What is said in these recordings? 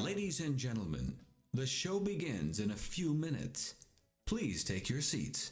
Ladies and gentlemen, the show begins in a few minutes. Please take your seats.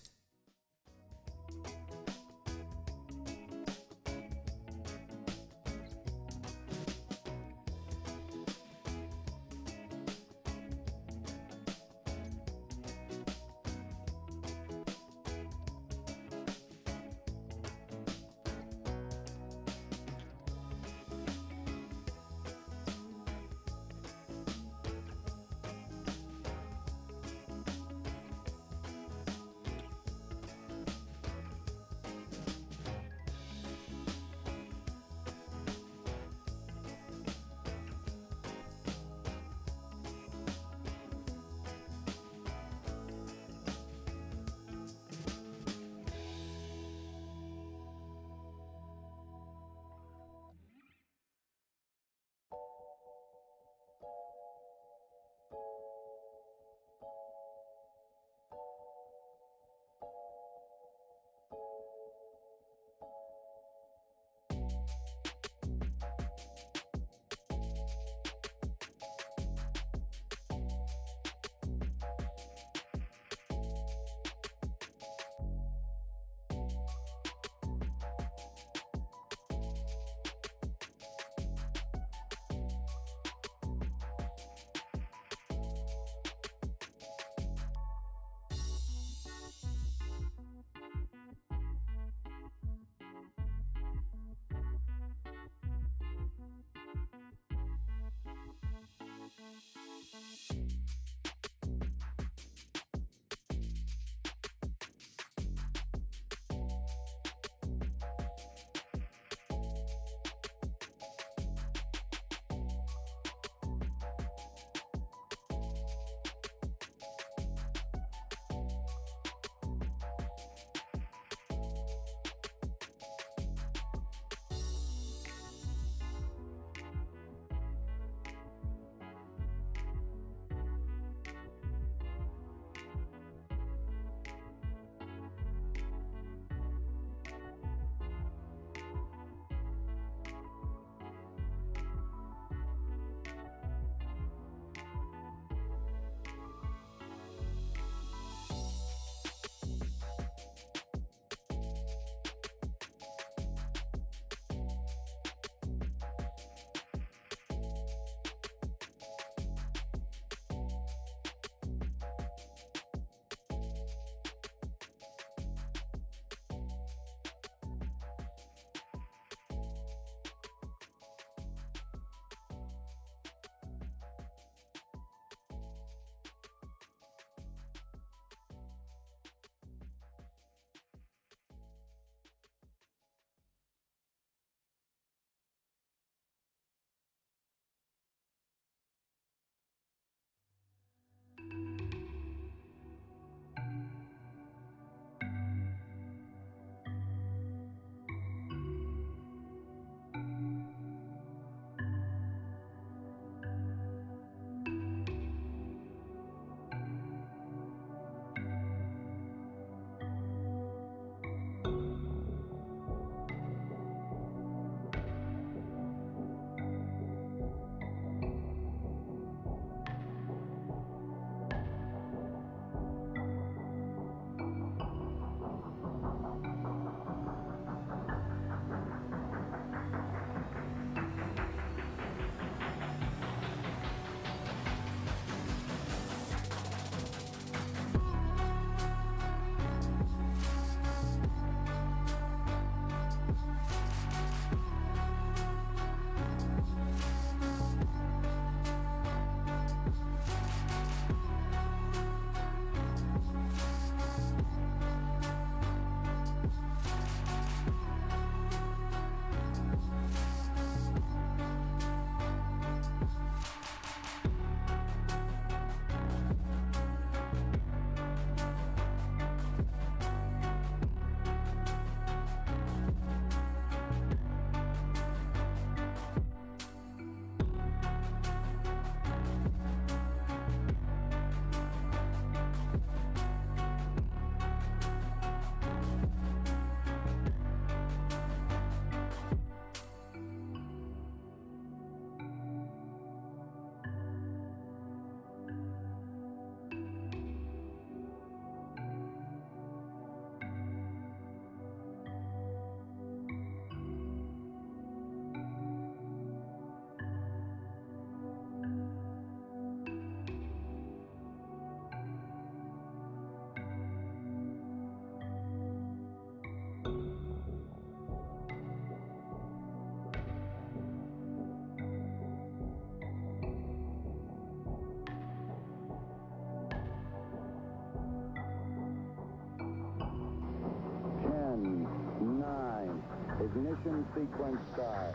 Ignition sequence start.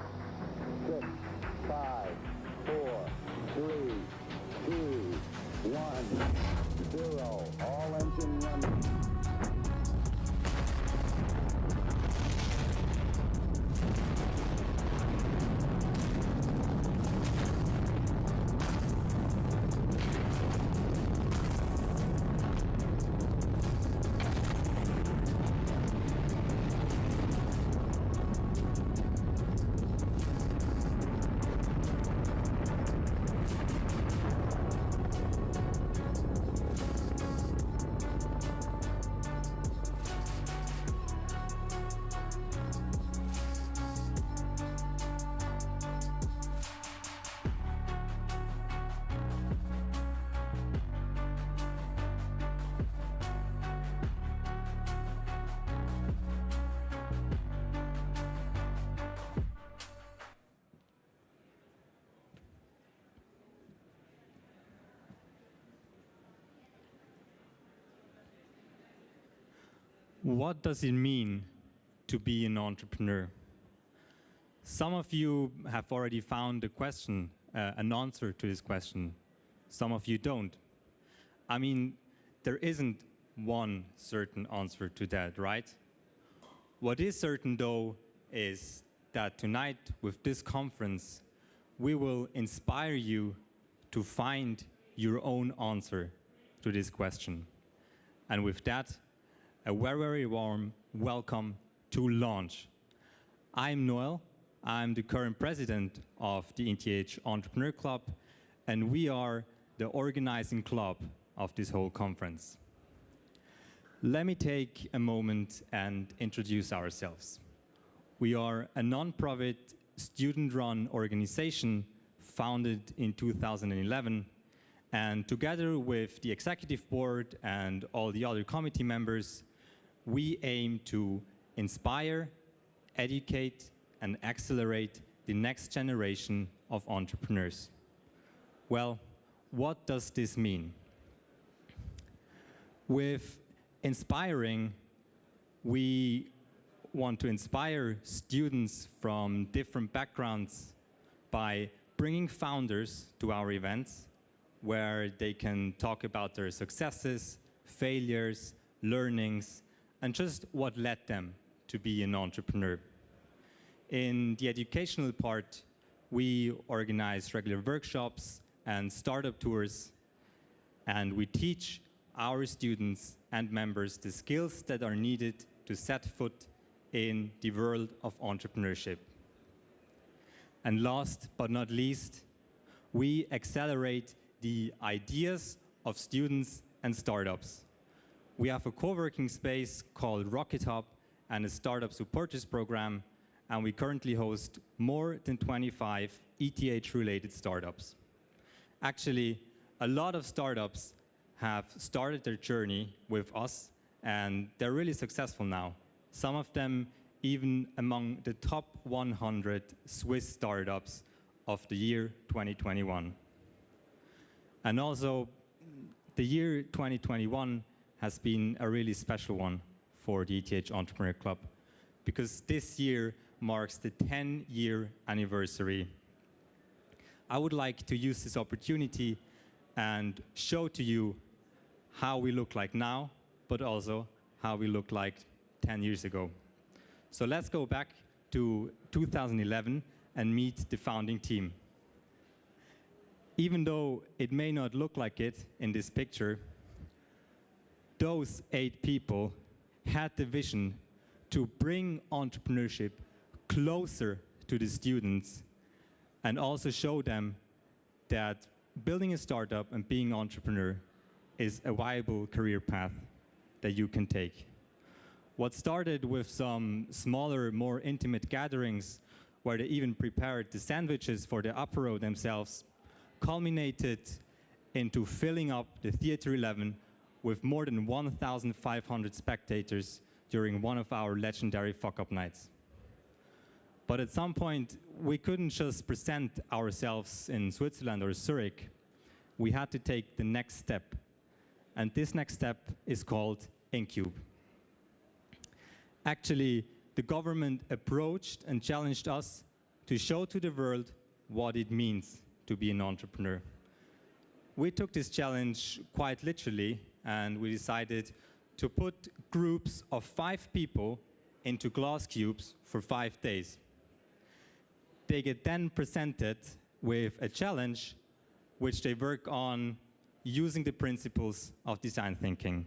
6, 5, 4, 3, 2, 1, 0. All engine running. What does it mean to be an entrepreneur? Some of you have already found a question, an answer to this question. Some of you don't. I mean, there isn't one certain answer to that, right? What is certain, though, is that tonight, with this conference, we will inspire you to find your own answer to this question. And with that, a very, very warm welcome to launch. I'm Noel. I'm the current president of the ETH Entrepreneur Club, and we are the organizing club of this whole conference. Let me take a moment and introduce ourselves. We are a non-profit, student-run organization founded in 2011, and together with the executive board and all the other committee members, we aim to inspire, educate, and accelerate the next generation of entrepreneurs. Well, what does this mean? With inspiring, we want to inspire students from different backgrounds by bringing founders to our events where they can talk about their successes, failures, learnings, and just what led them to be an entrepreneur. In the educational part, we organize regular workshops and startup tours, and we teach our students and members the skills that are needed to set foot in the world of entrepreneurship. And last but not least, we accelerate the ideas of students and startups. We have a co-working space called Rocket Hub and a startup supporters program, and we currently host more than 25 ETH-related startups. Actually, a lot of startups have started their journey with us, and they're really successful now. Some of them even among the top 100 Swiss startups of the year 2021. And also, the year 2021 has been a really special one for the ETH Entrepreneur Club, because this year marks the 10-year anniversary. I would like to use this opportunity and show to you how we look like now, but also how we looked like 10 years ago. So let's go back to 2011 and meet the founding team. Even though it may not look like it in this picture, those 8 people had the vision to bring entrepreneurship closer to the students and also show them that building a startup and being an entrepreneur is a viable career path that you can take. What started with some smaller, more intimate gatherings where they even prepared the sandwiches for the apéro themselves culminated into filling up the Theater 11 with more than 1,500 spectators during one of our legendary fuck-up nights. But at some point, we couldn't just present ourselves in Switzerland or Zurich. We had to take the next step. And this next step is called InCube. Actually, the government approached and challenged us to show to the world what it means to be an entrepreneur. We took this challenge quite literally, and we decided to put groups of 5 people into glass cubes for 5 days. They get then presented with a challenge which they work on using the principles of design thinking.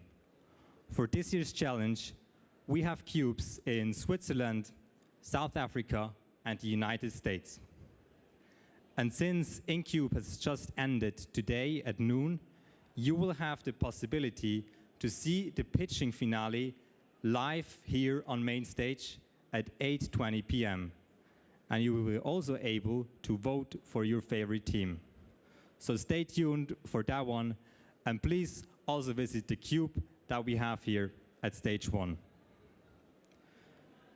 For this year's challenge, we have cubes in Switzerland, South Africa, and the United States. And since InCube has just ended today at noon, you will have the possibility to see the pitching finale live here on main stage at 8:20 p.m. And you will be also able to vote for your favorite team. So stay tuned for that one, and please also visit the cube that we have here at Stage One.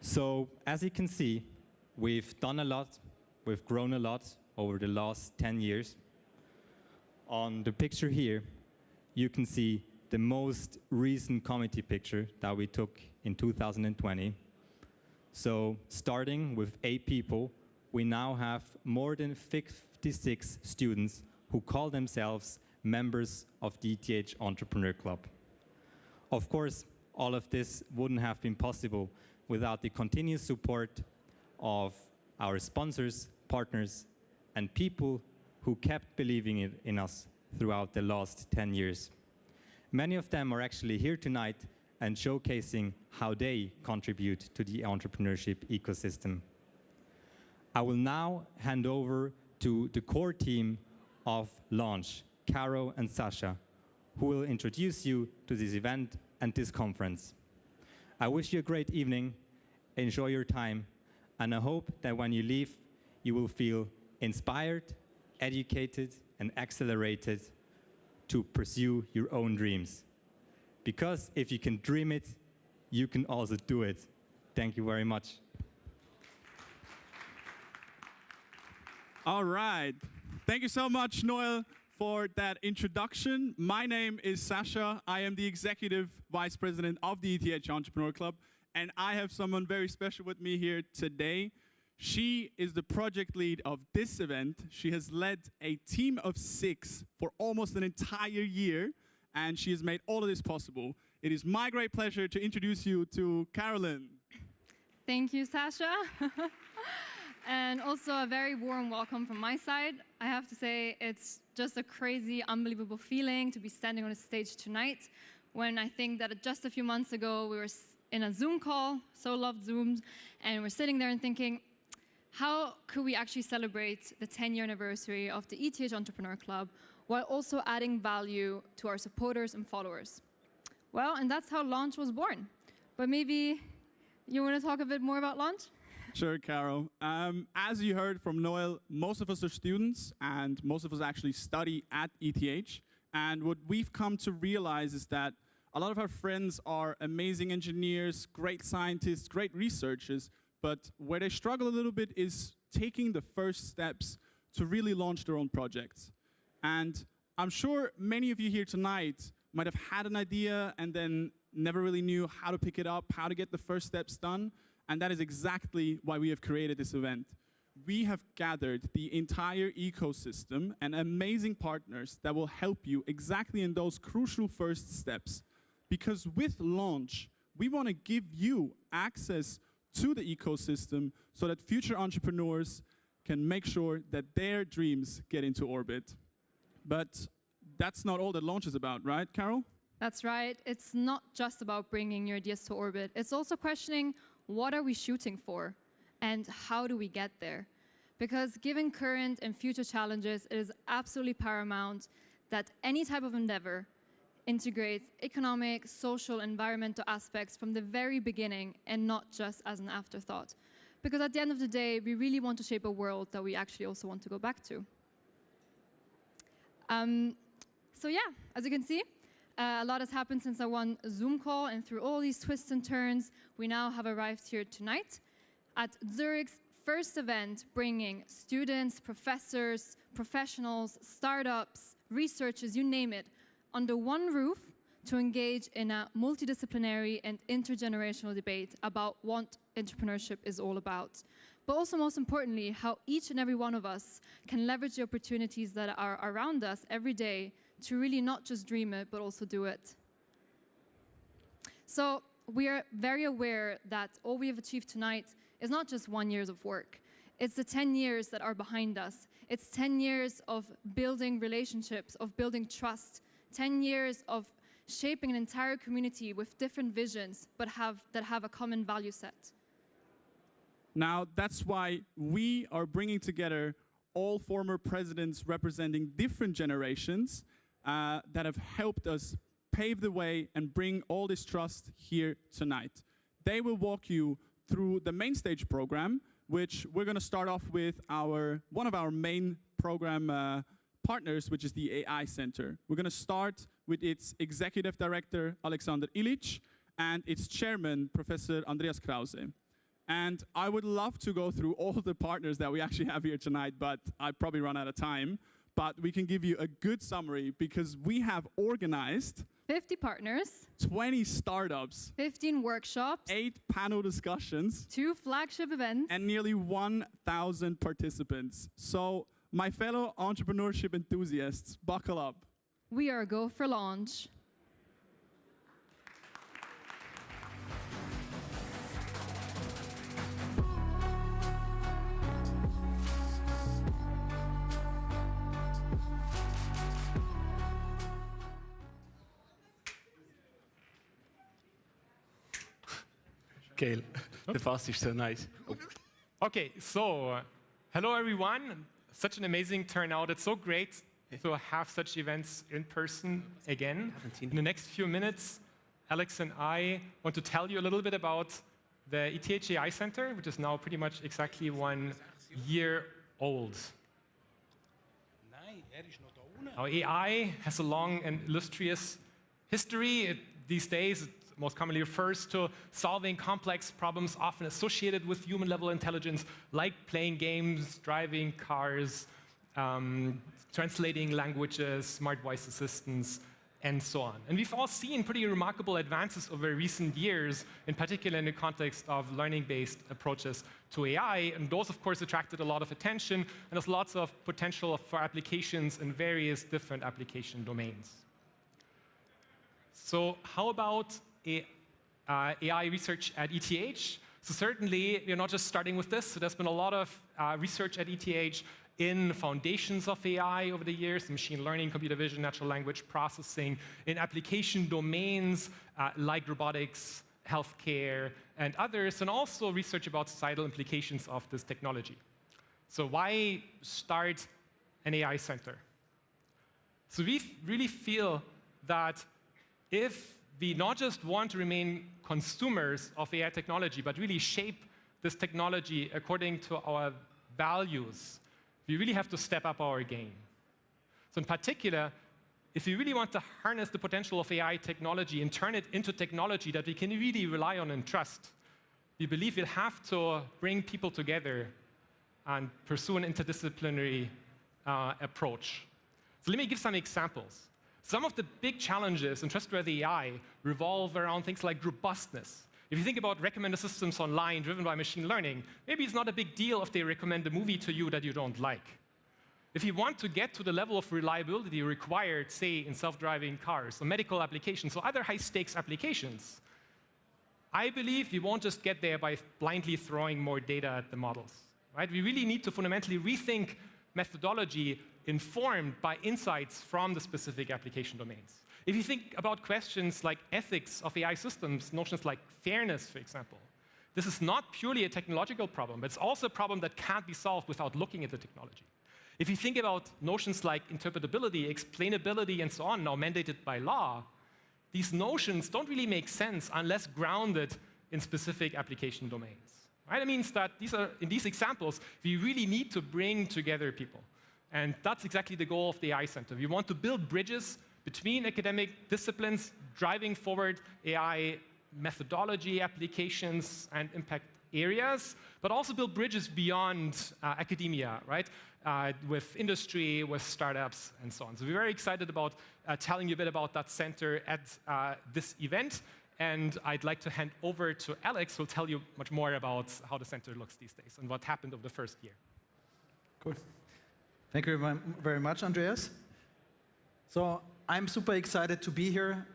So as you can see, we've done a lot, we've grown a lot over the last 10 years. On the picture here, you can see the most recent committee picture that we took in 2020. So starting with 8 people, we now have more than 56 students who call themselves members of the ETH Entrepreneur Club. Of course, all of this wouldn't have been possible without the continuous support of our sponsors, partners, and people who kept believing in us throughout the last 10 years. Many of them are actually here tonight and showcasing how they contribute to the entrepreneurship ecosystem. I will now hand over to the core team of Launch, Caro and Sasha, who will introduce you to this event and this conference. I wish you a great evening, enjoy your time, and I hope that when you leave, you will feel inspired, educated, and accelerated to pursue your own dreams. Because if you can dream it, you can also do it. Thank you very much. All right. Thank you so much, Noel, for that introduction. My name is Sasha. I am the Executive Vice President of the ETH Entrepreneur Club, and I have someone very special with me here today. She is the project lead of this event. She has led a team of 6 for almost an entire year, and she has made all of this possible. It is my great pleasure to introduce you to Carolyn. Thank you, Sasha. And also a very warm welcome from my side. I have to say, it's just a crazy, unbelievable feeling to be standing on a stage tonight, when I think that just a few months ago, we were in a Zoom call, so loved Zooms, and we're sitting there and thinking, how could we actually celebrate the 10-year anniversary of the ETH Entrepreneur Club while also adding value to our supporters and followers? Well, and that's how Launch was born. But maybe you want to talk a bit more about Launch? Sure, Caro. As you heard from Noel, most of us are students, and most of us actually study at ETH. And what we've come to realize is that a lot of our friends are amazing engineers, great scientists, great researchers, but where they struggle a little bit is taking the first steps to really launch their own projects. And I'm sure many of you here tonight might have had an idea and then never really knew how to pick it up, how to get the first steps done. And that is exactly why we have created this event. We have gathered the entire ecosystem and amazing partners that will help you exactly in those crucial first steps. Because with Launch, we want to give you access to the ecosystem so that future entrepreneurs can make sure that their dreams get into orbit. But that's not all that Launch is about, right, Carol? That's right. It's not just about bringing your ideas to orbit. It's also questioning, what are we shooting for? And how do we get there? Because given current and future challenges, it is absolutely paramount that any type of endeavor integrates economic, social, environmental aspects from the very beginning and not just as an afterthought. Because at the end of the day, we really want to shape a world that we actually also want to go back to. So yeah, as you can see, a lot has happened since our one Zoom call, and through all these twists and turns, we now have arrived here tonight at Zurich's first event, bringing students, professors, professionals, startups, researchers, you name it, under one roof to engage in a multidisciplinary and intergenerational debate about what entrepreneurship is all about. But also, most importantly, how each and every one of us can leverage the opportunities that are around us every day to really not just dream it, but also do it. So we are very aware that all we have achieved tonight is not just 1 year of work. It's the 10 years that are behind us. It's 10 years of building relationships, of building trust, 10 years of shaping an entire community with different visions, but that have a common value set. Now, that's why we are bringing together all former presidents representing different generations that have helped us pave the way and bring all this trust here tonight. They will walk you through the main stage program, which we're going to start off with one of our main program partners, which is the AI Center. We're going to start with its executive director, Alexander Illich, and its chairman, Professor Andreas Krause. And I would love to go through all the partners that we actually have here tonight, but I'd probably run out of time. But we can give you a good summary because we have organized 50 partners, 20 startups, 15 workshops, 8 panel discussions, 2 flagship events, and nearly 1,000 participants. So, my fellow entrepreneurship enthusiasts, buckle up. We are go for launch. Gail, the fast is so nice. Oh. Okay, so hello everyone. Such an amazing turnout. It's so great to have such events in person again. In the next few minutes, Alex and I want to tell you a little bit about the ETH AI Center, which is now pretty much exactly 1 year old. Now, AI has a long and illustrious history. These days, it most commonly refers to solving complex problems often associated with human-level intelligence, like playing games, driving cars, translating languages, smart voice assistants, and so on. And we've all seen pretty remarkable advances over recent years, in particular in the context of learning-based approaches to AI. And those, of course, attracted a lot of attention, and there's lots of potential for applications in various different application domains. So how about AI research at ETH? So certainly, we're not just starting with this. So there's been a lot of research at ETH in foundations of AI over the years, machine learning, computer vision, natural language processing, in application domains like robotics, healthcare, and others, and also research about societal implications of this technology. So why start an AI center? So we really feel that if we not just want to remain consumers of AI technology, but really shape this technology according to our values, we really have to step up our game. So in particular, if we really want to harness the potential of AI technology and turn it into technology that we can really rely on and trust, we believe we'll have to bring people together and pursue an interdisciplinary approach. So let me give some examples. Some of the big challenges in trustworthy AI revolve around things like robustness. If you think about recommender systems online driven by machine learning, maybe it's not a big deal if they recommend a movie to you that you don't like. If you want to get to the level of reliability required, say, in self-driving cars, or medical applications, or other high-stakes applications, I believe we won't just get there by blindly throwing more data at the models. Right? We really need to fundamentally rethink methodology informed by insights from the specific application domains. If you think about questions like ethics of AI systems, notions like fairness, for example, this is not purely a technological problem, but it's also a problem that can't be solved without looking at the technology. If you think about notions like interpretability, explainability, and so on, now mandated by law, these notions don't really make sense unless grounded in specific application domains. Right? It means that in these examples, we really need to bring together people. And that's exactly the goal of the AI Center. We want to build bridges between academic disciplines, driving forward AI methodology applications and impact areas, but also build bridges beyond academia, right? With industry, with startups, and so on. So we're very excited about telling you a bit about that center at this event. And I'd like to hand over to Alex, who'll tell you much more about how the center looks these days and what happened over the first year. Cool. Thank you very much, Andreas. So I'm super excited to be here.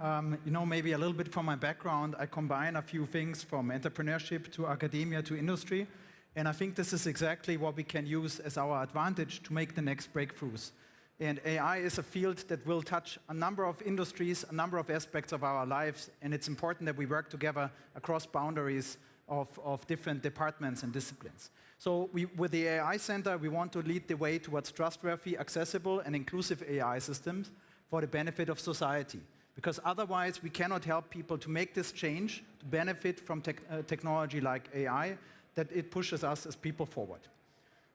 You know, maybe a little bit from my background, I combine a few things from entrepreneurship to academia to industry. And I think this is exactly what we can use as our advantage to make the next breakthroughs. And AI is a field that will touch a number of industries, a number of aspects of our lives, and it's important that we work together across boundaries of different departments and disciplines. So with the AI Center, we want to lead the way towards trustworthy, accessible, and inclusive AI systems for the benefit of society. Because otherwise, we cannot help people to make this change, to benefit from technology like AI, that it pushes us as people forward.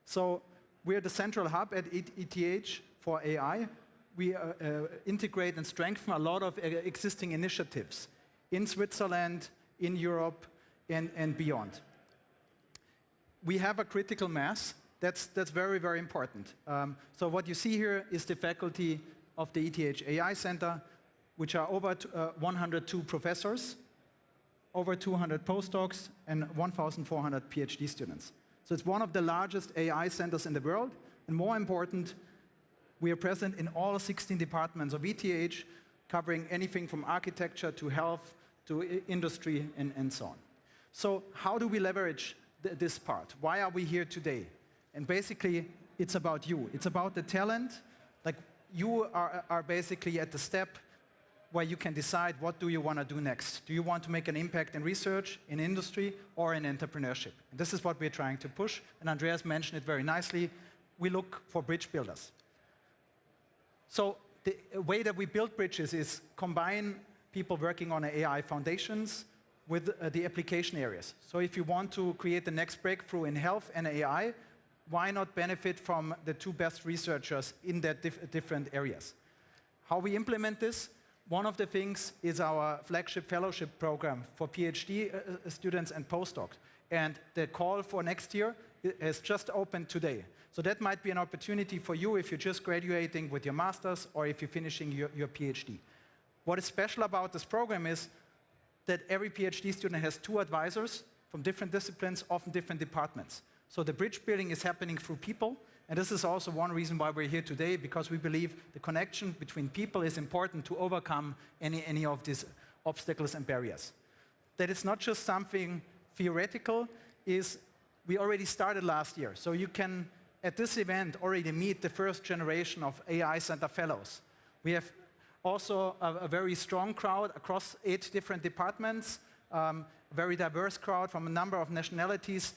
So we're the central hub at ETH for AI. We integrate and strengthen a lot of existing initiatives in Switzerland, in Europe, and beyond. We have a critical mass. That's very, very important. So what you see here is the faculty of the ETH AI Center, which are over 102 professors, over 200 postdocs, and 1,400 PhD students. So it's one of the largest AI centers in the world, and more important, we are present in all 16 departments of ETH, covering anything from architecture to health to industry and so on. So how do we leverage this part? Why are we here today? And basically, it's about you. It's about the talent. Like, you are basically at the step where you can decide what do you want to do next. Do you want to make an impact in research, in industry, or in entrepreneurship? And this is what we're trying to push, and Andreas mentioned it very nicely. We look for bridge builders. So the way that we build bridges is combine people working on AI foundations with the application areas. So if you want to create the next breakthrough in health and AI, why not benefit from the two best researchers in that different areas? How we implement this? One of the things is our flagship fellowship program for PhD students and postdocs. And the call for next year has just opened today. So that might be an opportunity for you if you're just graduating with your master's or if you're finishing your PhD. What is special about this program is that every PhD student has 2 advisors from different disciplines, often different departments. So the bridge building is happening through people. And this is also one reason why we're here today, because we believe the connection between people is important to overcome any of these obstacles and barriers. That it's not just something theoretical, is we already started last year. So you can, at this event, already meet the first generation of AI Center fellows. We have also a very strong crowd across 8 different departments, a very diverse crowd from a number of nationalities,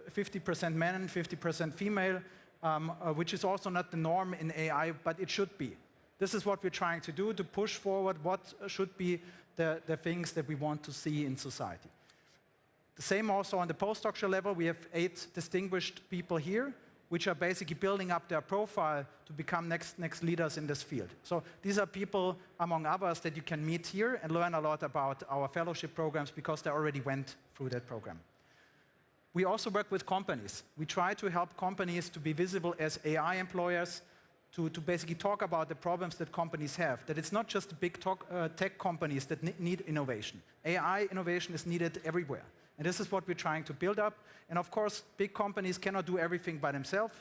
50% men, 50% female, which is also not the norm in AI, but it should be. This is what we're trying to do, to push forward what should be the things that we want to see in society. The same also on the postdoctoral level. We have 8 distinguished people here, which are basically building up their profile to become next leaders in this field. So these are people, among others, that you can meet here and learn a lot about our fellowship programs because they already went through that program. We also work with companies. We try to help companies to be visible as AI employers, to basically talk about the problems that companies have, that it's not just big tech companies that need innovation. AI innovation is needed everywhere. And this is what we're trying to build up. And of course, big companies cannot do everything by themselves.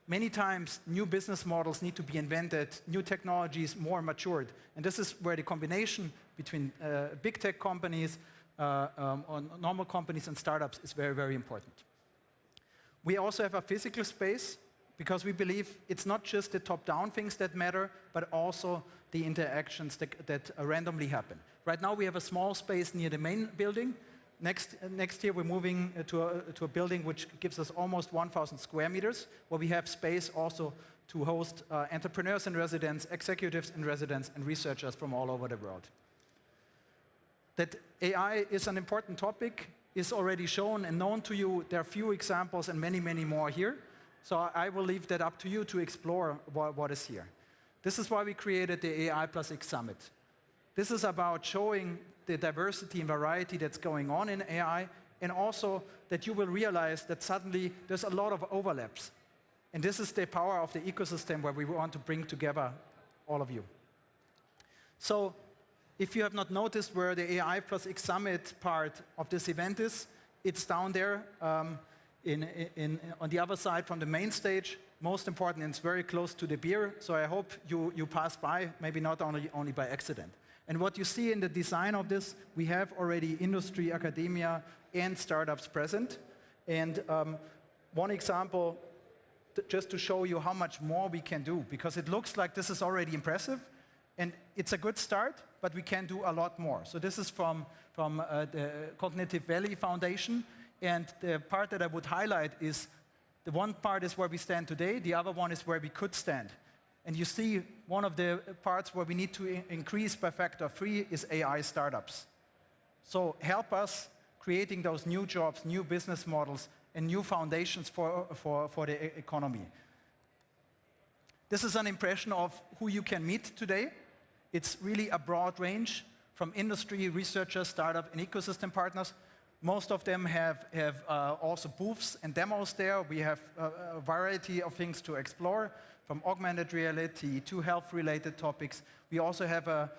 Many times, new business models need to be invented, new technologies more matured. And this is where the combination between big tech companies, normal companies and startups is very, very important. We also have a physical space because we believe it's not just the top-down things that matter, but also the interactions that randomly happen. Right now, we have a small space near the main building. Next year, we're moving to a building which gives us almost 1,000 square meters, where we have space also to host entrepreneurs in residence, executives in residence, and researchers from all over the world. That AI is an important topic is already shown and known to you. There are few examples and many, many more here. So I will leave that up to you to explore what is here. This is why we created the AI+X Summit. This is about showing the diversity and variety that's going on in AI and also that you will realize that suddenly there's a lot of overlaps. And this is the power of the ecosystem where we want to bring together all of you. So if you have not noticed where the AI+X Summit part of this event is, it's down there on the other side from the main stage. Most important, it's very close to the beer, so I hope you pass by, maybe not only by accident. And what you see in the design of this, we have already industry, academia, and startups present. And one example, just to show you how much more we can do, because it looks like this is already impressive, and it's a good start, but we can do a lot more. So this is from the Cognitive Valley Foundation, and the part that I would highlight is the one part is where we stand today, the other one is where we could stand. And you see one of the parts where we need to increase by factor 3 is AI startups. So help us creating those new jobs, new business models, and new foundations for the economy. This is an impression of who you can meet today. It's really a broad range from industry, researchers, startup, and ecosystem partners. Most of them have also booths and demos there. We have a variety of things to explore, from augmented reality to health-related topics. We also have a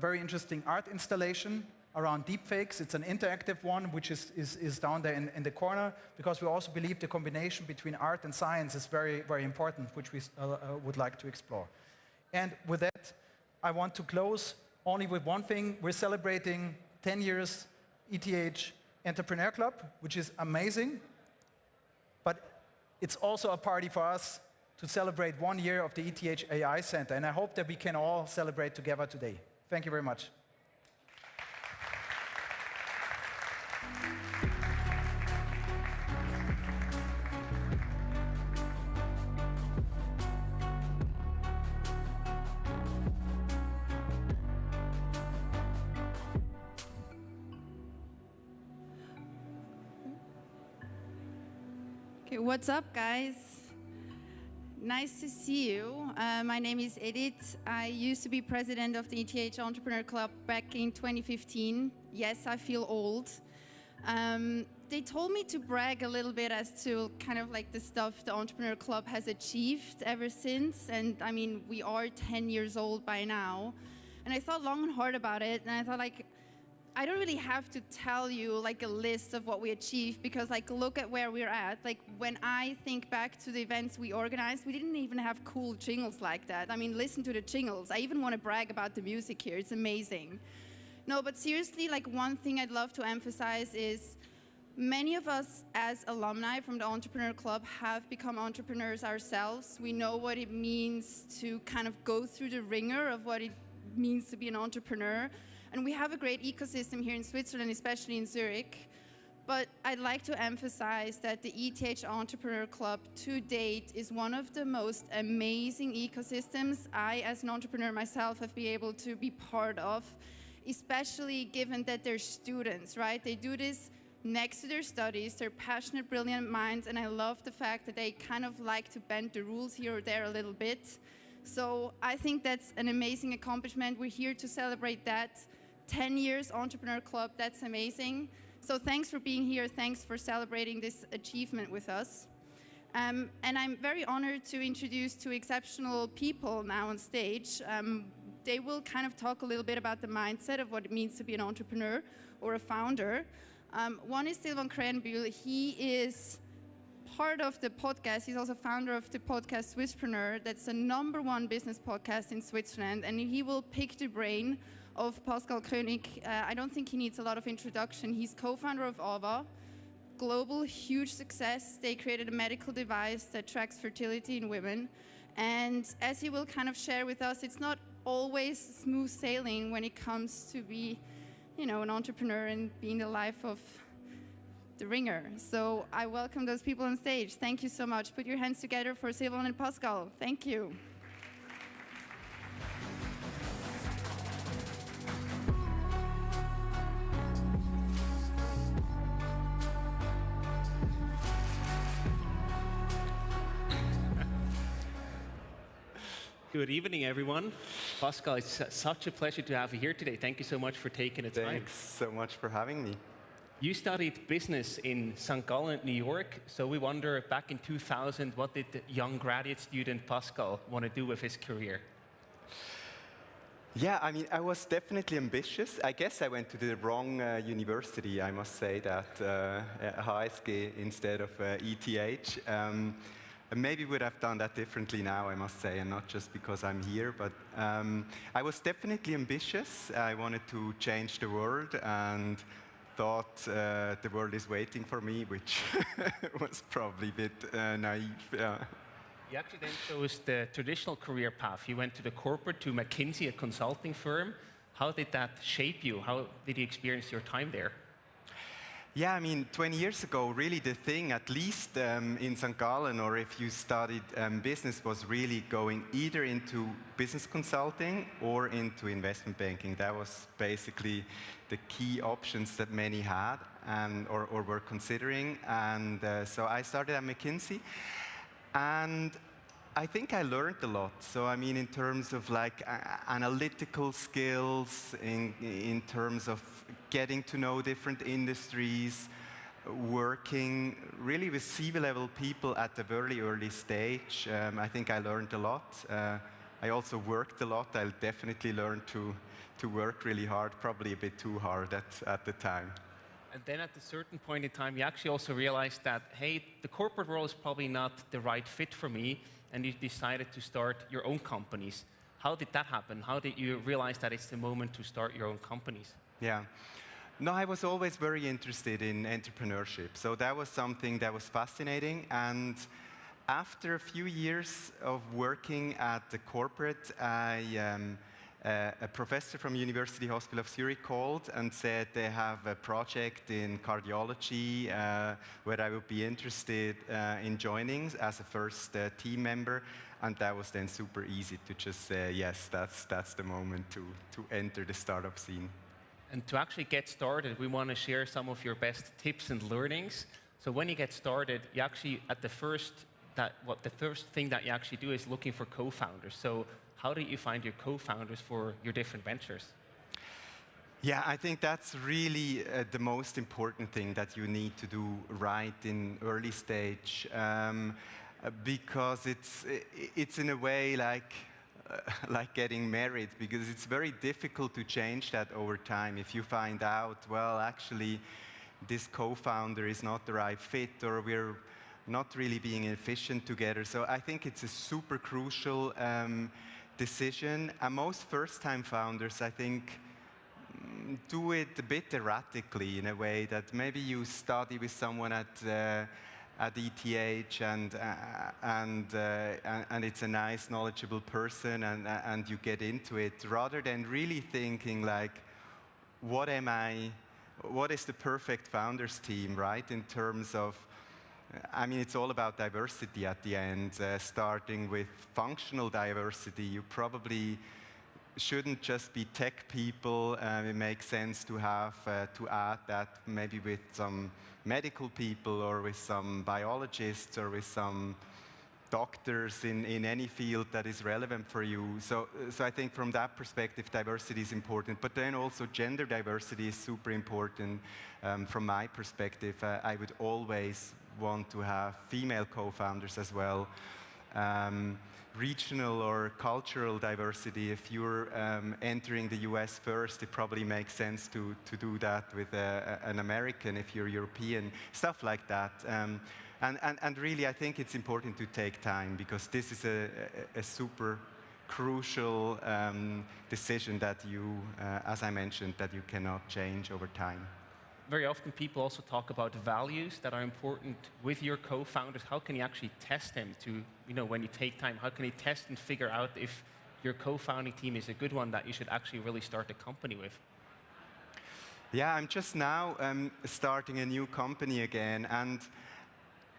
very interesting art installation around deepfakes. It's an interactive one, which is down there in the corner, because we also believe the combination between art and science is very, very important, which we would like to explore. And with that, I want to close only with one thing. We're celebrating 10 years ETH Entrepreneur Club, which is amazing, but it's also a party for us to celebrate 1 year of the ETH AI Center, and I hope that we can all celebrate together today. Thank you very much. Okay, what's up, guys? Nice to see you. My name is Edith. I used to be president of the ETH Entrepreneur Club back in 2015. Yes, I feel old. They told me to brag a little bit as to kind of like the stuff the Entrepreneur Club has achieved ever since. And I mean, we are 10 years old by now. And I thought long and hard about it. And I thought, like, I don't really have to tell you like a list of what we achieved, because like look at where we're at. Like when I think back to the events we organized, we didn't even have cool jingles like that. I mean, listen to the jingles. I even want to brag about the music here. It's amazing. No, but seriously, like one thing I'd love to emphasize is many of us as alumni from the Entrepreneur Club have become entrepreneurs ourselves. We know what it means to kind of go through the ringer of what it means to be an entrepreneur. And we have a great ecosystem here in Switzerland, especially in Zürich. But I'd like to emphasize that the ETH Entrepreneur Club to date is one of the most amazing ecosystems I, as an entrepreneur myself, have been able to be part of, especially given that they're students, right? They do this next to their studies. They're passionate, brilliant minds, and I love the fact that they kind of like to bend the rules here or there a little bit. So I think that's an amazing accomplishment. We're here to celebrate that. 10 years Entrepreneur Club, that's amazing. So thanks for being here. Thanks for celebrating this achievement with us. And I'm very honored to introduce two exceptional people now on stage. They will kind of talk a little bit about the mindset of what it means to be an entrepreneur or a founder. One is Silvan Krenbühl. He is part of the podcast. He's also founder of the podcast Swisspreneur. That's the #1 business podcast in Switzerland. And he will pick the brain of Pascal Koenig. I don't think he needs a lot of introduction. He's co-founder of AVA, global, huge success. They created a medical device that tracks fertility in women. And as he will kind of share with us, it's not always smooth sailing when it comes to be, you know, an entrepreneur and being the life of the ringer. So I welcome those people on stage. Thank you so much. Put your hands together for Silvan and Pascal. Thank you. Good evening, everyone. Pascal, it's such a pleasure to have you here today. Thank you so much for taking the time. Thanks so much for having me. You studied business in St. Gallen, New York, so we wonder, back in 2000, what did the young graduate student Pascal want to do with his career? Yeah, I mean, I was definitely ambitious. I guess I went to the wrong university, I must say that, HSG instead of ETH. Maybe would have done that differently now, I must say, and not just because I'm here, but I was definitely ambitious. I wanted to change the world and thought the world is waiting for me, which was probably a bit naive. Yeah. You actually then chose the traditional career path. You went to the corporate, to McKinsey, a consulting firm. How did that shape you? How did you experience your time there? Yeah, I mean, 20 years ago, really the thing, at least in St. Gallen, or if you studied business, was really going either into business consulting or into investment banking. That was basically the key options that many had or were considering. And so I started at McKinsey. And I think I learned a lot. So I mean, in terms of like analytical skills, in terms of getting to know different industries, working really with C-level people at a very early stage. I think I learned a lot. I also worked a lot. I'll definitely learn to work really hard, probably a bit too hard at the time. And then at a certain point in time, you actually also realized that, hey, the corporate world is probably not the right fit for me, and you decided to start your own companies. How did that happen? How did you realize that it's the moment to start your own companies? Yeah. No, I was always very interested in entrepreneurship. So that was something that was fascinating. And after a few years of working at the corporate, a professor from University Hospital of Zürich called and said they have a project in cardiology where I would be interested in joining as a first team member. And that was then super easy to just say, yes, that's the moment to enter the startup scene. And to actually get started, we want to share some of your best tips and learnings. So when you get started, you actually, the first thing that you actually do is looking for co-founders. So how do you find your co-founders for your different ventures? Yeah, I think that's really the most important thing that you need to do right in early stage, because it's in a way like getting married, because it's very difficult to change that over time. If you find out, well, actually, this co-founder is not the right fit, or we're not really being efficient together. So I think it's a super crucial decision. And most first-time founders, I think, do it a bit erratically, in a way that maybe you study with someone at ETH and it's a nice, knowledgeable person, and you get into it, rather than really thinking like, what is the perfect founders team, right? In terms of, I mean, it's all about diversity at the end, starting with functional diversity. You probably shouldn't just be tech people. It makes sense to have to add that maybe with some medical people, or with some biologists, or with some doctors in any field that is relevant for you. So I think from that perspective, diversity is important. But then also gender diversity is super important. From my perspective, I would always want to have female co-founders as well. Regional or cultural diversity, if you're entering the US first, it probably makes sense to do that with an American if you're European, stuff like that. And really, I think it's important to take time, because this is a super crucial decision that you, as I mentioned, that you cannot change over time. Very often people also talk about values that are important with your co-founders. How can you actually test them to, when you take time, how can you test and figure out if your co-founding team is a good one that you should actually really start a company with? Yeah, I'm just now starting a new company again, and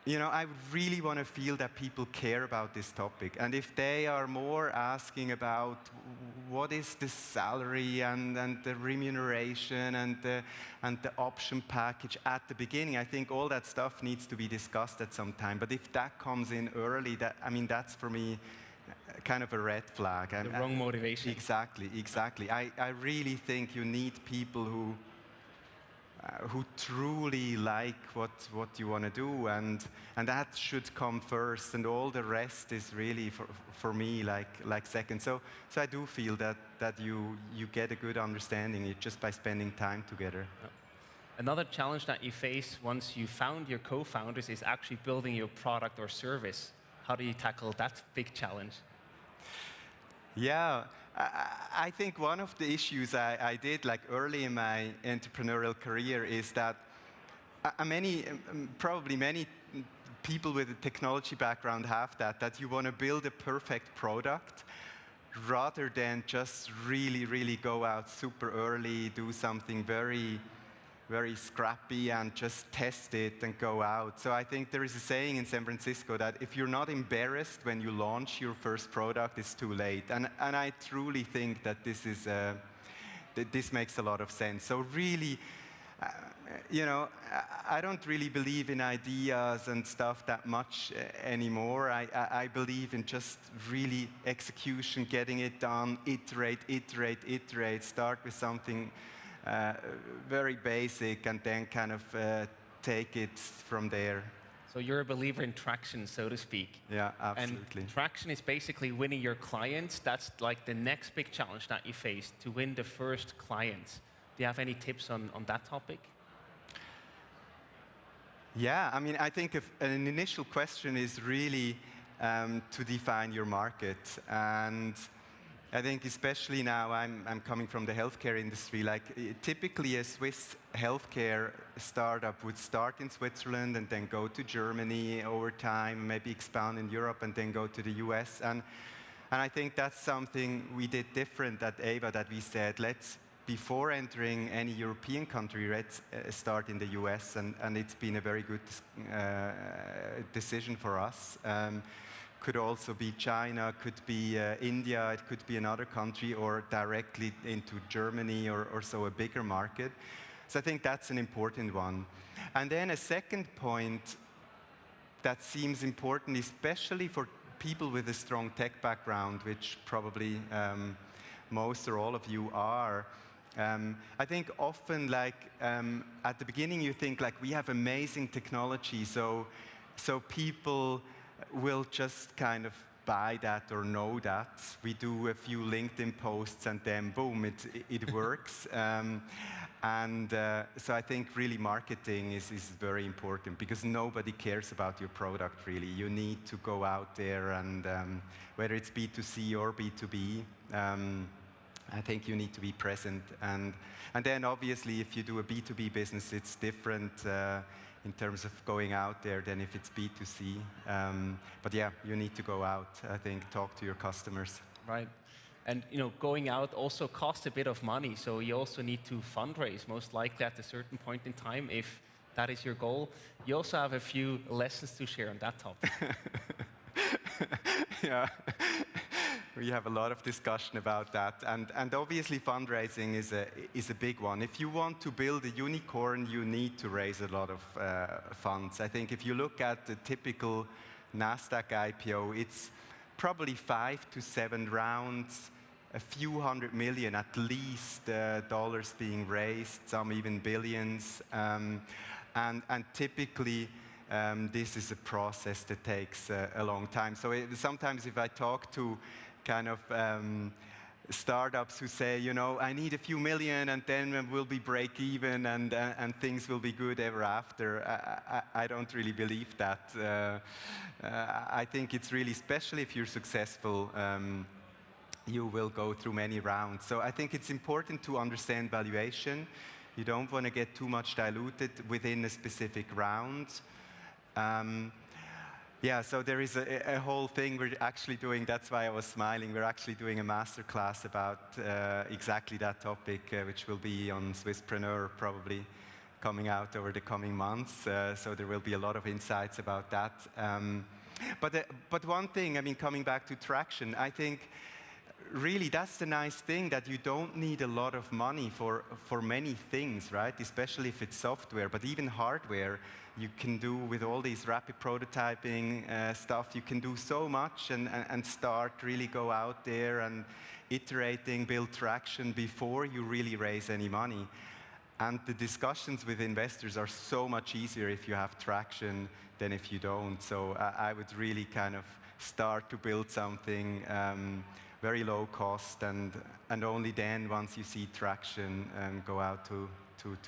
I really want to feel that people care about this topic. And if they are more asking about what is the salary and the remuneration and the option package at the beginning, I think all that stuff needs to be discussed at some time. But if that comes in early, that's for me kind of a red flag. The wrong motivation. Exactly. I really think you need people who who truly like what you want to do, and that should come first, and all the rest is really for me like second. So I do feel that you get a good understanding just by spending time together. Another challenge that you face once you found your co-founders is actually building your product or service. How do you tackle that big challenge? Yeah, I think one of the issues I did like early in my entrepreneurial career is that probably many people with a technology background have that you want to build a perfect product rather than just really go out super early, do something very scrappy and just test it and go out. So I think there is a saying in San Francisco that if you're not embarrassed when you launch your first product, it's too late. And I truly think that this makes a lot of sense. So really, I don't really believe in ideas and stuff that much anymore. I believe in just really execution, getting it done, iterate, start with something very basic, and then kind of take it from there. So you're a believer in traction, so to speak. Yeah, absolutely. And traction is basically winning your clients. That's like the next big challenge that you face, to win the first clients. Do you have any tips on that topic? Yeah, I mean, I think an initial question is really to define your market. And I think especially now, I'm coming from the healthcare industry, like typically a Swiss healthcare startup would start in Switzerland and then go to Germany over time, maybe expand in Europe and then go to the US. And I think that's something we did different at Ava, that we said, before entering any European country, let's start in the US. And it's been a very good decision for us. Could also be China, could be India, it could be another country, or directly into Germany or so, a bigger market. So I think that's an important one. And then a second point that seems important, especially for people with a strong tech background, which probably most or all of you are. I think often, at the beginning, you think we have amazing technology, so people will just kind of buy that or know that. We do a few LinkedIn posts and then boom, it works. So I think really marketing is very important, because nobody cares about your product really. You need to go out there, and whether it's B2C or B2B, I think you need to be present. And then obviously if you do a B2B business, it's different in terms of going out there than if it's B2C. But yeah, you need to go out, I think, talk to your customers. Right. And going out also costs a bit of money, so you also need to fundraise, most likely at a certain point in time, if that is your goal. You also have a few lessons to share on that topic. Yeah. We have a lot of discussion about that, and obviously fundraising is a big one. If you want to build a unicorn, you need to raise a lot of funds. I think if you look at the typical NASDAQ IPO, it's probably 5 to 7 rounds, a few $100 million at least dollars being raised, some even billions, and typically this is a process that takes a long time. So sometimes if I talk to kind of startups who say, I need a few million and then we'll be break even and things will be good ever after. I don't really believe that. I think it's really, especially if you're successful, you will go through many rounds. So I think it's important to understand valuation. You don't want to get too much diluted within a specific round. Yeah, so there is a whole thing we're actually doing. That's why I was smiling. We're actually doing a masterclass about exactly that topic, which will be on Swisspreneur, probably coming out over the coming months. So there will be a lot of insights about that. But one thing, I mean, coming back to traction, I think really that's the nice thing, that you don't need a lot of money for many things, right? Especially if it's software, but even hardware. You can do with all these rapid prototyping stuff, you can do so much and start really go out there and iterating, build traction before you really raise any money. And the discussions with investors are so much easier if you have traction than if you don't. So I would really kind of start to build something very low cost, and only then, once you see traction, go out to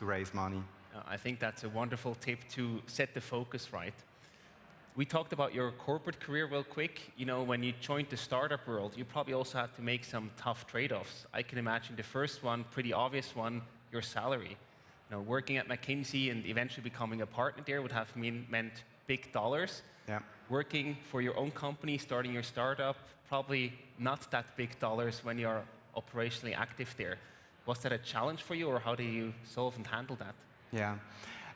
raise money. I think that's a wonderful tip to set the focus right. We talked about your corporate career real quick. You know, when you joined the startup world, you probably also had to make some tough trade-offs. I can imagine the first one, pretty obvious one, your salary. You know, working at McKinsey and eventually becoming a partner there would have meant big dollars. Yeah. Working for your own company, starting your startup, probably not that big dollars when you're operationally active there. Was that a challenge for you, or how do you solve and handle that? Yeah,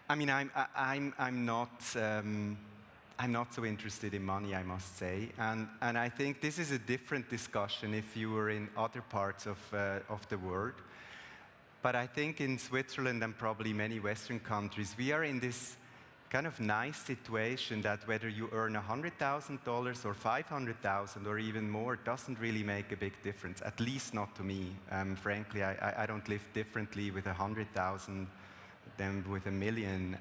I mean, I'm not so interested in money, I must say, and I think this is a different discussion if you were in other parts of the world. But I think in Switzerland and probably many Western countries, we are in this kind of nice situation that whether you earn $100,000 or $500,000 or even more doesn't really make a big difference, at least not to me. Frankly, I don't live differently with 100,000 than with 1 million.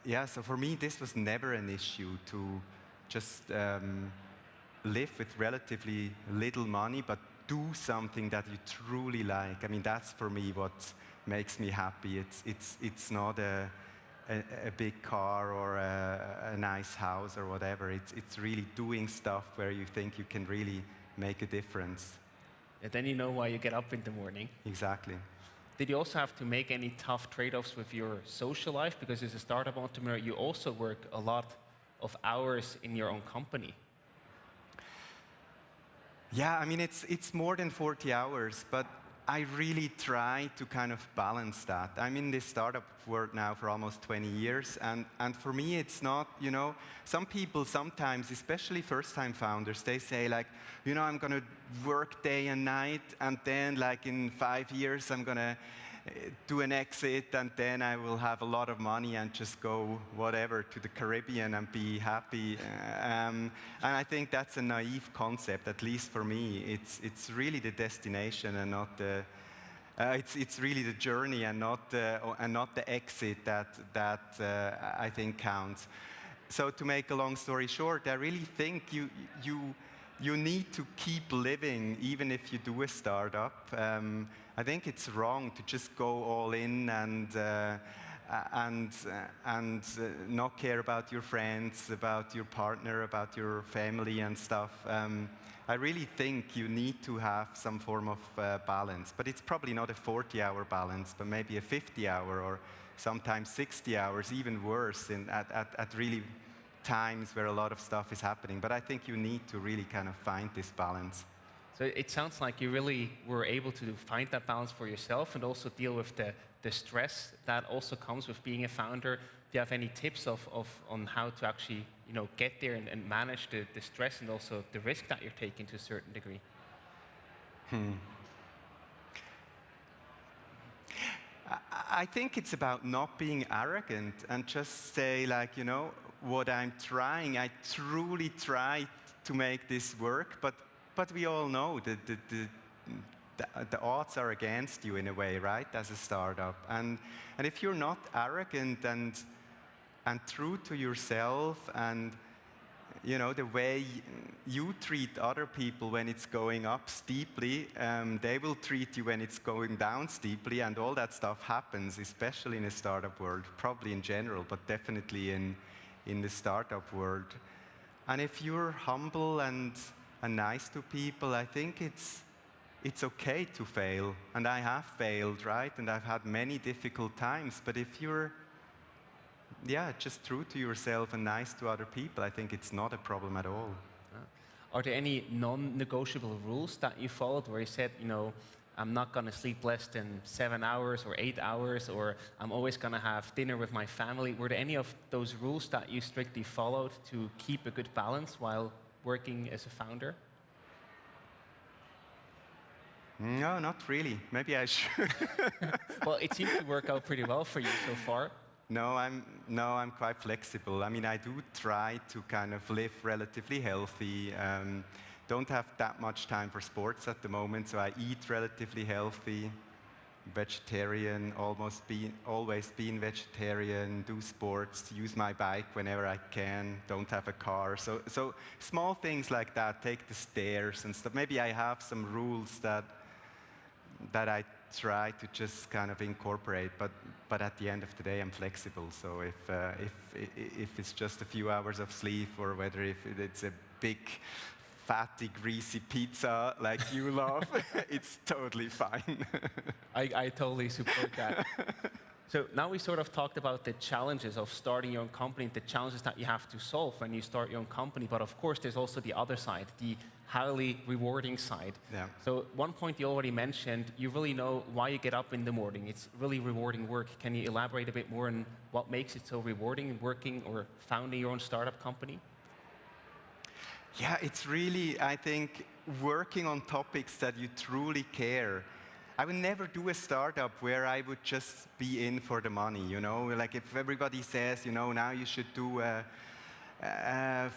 Yeah, so for me, this was never an issue to just live with relatively little money, but do something that you truly like. I mean, that's for me what makes me happy. It's not a big car or a nice house or whatever. It's really doing stuff where you think you can really make a difference. And then you know why you get up in the morning. Exactly. Did you also have to make any tough trade-offs with your social life? Because as a startup entrepreneur, you also work a lot of hours in your own company. Yeah, I mean, it's more than 40 hours, but I really try to kind of balance that. I'm in this startup world now for almost 20 years, and for me, it's not, you know, some people sometimes, especially first-time founders, they say like, you know, I'm going to work day and night, and then like in 5 years, I'm going to do an exit, and then I will have a lot of money and just go whatever to the Caribbean and be happy. And I think that's a naive concept, at least for me. It's really the destination and not the. It's really the journey and not the exit that I think counts. So to make a long story short, I really think you need to keep living even if you do a startup. I think it's wrong to just go all in and not care about your friends, about your partner, about your family and stuff. I really think you need to have some form of balance, but it's probably not a 40-hour balance, but maybe a 50-hour or sometimes 60 hours, even worse at really times where a lot of stuff is happening. But I think you need to really kind of find this balance. So it sounds like you really were able to find that balance for yourself and also deal with the stress that also comes with being a founder. Do you have any tips on how to actually, you know, get there and manage the stress and also the risk that you're taking to a certain degree? I think it's about not being arrogant and just say like, you know, what I'm trying, I truly try to make this work, but we all know that the odds are against you in a way, right, as a startup. And if you're not arrogant and true to yourself and, you know, the way you treat other people when it's going up steeply, they will treat you when it's going down steeply, and all that stuff happens, especially in a startup world, probably in general, but definitely in the startup world. And if you're humble and nice to people, I think it's okay to fail. And I have failed, right? And I've had many difficult times. But if you're, just true to yourself and nice to other people, I think it's not a problem at all. Are there any non-negotiable rules that you followed where you said, you know, I'm not going to sleep less than 7 hours or 8 hours, or I'm always going to have dinner with my family? Were there any of those rules that you strictly followed to keep a good balance while working as a founder? No, not really. Maybe I should. Well, it seems to work out pretty well for you so far. No, I'm quite flexible. I mean, I do try to kind of live relatively healthy, don't have that much time for sports at the moment, so I eat relatively healthy, vegetarian, always been vegetarian, do sports, use my bike whenever I can, don't have a car. So small things like that, take the stairs and stuff. Maybe I have some rules that I try to just kind of incorporate, but at the end of the day, I'm flexible. So if it's just a few hours of sleep, or whether if it's a big, fatty, greasy pizza like you love, it's totally fine. I totally support that. So now we sort of talked about the challenges of starting your own company, the challenges that you have to solve when you start your own company. But of course, there's also the other side, the highly rewarding side. Yeah. So one point you already mentioned, you really know why you get up in the morning. It's really rewarding work. Can you elaborate a bit more on what makes it so rewarding working or founding your own startup company? Yeah, it's really, I think, working on topics that you truly care. I would never do a startup where I would just be in for the money, you know? Like if everybody says, you know, now you should do a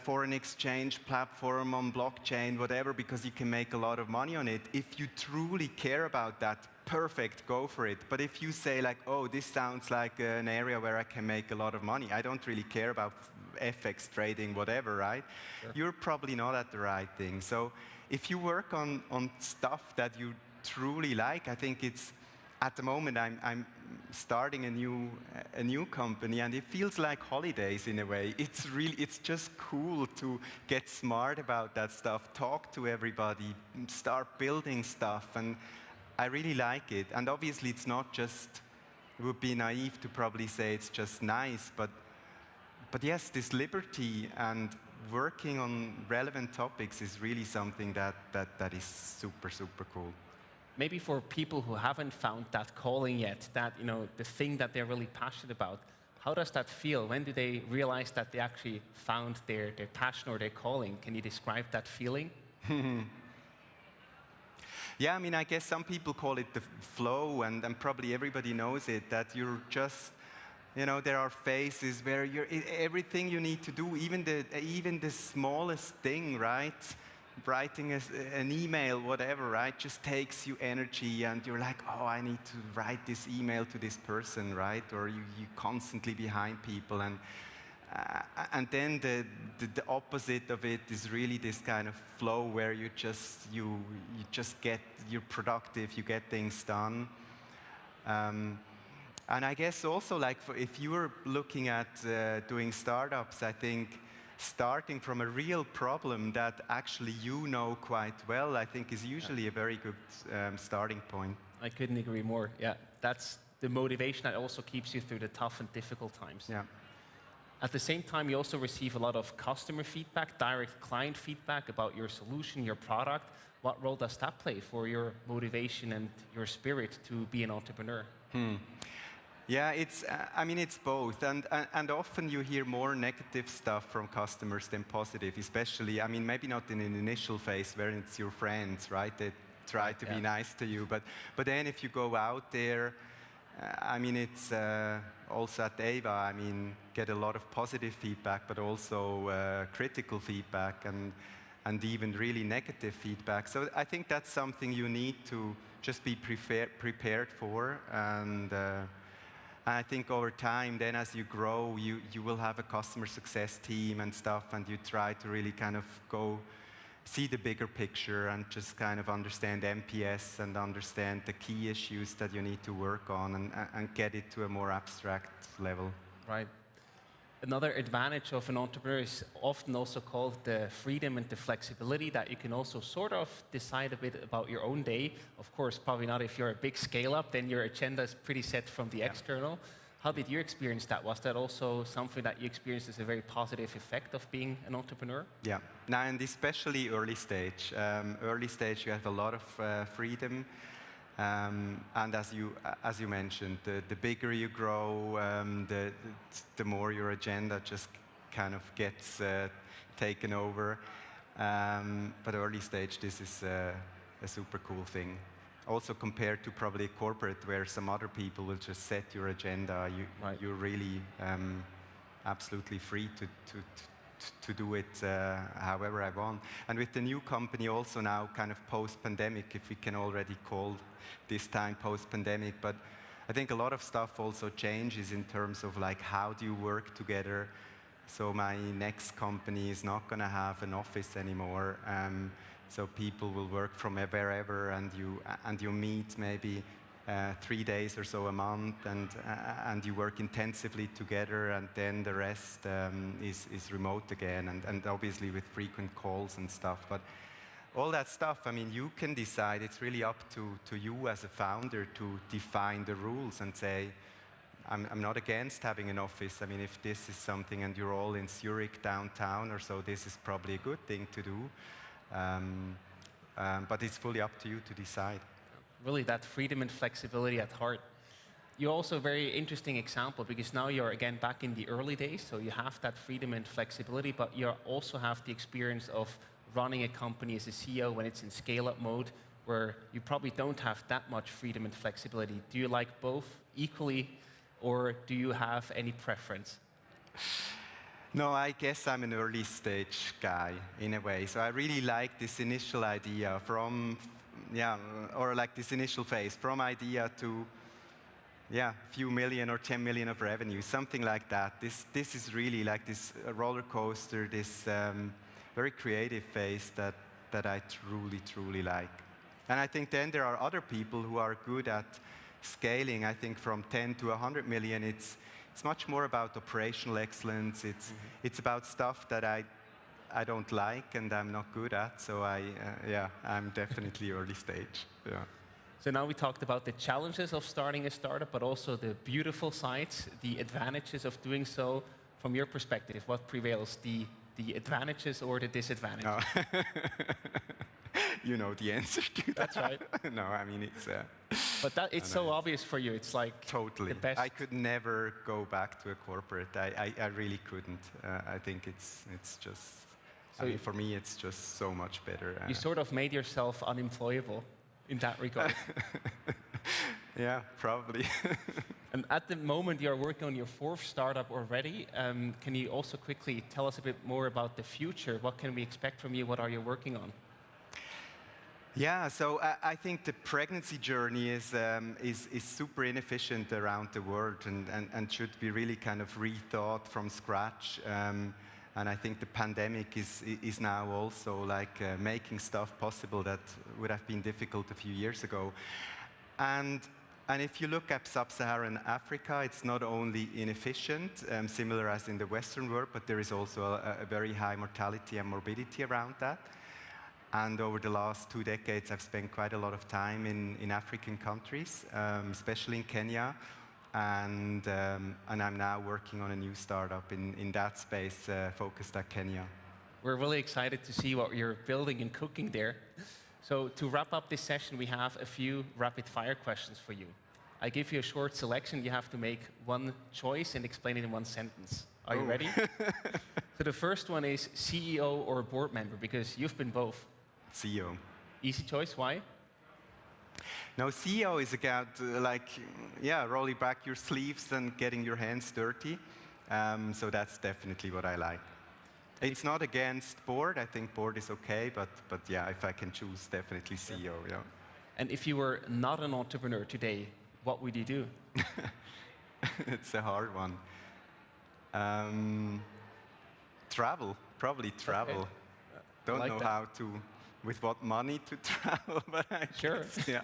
foreign exchange platform on blockchain, whatever, because you can make a lot of money on it. If you truly care about that, perfect, go for it. But if you say like, oh, this sounds like an area where I can make a lot of money, I don't really care about FX trading, whatever, right? Sure. You're probably not at the right thing. So if you work on stuff that you truly like, I think it's, at the moment I'm starting a new company, and it feels like holidays in a way. It's just cool to get smart about that stuff, talk to everybody, start building stuff, and I really like it. And obviously it's not just, it would be naive to probably say it's just nice, but yes, this liberty and working on relevant topics is really something that is super, super cool. Maybe for people who haven't found that calling yet, that, you know, the thing that they're really passionate about, how does that feel? When do they realize that they actually found their passion or their calling? Can you describe that feeling? Yeah, I mean, I guess some people call it the flow, and probably everybody knows it, that you're just, you know, there are phases where everything you need to do, even the smallest thing, right? Writing an email, whatever, right, just takes you energy, and you're like, oh, I need to write this email to this person, right? Or you constantly behind people, and then the opposite of it is really this kind of flow where you're productive, you get things done. And I guess also, like, if you were looking at doing startups, I think starting from a real problem that actually you know quite well, I think is usually a very good starting point. I couldn't agree more. Yeah, that's the motivation that also keeps you through the tough and difficult times. Yeah. At the same time, you also receive a lot of customer feedback, direct client feedback about your solution, your product. What role does that play for your motivation and your spirit to be an entrepreneur? Yeah, I mean, it's both, and often you hear more negative stuff from customers than positive, especially, I mean, maybe not in an initial phase where it's your friends, right? They try to be nice to you, but then if you go out there, I mean, it's also at EVA, I mean, get a lot of positive feedback, but also critical feedback and even really negative feedback. So I think that's something you need to just be prepared for, and I think over time, then as you grow, you will have a customer success team and stuff, and you try to really kind of go see the bigger picture and just kind of understand MPS and understand the key issues that you need to work on and get it to a more abstract level. Right. Another advantage of an entrepreneur is often also called the freedom and the flexibility, that you can also sort of decide a bit about your own day. Of course, probably not if you're a big scale-up, then your agenda is pretty set from the external. How did you experience that? Was that also something that you experienced as a very positive effect of being an entrepreneur? Yeah, now, and especially early stage. Early stage, you have a lot of freedom. And as you mentioned, the bigger you grow, the more your agenda just kind of gets taken over. But early stage, this is a super cool thing. Also compared to probably a corporate where some other people will just set your agenda, you're really absolutely free to do it however I want. And with the new company also now kind of post-pandemic, if we can already call this time post-pandemic, but I think a lot of stuff also changes in terms of like how do you work together. So my next company is not going to have an office anymore. So people will work from wherever, and you meet maybe 3 days or so a month, and you work intensively together, and then the rest is remote again, and obviously with frequent calls and stuff. But all that stuff, I mean, you can decide. It's really up to you as a founder to define the rules and say, I'm not against having an office. I mean, if this is something and you're all in Zürich downtown or so, this is probably a good thing to do. But it's fully up to you to decide. Really, that freedom and flexibility at heart. You're also a very interesting example because now you're again back in the early days, so you have that freedom and flexibility, but you also have the experience of running a company as a CEO when it's in scale-up mode, where you probably don't have that much freedom and flexibility. Do you like both equally, or do you have any preference? No, I guess I'm an early stage guy in a way. So I really like this initial idea or like this initial phase, from idea to a few million or 10 million of revenue, something like that. This is really like this roller coaster, this very creative phase that I truly like. And I think then there are other people who are good at scaling. I think from 10 to 100 million, it's much more about operational excellence. It's about stuff that I don't like and I'm not good at. So I'm definitely early stage. Yeah. So now we talked about the challenges of starting a startup, but also the beautiful sides, the advantages of doing so. From your perspective, what prevails, the advantages or the disadvantages? No. You know the answer to that. That's right. No, I mean, it's... but it's so obvious for you. It's like totally. The best. I could never go back to a corporate. I really couldn't. I think it's just... So I mean, for me, it's just so much better. You sort of made yourself unemployable in that regard. Yeah, probably. And at the moment, you're working on your 4th startup already. Can you also quickly tell us a bit more about the future? What can we expect from you? What are you working on? Yeah, so I think the pregnancy journey is super inefficient around the world and should be really kind of rethought from scratch. And I think the pandemic is now also like making stuff possible that would have been difficult a few years ago. And if you look at sub-Saharan Africa, it's not only inefficient, similar as in the Western world, but there is also a very high mortality and morbidity around that. And over the last 2 decades, I've spent quite a lot of time in African countries, especially in Kenya. And I'm now working on a new startup in that space focused at Kenya. We're really excited to see what you're building and cooking there. So to wrap up this session, we have a few rapid-fire questions for you. I give you a short selection. You have to make one choice and explain it in one sentence. Are you ready? So the first one is CEO or board member, because you've been both. CEO. Easy choice, why? Now, CEO is about rolling back your sleeves and getting your hands dirty. So that's definitely what I like. It's not against board. I think board is okay, but yeah, if I can choose, definitely CEO. Yeah. And if you were not an entrepreneur today, what would you do? It's a hard one. Travel, probably travel. Okay. Don't like know that. How to, with what money to travel, but I guess, yeah,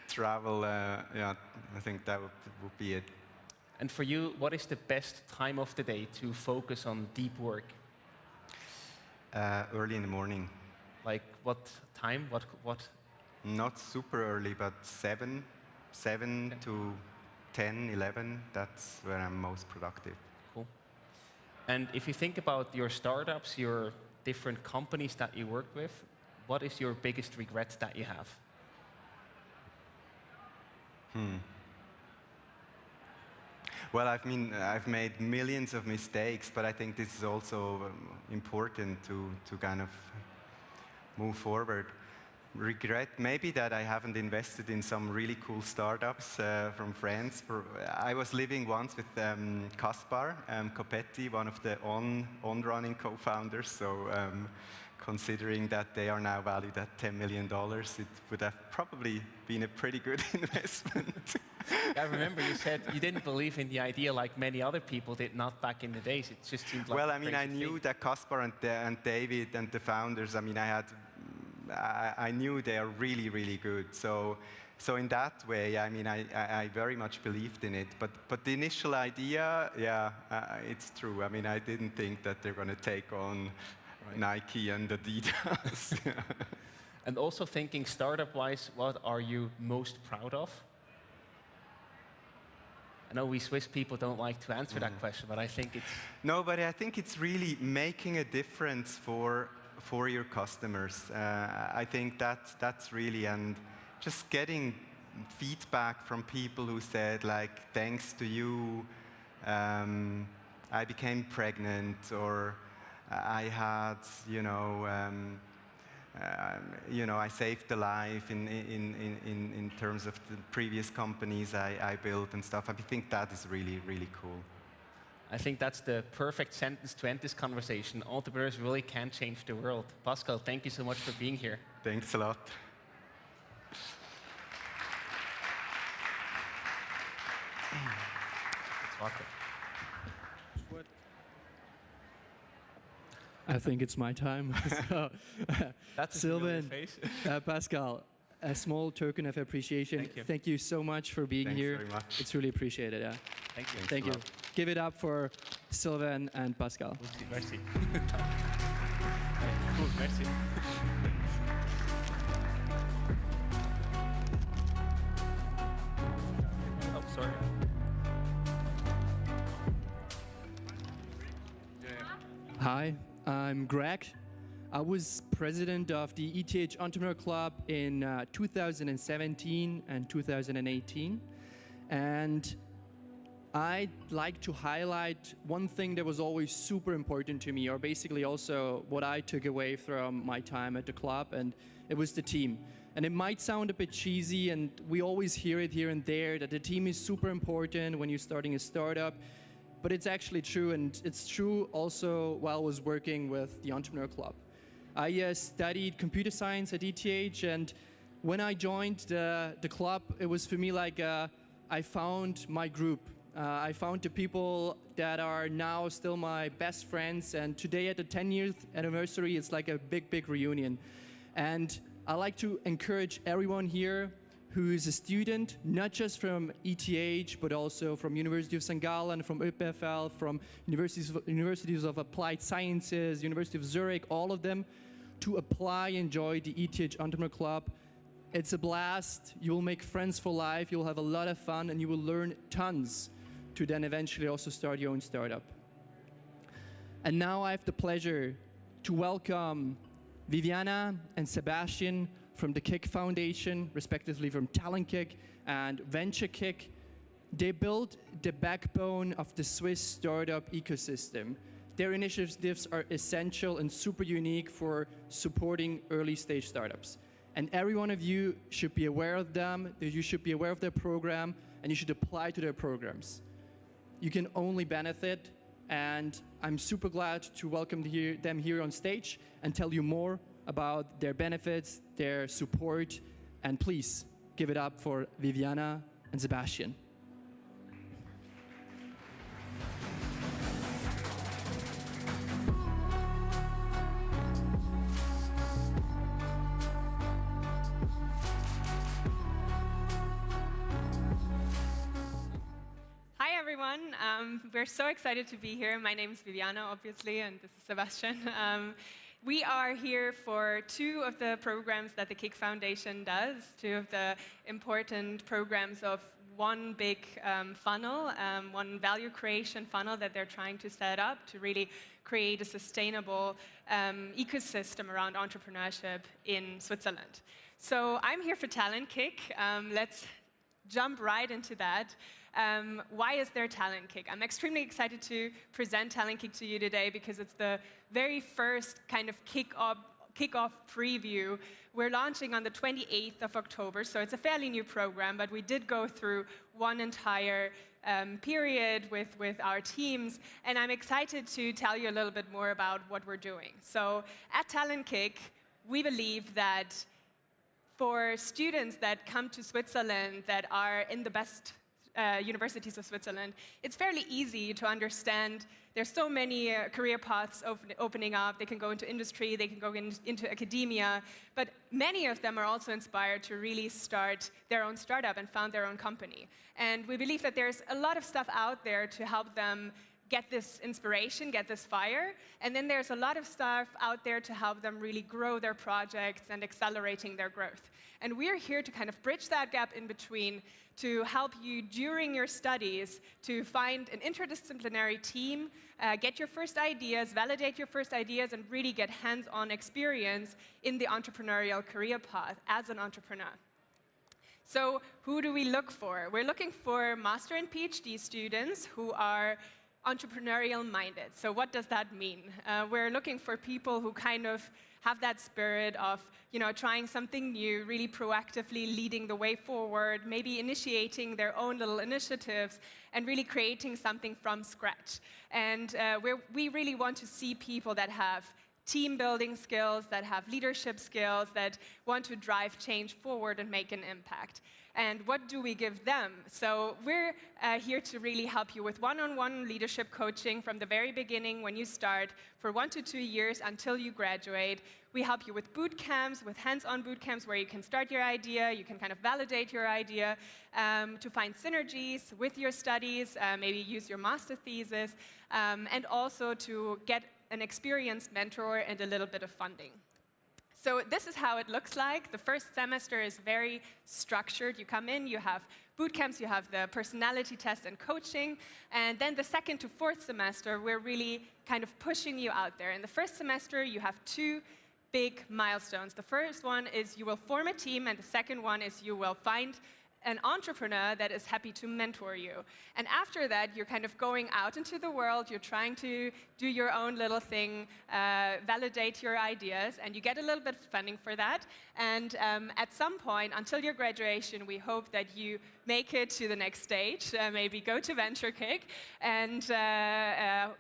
travel. Yeah, I think that would be it. And for you, what is the best time of the day to focus on deep work? Early in the morning. Like what time? What? Not super early, but 7 to 10, 11. That's where I'm most productive. Cool. And if you think about your startups, your different companies that you work with, what is your biggest regret that you have? Well, I've made millions of mistakes, but I think this is also important to kind of move forward. regret maybe that I haven't invested in some really cool startups from France. I was living once with Kaspar Copetti, one of the on-running co-founders. So considering that they are now valued at $10 million, it would have probably been a pretty good investment. I remember you said you didn't believe in the idea like many other people did not back in the days. It just seemed like well, I mean, I knew that Kaspar and David and the founders, I mean, I knew they are really, really good. So in that way, I mean, I very much believed in it. But the initial idea, yeah, it's true. I mean, I didn't think that they're going to take on Nike and Adidas. And also thinking startup-wise, what are you most proud of? I know we Swiss people don't like to answer that question, but I think it's... No, but I think it's really making a difference for your customers. I think that's really, and just getting feedback from people who said, like, thanks to you, I became pregnant, or I had, I saved a life in terms of the previous companies I built and stuff. I think that is really, really cool. I think that's the perfect sentence to end this conversation. Entrepreneurs really can change the world. Pascal, thank you so much for being here. Thanks a lot. I think it's my time. So, that's Sylvain, Pascal, a small token of appreciation. Thank you so much for being here. Very much. It's really appreciated. Yeah. Thank you. Thank you. Give it up for Sylvain and Pascal. Merci. Merci. Oh, sorry. Hi, I'm Greg. I was president of the ETH Entrepreneur Club in 2017 and 2018. And I'd like to highlight one thing that was always super important to me, or basically also what I took away from my time at the club, and it was the team. And it might sound a bit cheesy, and we always hear it here and there, that the team is super important when you're starting a startup, but it's actually true, and it's true also while I was working with the Entrepreneur Club. I studied computer science at ETH, and when I joined the club, it was for me like I found my group. I found the people that are now still my best friends, and today at the 10th anniversary, it's like a big, big reunion. And I like to encourage everyone here who is a student, not just from ETH, but also from University of St. Gallen, from EPFL, from Universities of Applied Sciences, University of Zurich, all of them, to apply and join the ETH Entrepreneur Club. It's a blast. You'll make friends for life. You'll have a lot of fun, and you will learn tons to then eventually also start your own startup. And now I have the pleasure to welcome Viviana and Sebastian from the Kick Foundation, respectively from Talent Kick and Venture Kick. They built the backbone of the Swiss startup ecosystem. Their initiatives are essential and super unique for supporting early stage startups. And every one of you should be aware of them, that you should be aware of their program, and you should apply to their programs. You can only benefit, and I'm super glad to welcome them here on stage and tell you more about their benefits, their support, and please give it up for Viviana and Sebastian. We're so excited to be here. My name is Viviana, obviously, and this is Sebastian. We are here for two of the programs that the Kick Foundation does, two of the important programs of one big funnel, one value creation funnel that they're trying to set up to really create a sustainable ecosystem around entrepreneurship in Switzerland. So I'm here for Talent Kick. Let's jump right into that. Why is there Talent Kick? I'm extremely excited to present Talent Kick to you today because it's the very first kind of kick-off kickoff preview. We're launching on the 28th of October, so it's a fairly new program, but we did go through one entire period with our teams, and I'm excited to tell you a little bit more about what we're doing. So at Talent Kick, we believe that for students that come to Switzerland that are in the best universities of Switzerland, it's fairly easy to understand. There's so many career paths opening up. They can go into industry, they can go into academia, but many of them are also inspired to really start their own startup and found their own company. And we believe that there's a lot of stuff out there to help them get this inspiration, get this fire, and then there's a lot of stuff out there to help them really grow their projects and accelerating their growth. And we're here to kind of bridge that gap in between, to help you during your studies to find an interdisciplinary team, get your first ideas, validate your first ideas, and really get hands-on experience in the entrepreneurial career path as an entrepreneur. So who do we look for? We're looking for master and PhD students who are entrepreneurial minded. So what does that mean? We're looking for people who kind of have that spirit of, trying something new, really proactively leading the way forward, maybe initiating their own little initiatives, and really creating something from scratch. And we really want to see people that have team building skills, that have leadership skills, that want to drive change forward and make an impact. And what do we give them? So we're here to really help you with one-on-one leadership coaching from the very beginning when you start for 1 to 2 years until you graduate. We help you with boot camps, with hands-on boot camps where you can start your idea, you can kind of validate your idea, to find synergies with your studies, maybe use your master thesis, and also to get an experienced mentor and a little bit of funding. So this is how it looks like. The first semester is very structured. You come in, you have boot camps, you have the personality test and coaching, and then the second to fourth semester, we're really kind of pushing you out there. In the first semester, you have 2 big milestones. The first one is you will form a team, and the second one is you will find an entrepreneur that is happy to mentor you. And after that, you're kind of going out into the world, you're trying to do your own little thing, validate your ideas, and you get a little bit of funding for that. And at some point, until your graduation, we hope that you make it to the next stage, maybe go to VentureKick and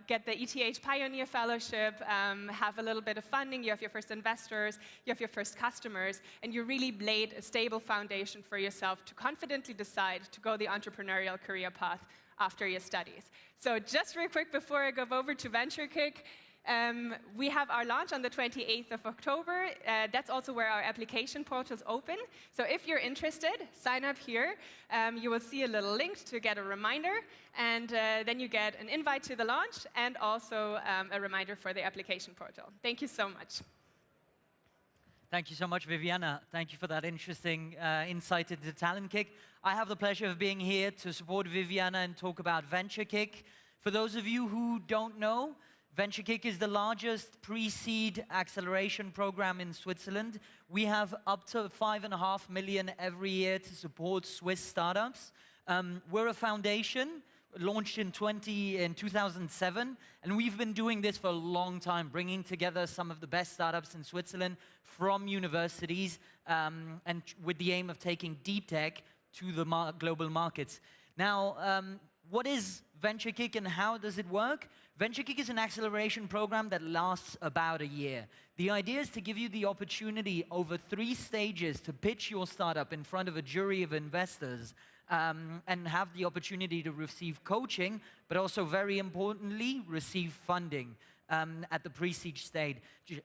get the ETH Pioneer Fellowship, have a little bit of funding, you have your first investors, you have your first customers, and you really laid a stable foundation for yourself to confidently decide to go the entrepreneurial career path after your studies. So just real quick before I go over to VentureKick, we have our launch on the 28th of October. That's also where our application portal is open. So if you're interested, sign up here. You will see a little link to get a reminder, and then you get an invite to the launch and also a reminder for the application portal. Thank you so much. Thank you so much, Viviana. Thank you for that interesting insight into Talent Kick. I have the pleasure of being here to support Viviana and talk about VentureKick. For those of you who don't know, VentureKick is the largest pre-seed acceleration program in Switzerland. We have up to 5.5 million every year to support Swiss startups. We're a foundation launched in 2007, and we've been doing this for a long time, bringing together some of the best startups in Switzerland from universities, and with the aim of taking deep tech to the global markets. Now, what is VentureKick and how does it work? VentureKick is an acceleration program that lasts about a year. The idea is to give you the opportunity over 3 stages to pitch your startup in front of a jury of investors, and have the opportunity to receive coaching, but also very importantly, receive funding at the pre-seed stage.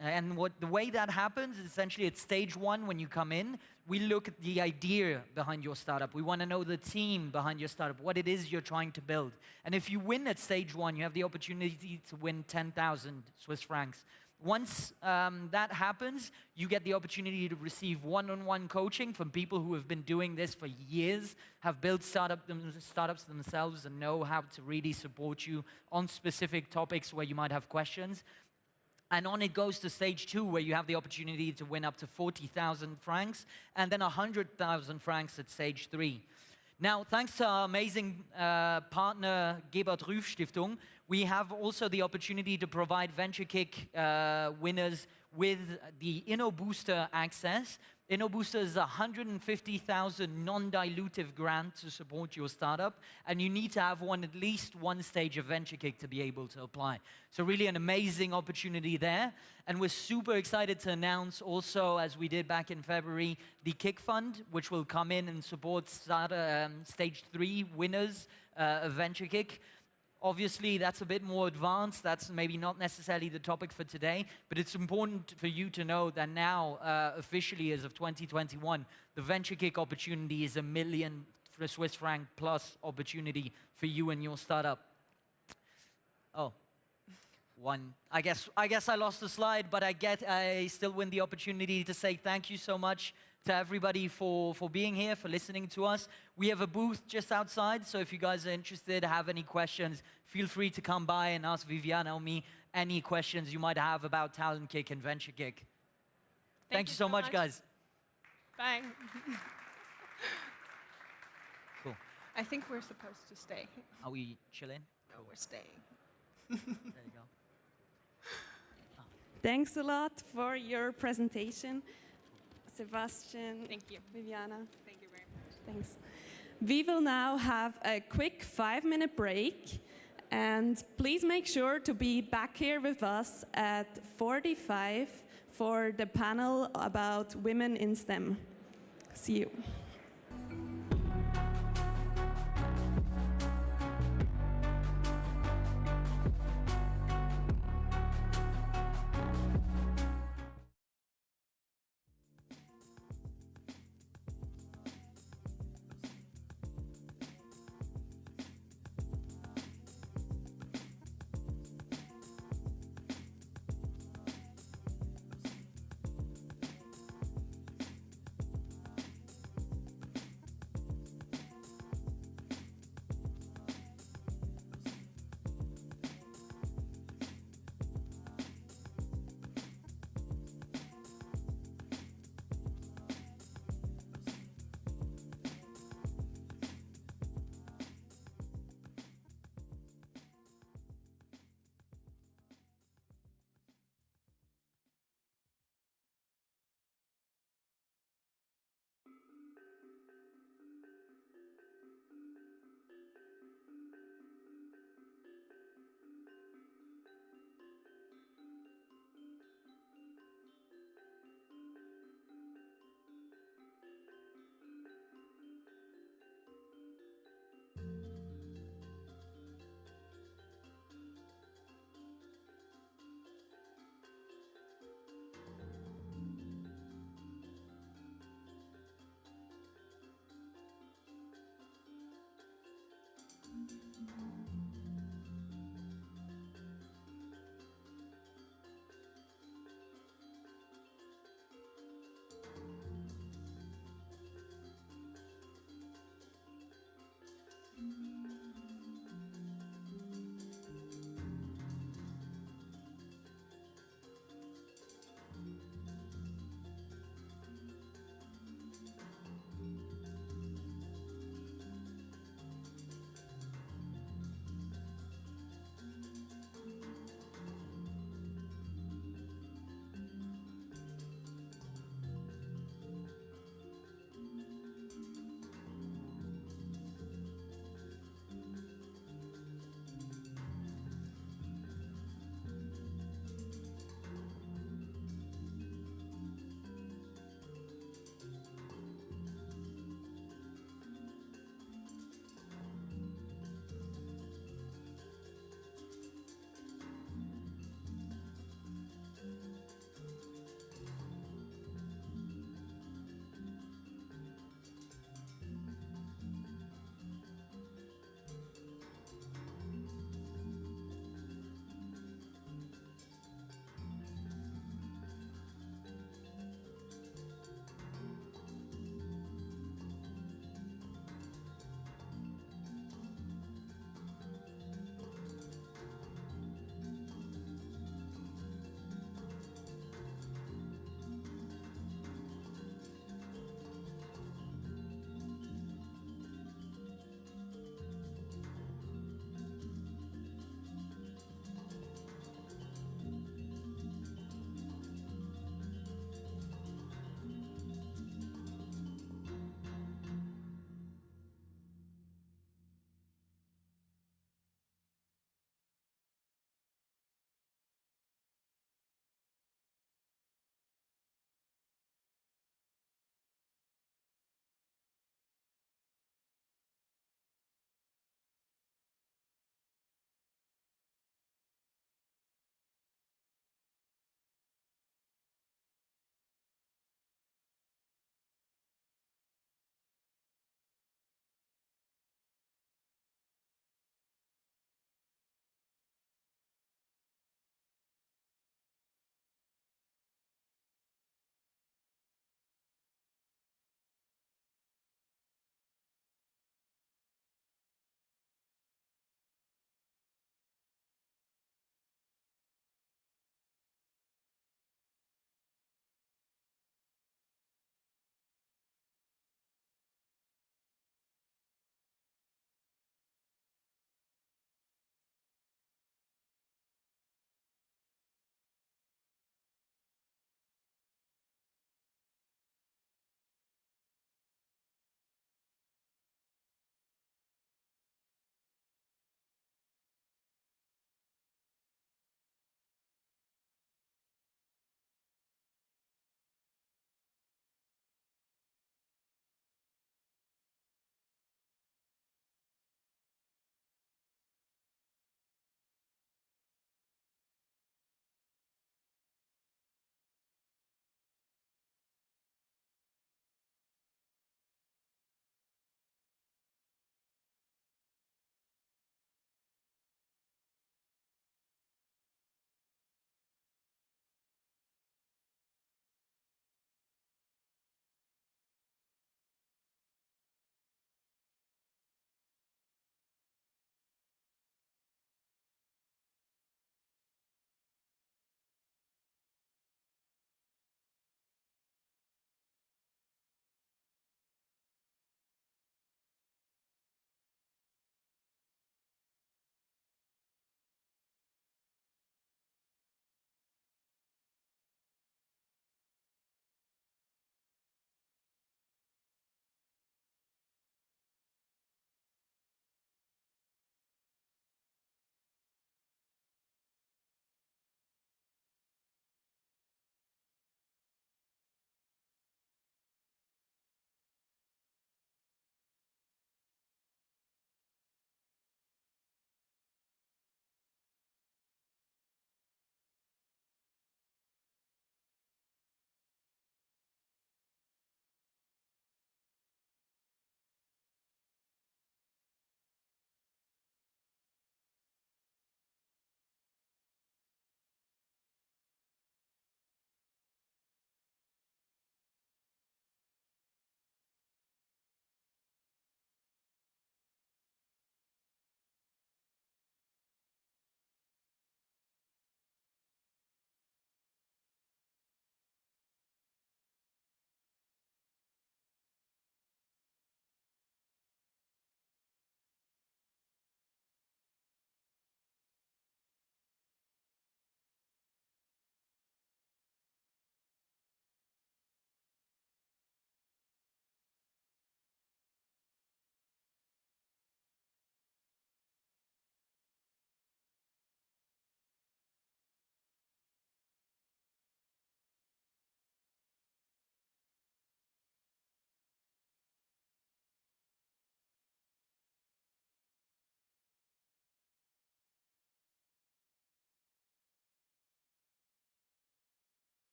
And the way that happens is essentially at stage 1 when you come in, we look at the idea behind your startup. We want to know the team behind your startup, what it is you're trying to build. And if you win at stage 1, you have the opportunity to win 10,000 Swiss francs. Once that happens, you get the opportunity to receive one-on-one coaching from people who have been doing this for years, have built startups themselves, and know how to really support you on specific topics where you might have questions. And on it goes to stage 2, where you have the opportunity to win up to 40,000 francs, and then 100,000 francs at stage 3. Now, thanks to our amazing partner, Gebert Rüff Stiftung, we have also the opportunity to provide VentureKick winners with the InnoBooster access. InnoBooster is a 150,000 non-dilutive grant to support your startup, and you need to have at least one stage of venture kick to be able to apply. So really an amazing opportunity there. And we're super excited to announce also, as we did back in February, the Kick Fund, which will come in and support stage 3 winners of venture kick. Obviously, that's a bit more advanced. That's maybe not necessarily the topic for today, but it's important for you to know that now, officially as of 2021, the venture kick opportunity is a $1 million Swiss franc plus opportunity for you and your startup. Oh, one. I guess I lost the slide, but I still win the opportunity to say thank you so much to everybody for being here, for listening to us. We have a booth just outside, so if you guys are interested, have any questions, feel free to come by and ask Viviana or me any questions you might have about Talent Kick and Venture Kick. Thank you so much, guys. Bye. Cool. I think we're supposed to stay. Are we chilling? No, we're staying. There you go. Thanks a lot for your presentation, Sebastian. Thank you. Viviana. Thank you very much. Thanks. We will now have a quick 5-minute break, and please make sure to be back here with us at 45 for the panel about women in STEM. See you.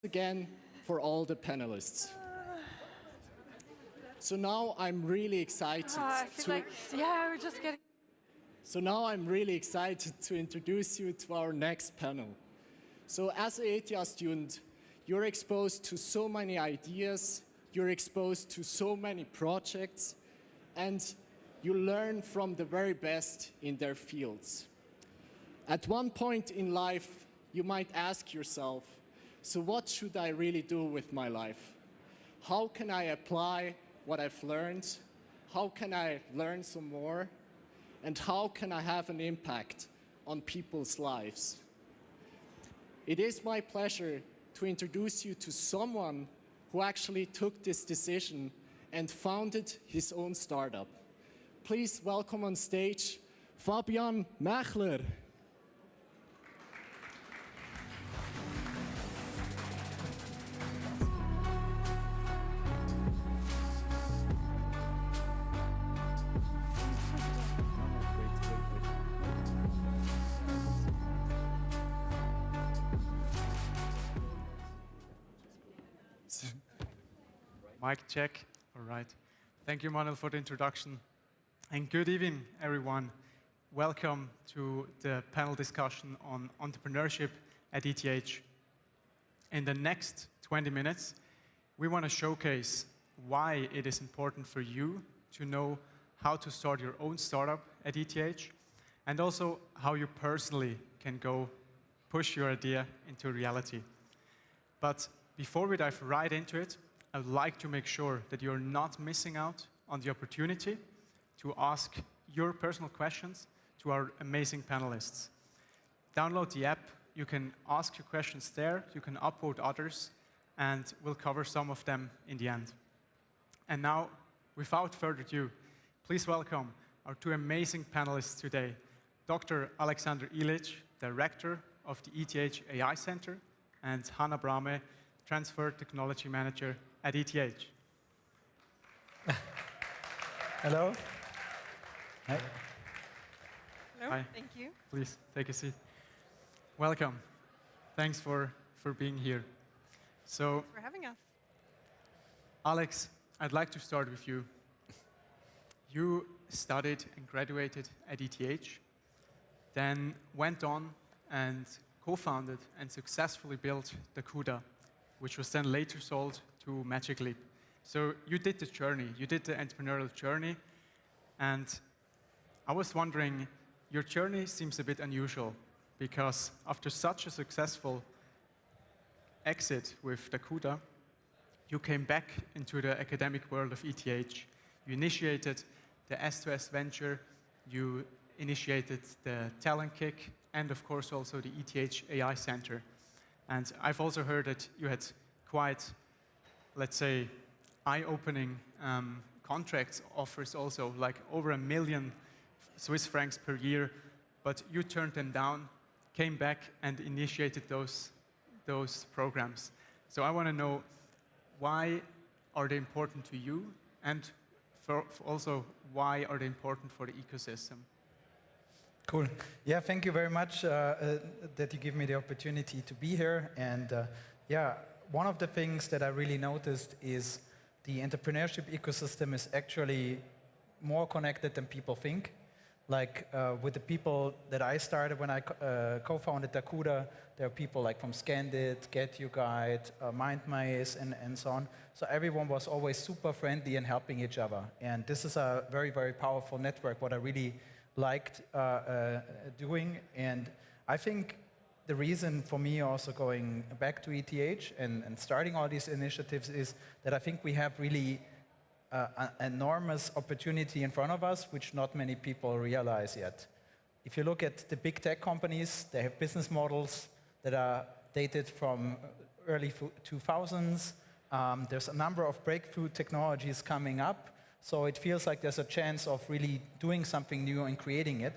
again for all the panelists. So now I'm really excited we're just getting... So now I'm really excited to introduce you to our next panel. So as an ETH student, you're exposed to so many ideas, you're exposed to so many projects, and you learn from the very best in their fields. At one point in life, you might ask yourself, so what should I really do with my life? How can I apply what I've learned? How can I learn some more? And how can I have an impact on people's lives? It is my pleasure to introduce you to someone who actually took this decision and founded his own startup. Please welcome on stage Fabian Mechler. Mic check. All right. Thank you, Manuel, for the introduction. And good evening, everyone. Welcome to the panel discussion on entrepreneurship at ETH. In the next 20 minutes, we want to showcase why it is important for you to know how to start your own startup at ETH, and also how you personally can go push your idea into reality. But before we dive right into it, I would like to make sure that you're not missing out on the opportunity to ask your personal questions to our amazing panelists. Download the app, you can ask your questions there, you can upvote others, and we'll cover some of them in the end. And now, without further ado, please welcome our two amazing panelists today, Dr. Alexander Ilic, Director of the ETH AI Center, and Hannah Brahme, Transfer Technology Manager at ETH. Hello. Hi. Hello. Hi. Thank you. Please take a seat. Welcome. Thanks for being here. So, Thanks for having us. Alex, I'd like to start with you. You studied and graduated at ETH, then went on and co-founded and successfully built the CUDA, which was then later sold to Magic Leap. So you did the journey, you did the entrepreneurial journey, and I was wondering, your journey seems a bit unusual, because after such a successful exit with the CUDA, you came back into the academic world of ETH. You initiated the S2S venture, you initiated the Talent Kick, and of course also the ETH AI Center. And I've also heard that you had quite, let's say, eye-opening contracts offers also, like over $1 million Swiss francs per year, but you turned them down, came back and initiated those programs. So I want to know, why are they important to you, and also why are they important for the ecosystem? Cool. Yeah, thank you very much that you give me the opportunity to be here. And yeah, one of the things that I really noticed is the entrepreneurship ecosystem is actually more connected than people think. Like with the people that I started when I co-founded Dakuda, there are people like from Scandit, Get You Guide, MindMaze, and so on. So everyone was always super friendly and helping each other. And this is a very, very powerful network, what I really liked doing. And I think the reason for me also going back to ETH and starting all these initiatives is that I think we have really an enormous opportunity in front of us, which not many people realize yet. If you look at the big tech companies, they have business models that are dated from early 2000s. There's a number of breakthrough technologies coming up. So it feels like there's a chance of really doing something new and creating it.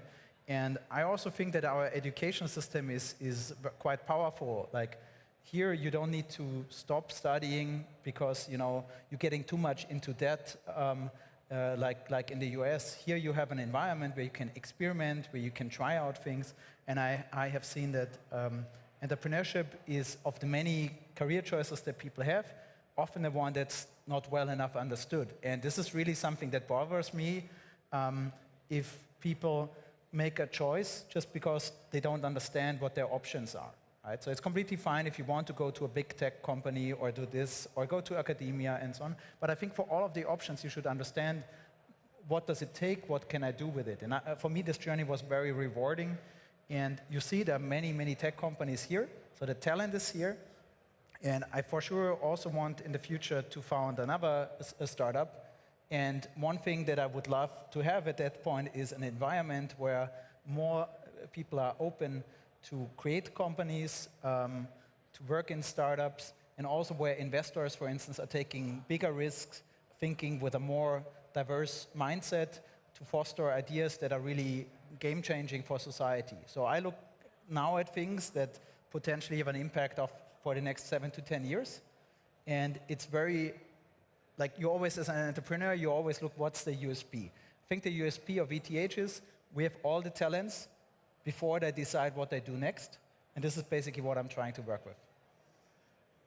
And I also think that our education system is quite powerful. Like here, you don't need to stop studying because you're getting too much into debt, like in the US. Here, you have an environment where you can experiment, where you can try out things. And I have seen that entrepreneurship is, of the many career choices that people have, often the one that's not well enough understood. And this is really something that bothers me if people make a choice just because they don't understand what their options are. Right? So it's completely fine if you want to go to a big tech company or do this or go to academia and so on. But I think for all of the options, you should understand what does it take, what can I do with it. And for me, this journey was very rewarding. And you see there are many, many tech companies here. So the talent is here. And I for sure also want in the future to found another startup. And one thing that I would love to have at that point is an environment where more people are open to create companies, to work in startups, and also where investors, for instance, are taking bigger risks, thinking with a more diverse mindset to foster ideas that are really game-changing for society. So I look now at things that potentially have an impact for the next 7 to 10 years. And it's very, like you always, as an entrepreneur, you always look, what's the USP? I think the USP of ETH is we have all the talents before they decide what they do next. And this is basically what I'm trying to work with.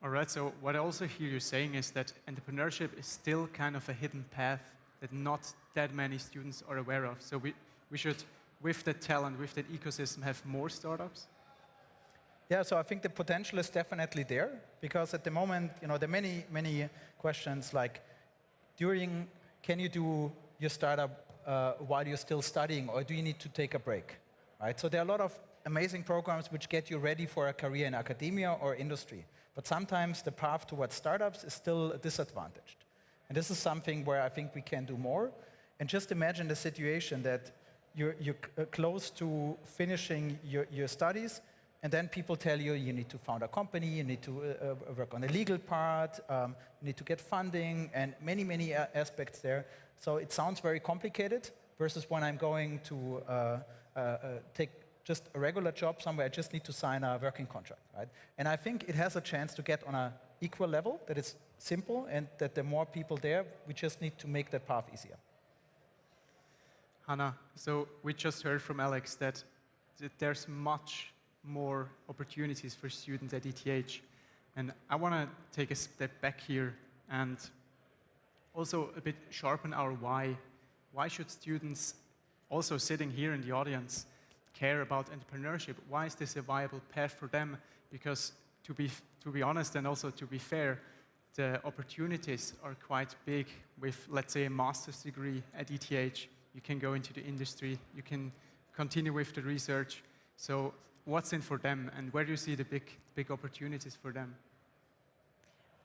All right, so what I also hear you saying is that entrepreneurship is still kind of a hidden path that not that many students are aware of. So we should, with that talent, with that ecosystem, have more startups? Yeah, so I think the potential is definitely there, because at the moment, there are many, many questions like, can you do your startup while you're still studying, or do you need to take a break? Right? So there are a lot of amazing programs which get you ready for a career in academia or industry. But sometimes the path towards startups is still disadvantaged. And this is something where I think we can do more. And just imagine the situation that you're close to finishing your studies, and then people tell you you need to found a company, you need to work on the legal part, you need to get funding, and many, many aspects there. So it sounds very complicated versus when I'm going to take just a regular job somewhere, I just need to sign a working contract, right? And I think it has a chance to get on an equal level, that it's simple, and that there are more people there. We just need to make that path easier. Hannah, so we just heard from Alex that there's much more opportunities for students at ETH. And I want to take a step back here and also a bit sharpen our why. Why should students, also sitting here in the audience, care about entrepreneurship? Why is this a viable path for them? Because to be honest and also to be fair, the opportunities are quite big with, let's say, a master's degree at ETH. You can go into the industry, you can continue with the research. So what's in for them, and where do you see the big opportunities for them?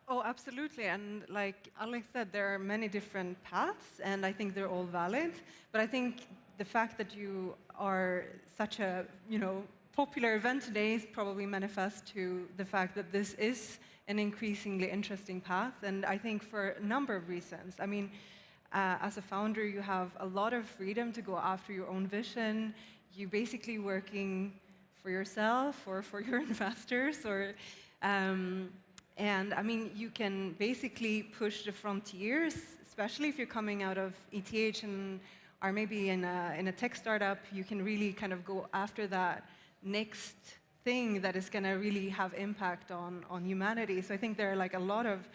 Oh, absolutely. And like Alex said, there are many different paths, and I think they're all valid. But I think the fact that you are such a popular event today is probably manifest to the fact that this is an increasingly interesting path. And I think for a number of reasons. I mean, as a founder, you have a lot of freedom to go after your own vision. You're basically working for yourself or for your investors, or and I mean, you can basically push the frontiers, especially if you're coming out of ETH and are maybe in a tech startup. You can really kind of go after that next thing that is going to really have impact on humanity. So I think there are like a lot of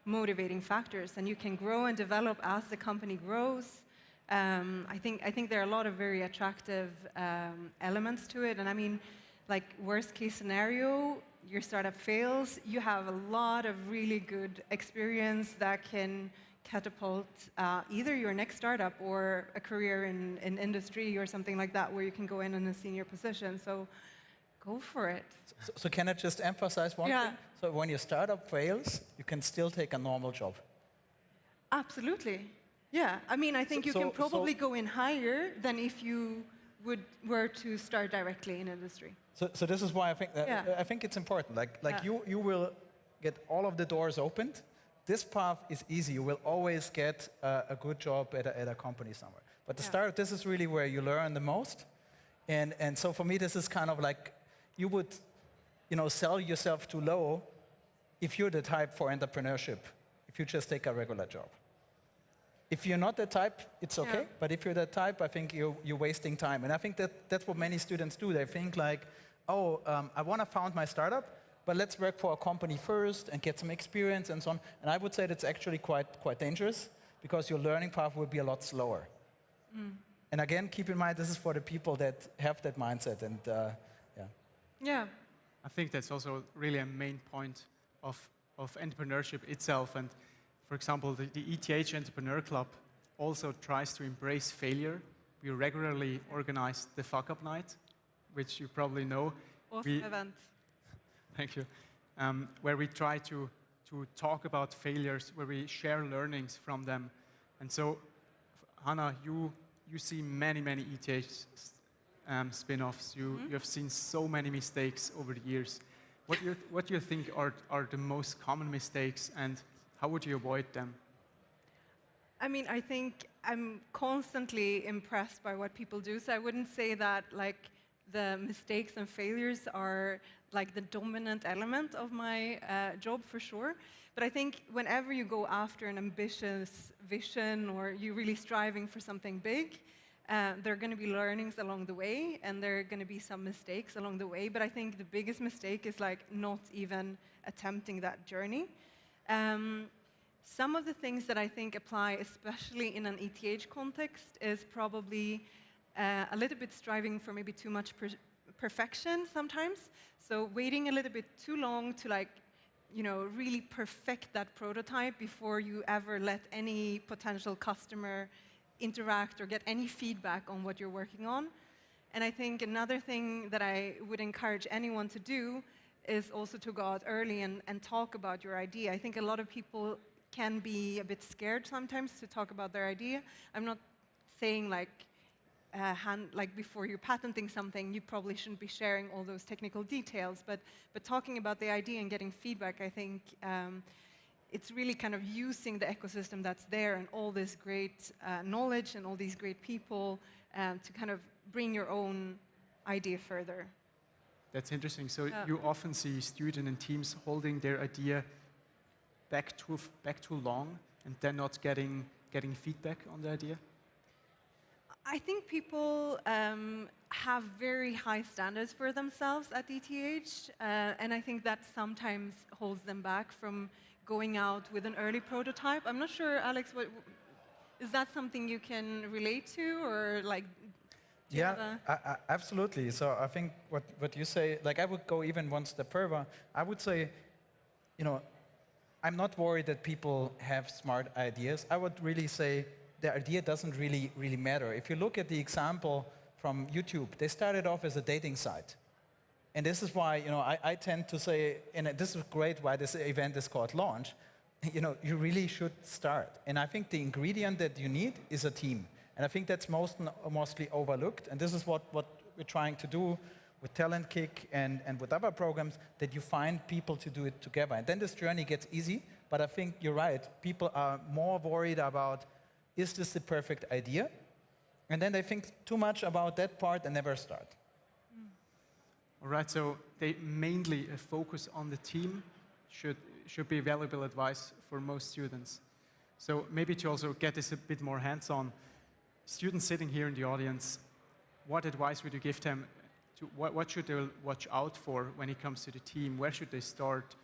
motivating factors, and you can grow and develop as the company grows. I think there are a lot of very attractive elements to it. And I mean, like worst case scenario, your startup fails, you have a lot of really good experience that can catapult either your next startup or a career in industry or something like that, where you can go in a senior position. So go for it. So can I just emphasize one thing? So when your startup fails, you can still take a normal job. Absolutely. Yeah. I mean, I think you can probably go in higher than if you were to start directly in industry. So this is why I think that I think it's important. Like you will get all of the doors opened. This path is easy. You will always get a good job at a company somewhere. But the startup, this is really where you learn the most. And so for me, this is kind of like you would, sell yourself too low if you're the type for entrepreneurship. If you just take a regular job. If you're not that type, it's okay. But if you're that type, I think you're wasting time. And I think that's what many students do. They think like, oh, I want to found my startup, but let's work for a company first and get some experience and so on. And I would say that's actually quite dangerous, because your learning path will be a lot slower. And again, keep in mind, this is for the people that have that mindset. And Yeah. I think that's also really a main point of entrepreneurship itself. And for example, the ETH Entrepreneur Club also tries to embrace failure. We regularly organize the Fuck Up Night, which you probably know. Awesome event. Thank you. Where we try to talk about failures, where we share learnings from them. And so, Hannah, you see many ETH spin-offs. You have seen so many mistakes over the years. What do you think are the most common mistakes, and how would you avoid them? I mean, I think I'm constantly impressed by what people do. So I wouldn't say that like the mistakes and failures are like the dominant element of my job for sure. But I think whenever you go after an ambitious vision or you're really striving for something big, there are going to be learnings along the way, and there are going to be some mistakes along the way. But I think the biggest mistake is like not even attempting that journey. Some of the things that I think apply, especially in an ETH context, is probably a little bit striving for maybe too much perfection sometimes. So waiting a little bit too long to like, you know, really perfect that prototype before you ever let any potential customer interact or get any feedback on what you're working on. And I think another thing that I would encourage anyone to do is also to go out early and talk about your idea. I think a lot of people can be a bit scared sometimes to talk about their idea. I'm not saying like, like before you're patenting something, you probably shouldn't be sharing all those technical details, but talking about the idea and getting feedback, I think it's really kind of using the ecosystem that's there and all this great knowledge and all these great people to kind of bring your own idea further. That's interesting. So you often see students and teams holding their idea back too long and then not getting feedback on the idea? I think people have very high standards for themselves at ETH, and I think that sometimes holds them back from going out with an early prototype. I'm not sure, Alex, is that something you can relate to, or like? Yeah, absolutely. So I think what you say, like I would go even one step further. I would say, you know, I'm not worried that people have smart ideas. I would really say the idea doesn't really matter. If you look at the example from YouTube, they started off as a dating site. And this is why, you know, I tend to say, and this is great why this event is called Launch, you know, you really should start. And I think the ingredient that you need is a team. And I think that's mostly overlooked. And this is what we're trying to do with Talent Kick and with other programs, that you find people to do it together. And then this journey gets easy, but I think you're right. People are more worried about, is this the perfect idea? And then they think too much about that part and never start. All right, so they mainly focus on the team should be valuable advice for most students. So maybe to also get this a bit more hands-on, students sitting here in the audience, what advice would you give them? What should they watch out for when it comes to the team? Where should they start?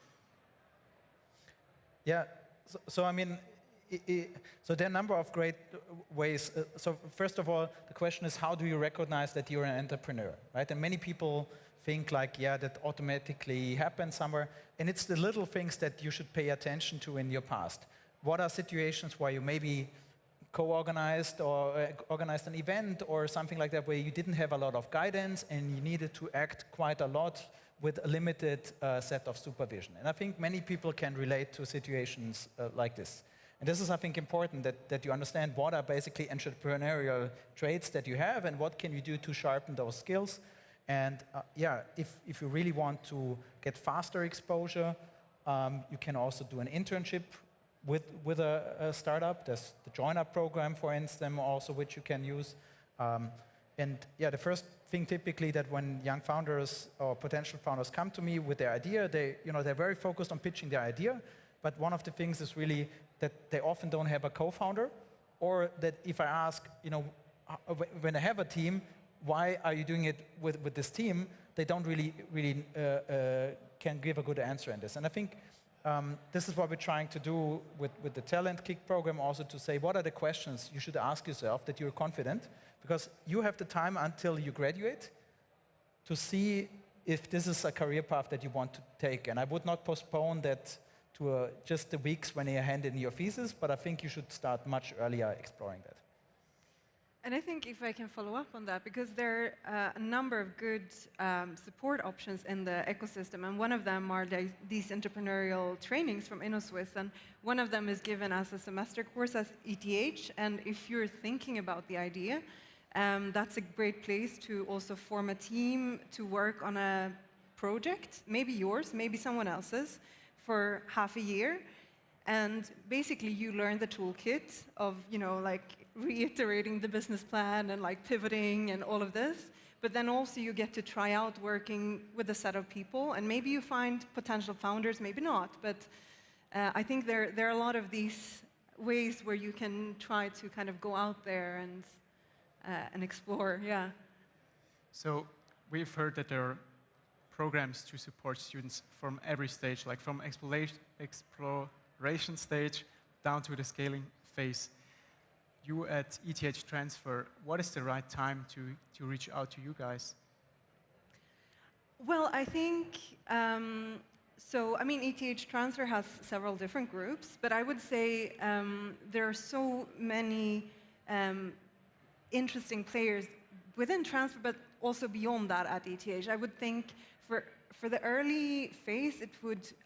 Yeah, so I mean, so there are a number of great ways. So first of all, the question is, how do you recognize that you're an entrepreneur, right? And many people think like, yeah, that automatically happens somewhere. And it's the little things that you should pay attention to in your past. What are situations where you maybe co-organized or organized an event or something like that, where you didn't have a lot of guidance and you needed to act quite a lot with a limited set of supervision. And I think many people can relate to situations like this. And this is, I think, important that you understand what are basically entrepreneurial traits that you have and what can you do to sharpen those skills. And yeah, if you really want to get faster exposure, you can also do an internship with a startup. There's the Join Up program, for instance, also which you can use. And yeah, the first thing typically that when young founders or potential founders come to me with their idea, they're very focused on pitching their idea. But one of the things is really that they often don't have a co-founder, or that if I ask, when they have a team, why are you doing it with this team, they don't really can give a good answer in this. And I think this is what we're trying to do with the Talent Kick program, also to say, what are the questions you should ask yourself that you're confident? Because you have the time until you graduate to see if this is a career path that you want to take. And I would not postpone that to just the weeks when you hand in your thesis, but I think you should start much earlier exploring that. And I think if I can follow up on that, because there are a number of good support options in the ecosystem, and one of them are these entrepreneurial trainings from InnoSwiss, and one of them is given as a semester course as ETH, and if you're thinking about the idea, that's a great place to also form a team to work on a project, maybe yours, maybe someone else's, for half a year. And basically, you learn the toolkit of, like reiterating the business plan and like pivoting and all of this. But then also you get to try out working with a set of people, and maybe you find potential founders, maybe not. But I think there are a lot of these ways where you can try to kind of go out there and explore. Yeah. So we've heard that there are programs to support students from every stage, like from exploration stage down to the scaling phase. You at ETH Transfer, what is the right time to reach out to you guys? Well, I think, ETH Transfer has several different groups, but I would say there are so many interesting players within Transfer, but also beyond that at ETH. I would think for the early phase,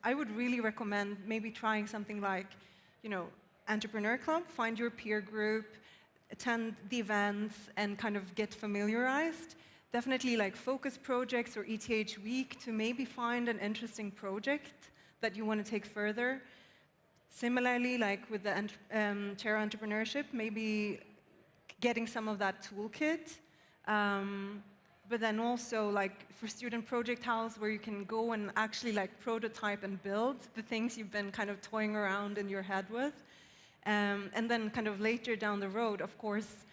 I would really recommend maybe trying something like, Entrepreneur Club, find your peer group, attend the events, and kind of get familiarized. Definitely like focus projects or ETH Week to maybe find an interesting project that you want to take further. Similarly, like with the Terra Entrepreneurship, maybe getting some of that toolkit. But then also like for Student Project House, where you can go and actually like prototype and build the things you've been kind of toying around in your head with. And then kind of later down the road, of course,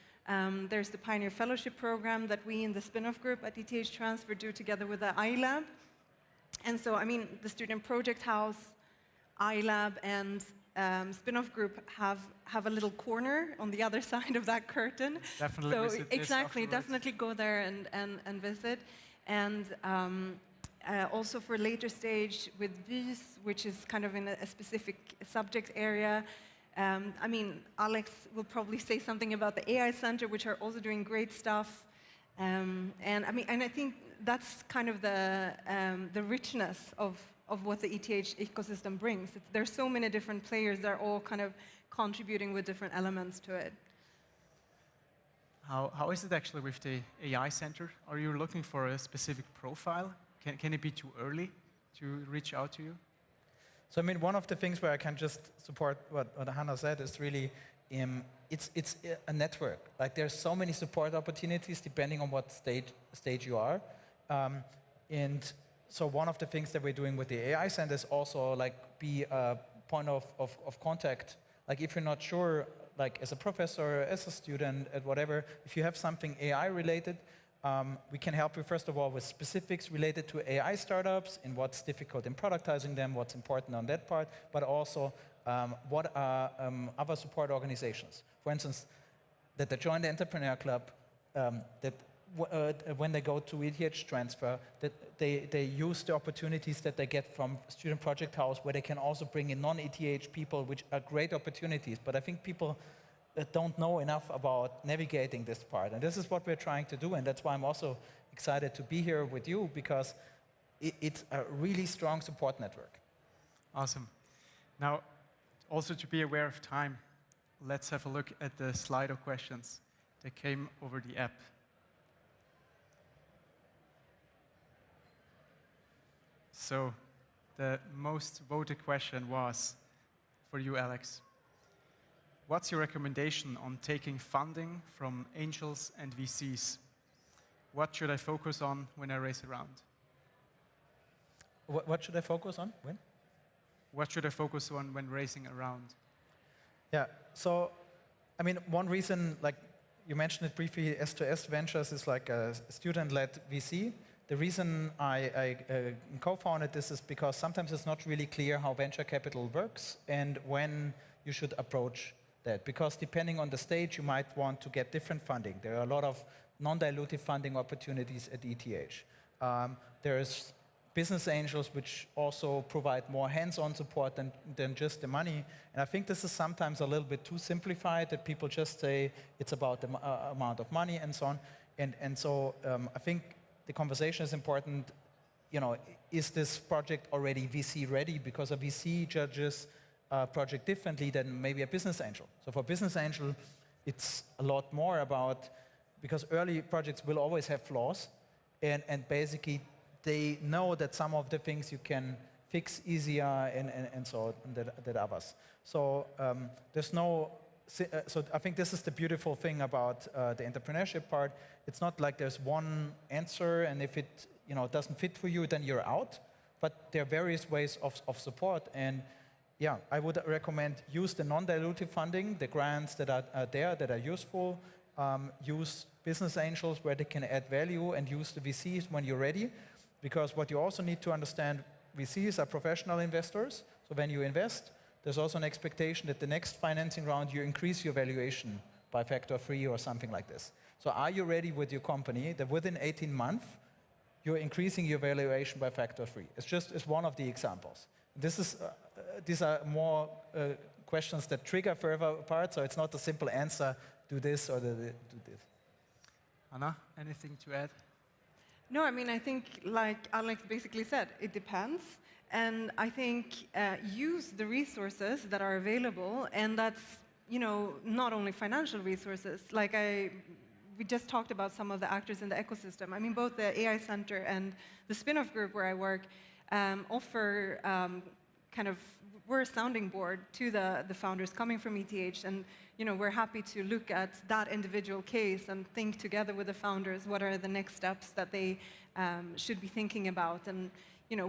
there's the Pioneer Fellowship program that we in the spin-off group at ETH Transfer do together with the iLab. And so, the Student Project House, iLab, and spin-off group have a little corner on the other side of that curtain. Definitely visit this exactly, afterwards. definitely go there and visit. And also for later stage with VIS, which is kind of in a specific subject area. Alex will probably say something about the AI Center, which are also doing great stuff. And I think that's kind of the richness of what the ETH ecosystem brings. There's so many different players that are all kind of contributing with different elements to it. How is it actually with the AI Center? Are you looking for a specific profile? Can it be too early to reach out to you? So one of the things where I can just support what Hannah said is really, it's a network. Like there's so many support opportunities depending on what stage you are. And so one of the things that we're doing with the AI Center is also like be a point of contact. Like if you're not sure, like as a professor, as a student, at whatever, if you have something AI related, we can help you, first of all, with specifics related to AI startups and what's difficult in productizing them, what's important on that part, but also what are other support organizations. For instance, that they join the Entrepreneur Club, that when they go to ETH Transfer, that they use the opportunities that they get from Student Project House, where they can also bring in non-ETH people, which are great opportunities. But I think people that don't know enough about navigating this part. And this is what we're trying to do, and that's why I'm also excited to be here with you, because it's a really strong support network. Awesome. Now, also to be aware of time, let's have a look at the Slido questions that came over the app. So, the most voted question was for you, Alex. What's your recommendation on taking funding from angels and VCs? What should I focus on when I raise a round? What should I focus on when? What should I focus on when raising a round? Yeah, so, one reason, like, you mentioned it briefly, S2S Ventures is like a student-led VC. The reason I co-founded this is because sometimes it's not really clear how venture capital works and when you should approach that. Because depending on the stage, you might want to get different funding. There are a lot of non-dilutive funding opportunities at ETH. There's business angels which also provide more hands-on support than just the money. And I think this is sometimes a little bit too simplified, that people just say it's about the amount of money and so on. And so I think the conversation is important. You know, is this project already VC ready? Because a VC judges a project differently than maybe a business angel. So for business angel, it's a lot more about, because early projects will always have flaws, and basically they know that some of the things you can fix easier and so on than others. So there's no, so I think this is the beautiful thing about the entrepreneurship part. It's not like there's one answer, and if it doesn't fit for you, then you're out. But there are various ways of support, and yeah, I would recommend use the non-dilutive funding, the grants that are there that are useful. Use business angels where they can add value, and use the VCs when you're ready. Because what you also need to understand, VCs are professional investors. So when you invest, there's also an expectation that the next financing round you increase your valuation by factor 3 or something like this. So are you ready with your company that within 18 months you're increasing your valuation by factor 3? It's one of the examples. These are more questions that trigger further parts, so it's not a simple answer, do this or do this. Anna, anything to add? No, I mean, I think like Alex basically said, it depends. And I think use the resources that are available, and that's, not only financial resources. Like we just talked about some of the actors in the ecosystem. I mean, both the AI Center and the spin-off group where I work offer we're a sounding board to the founders coming from ETH, and we're happy to look at that individual case and think together with the founders what are the next steps that they should be thinking about, and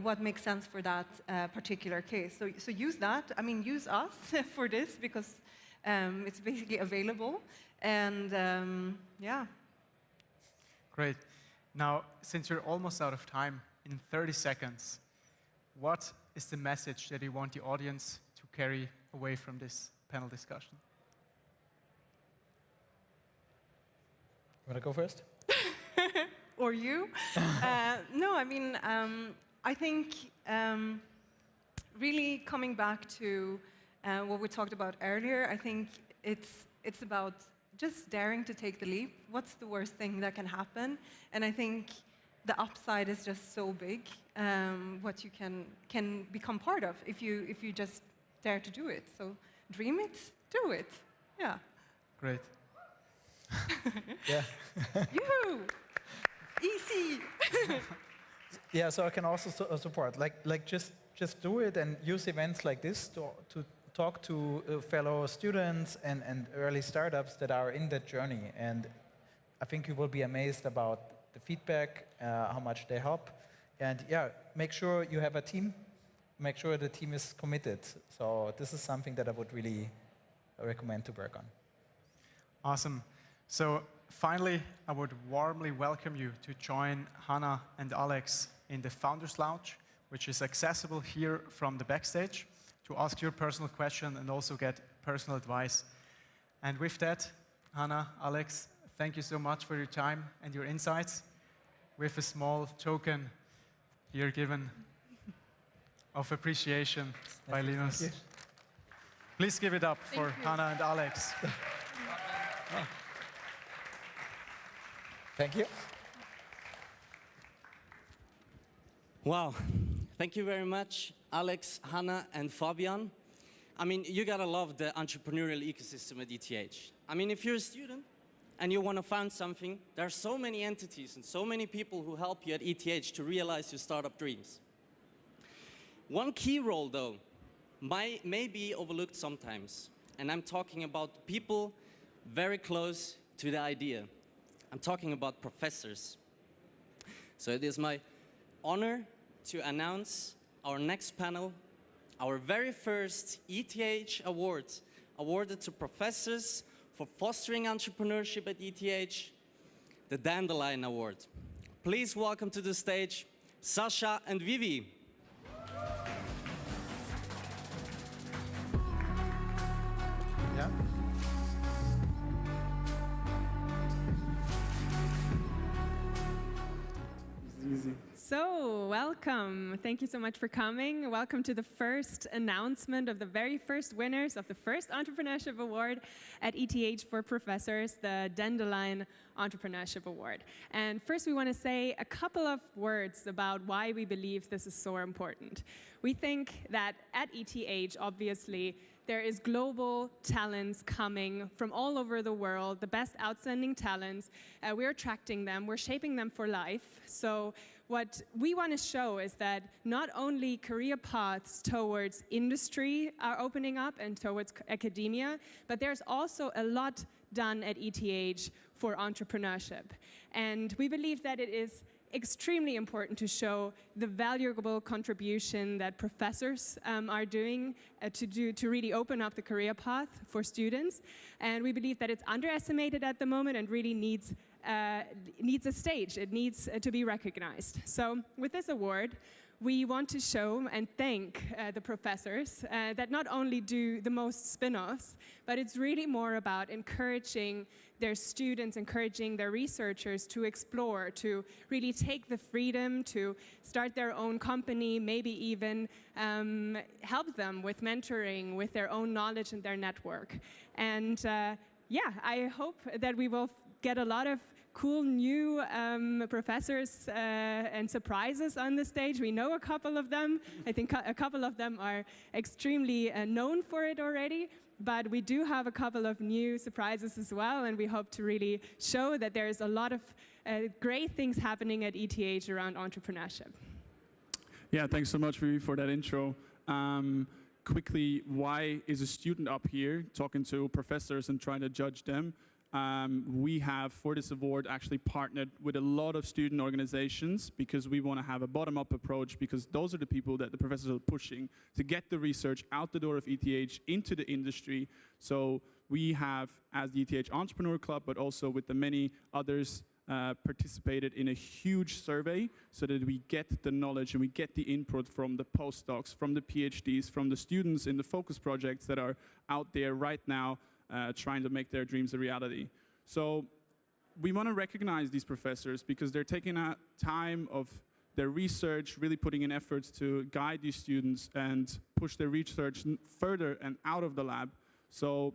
what makes sense for that particular case. So use that. I mean, use us for this, because it's basically available, and yeah. Great. Now, since you're almost out of time, in 30 seconds, what is the message that you want the audience to carry away from this panel discussion? You want to go first? Or you? No, I mean, I think really coming back to what we talked about earlier, I think it's about just daring to take the leap. What's the worst thing that can happen? And I think the upside is just so big, what you can become part of if you just dare to do it. So dream it, do it. Yeah. Great. Yeah. Yoo-hoo! Easy. Yeah, so I can also support. Like just do it, and use events like this to talk to fellow students and early startups that are in that journey. And I think you will be amazed about the feedback, how much they help. And yeah, make sure you have a team. Make sure the team is committed. So this is something that I would really recommend to work on. Awesome. So finally, I would warmly welcome you to join Hannah and Alex in the Founders Lounge, which is accessible here from the backstage, to ask your personal question and also get personal advice. And with that, Hannah, Alex, thank you so much for your time and your insights. With a small token here given of appreciation by Linus. Please give it up for Hannah and Alex. Thank you. Wow. Thank you very much, Alex, Hannah, and Fabian. I mean, you gotta love the entrepreneurial ecosystem at ETH. I mean, if you're a student and you want to found something, there are so many entities and so many people who help you at ETH to realize your startup dreams. One key role, though, may be overlooked sometimes, and I'm talking about people very close to the idea. I'm talking about professors. So it is my honor to announce our next panel, our very first ETH award, awarded to professors for fostering entrepreneurship at ETH, the Dandelion Award. Please welcome to the stage Sasha and Vivi. Yeah. Easy. So, welcome. Thank you so much for coming. Welcome to the first announcement of the very first winners of the first Entrepreneurship Award at ETH for Professors, the Dandelion Entrepreneurship Award. And first, we want to say a couple of words about why we believe this is so important. We think that at ETH, obviously, there is global talents coming from all over the world, the best outstanding talents. We're attracting them, we're shaping them for life. So what we want to show is that not only career paths towards industry are opening up and towards academia, but there's also a lot done at ETH for entrepreneurship. And we believe that it is extremely important to show the valuable contribution that professors are doing to really open up the career path for students. And we believe that it's underestimated at the moment and really needs a stage. It needs to be recognized. So with this award, we want to show and thank the professors that not only do the most spin-offs, but it's really more about encouraging their students, encouraging their researchers to explore, to really take the freedom to start their own company, maybe even help them with mentoring, with their own knowledge and their network. And yeah, I hope that we will get a lot of cool new professors and surprises on the stage. We know a couple of them. I think a couple of them are extremely known for it already. But we do have a couple of new surprises as well, and we hope to really show that there's a lot of great things happening at ETH around entrepreneurship. Yeah, thanks so much, Vivi, for that intro. Quickly, why is a student up here talking to professors and trying to judge them? We have, for this award, actually partnered with a lot of student organizations because we want to have a bottom-up approach, because those are the people that the professors are pushing to get the research out the door of ETH into the industry. So we have, as the ETH Entrepreneur Club, but also with the many others, participated in a huge survey so that we get the knowledge and we get the input from the postdocs, from the PhDs, from the students in the focus projects that are out there right now trying to make their dreams a reality. So we want to recognize these professors because they're taking out time of their research, really putting in efforts to guide these students and push their research further and out of the lab. So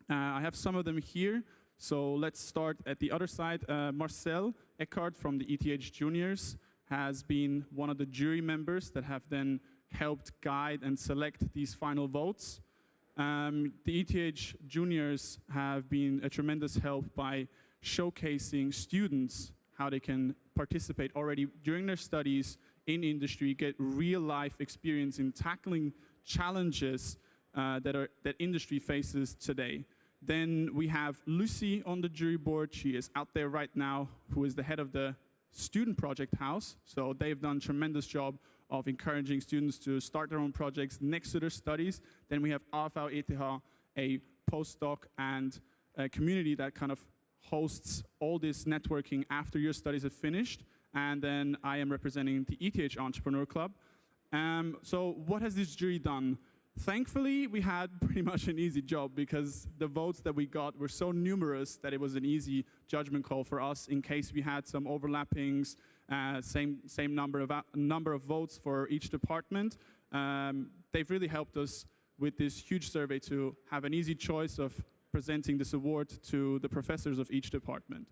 I have some of them here. So let's start at the other side. Marcel Eckhardt from the ETH Juniors has been one of the jury members that have then helped guide and select these final votes. The ETH Juniors have been a tremendous help by showcasing students how they can participate already during their studies in industry, get real-life experience in tackling challenges that industry faces today. Then we have Lucy on the jury board. She is out there right now, who is the head of the Student Project House. So they've done a tremendous job of encouraging students to start their own projects next to their studies. Then we have AV ETH, a postdoc and a community that kind of hosts all this networking after your studies have finished. And then I am representing the ETH Entrepreneur Club. So what has this jury done? Thankfully, we had pretty much an easy job because the votes that we got were so numerous that it was an easy judgment call for us in case we had some overlappings, same number of votes for each department. They've really helped us with this huge survey to have an easy choice of presenting this award to the professors of each department.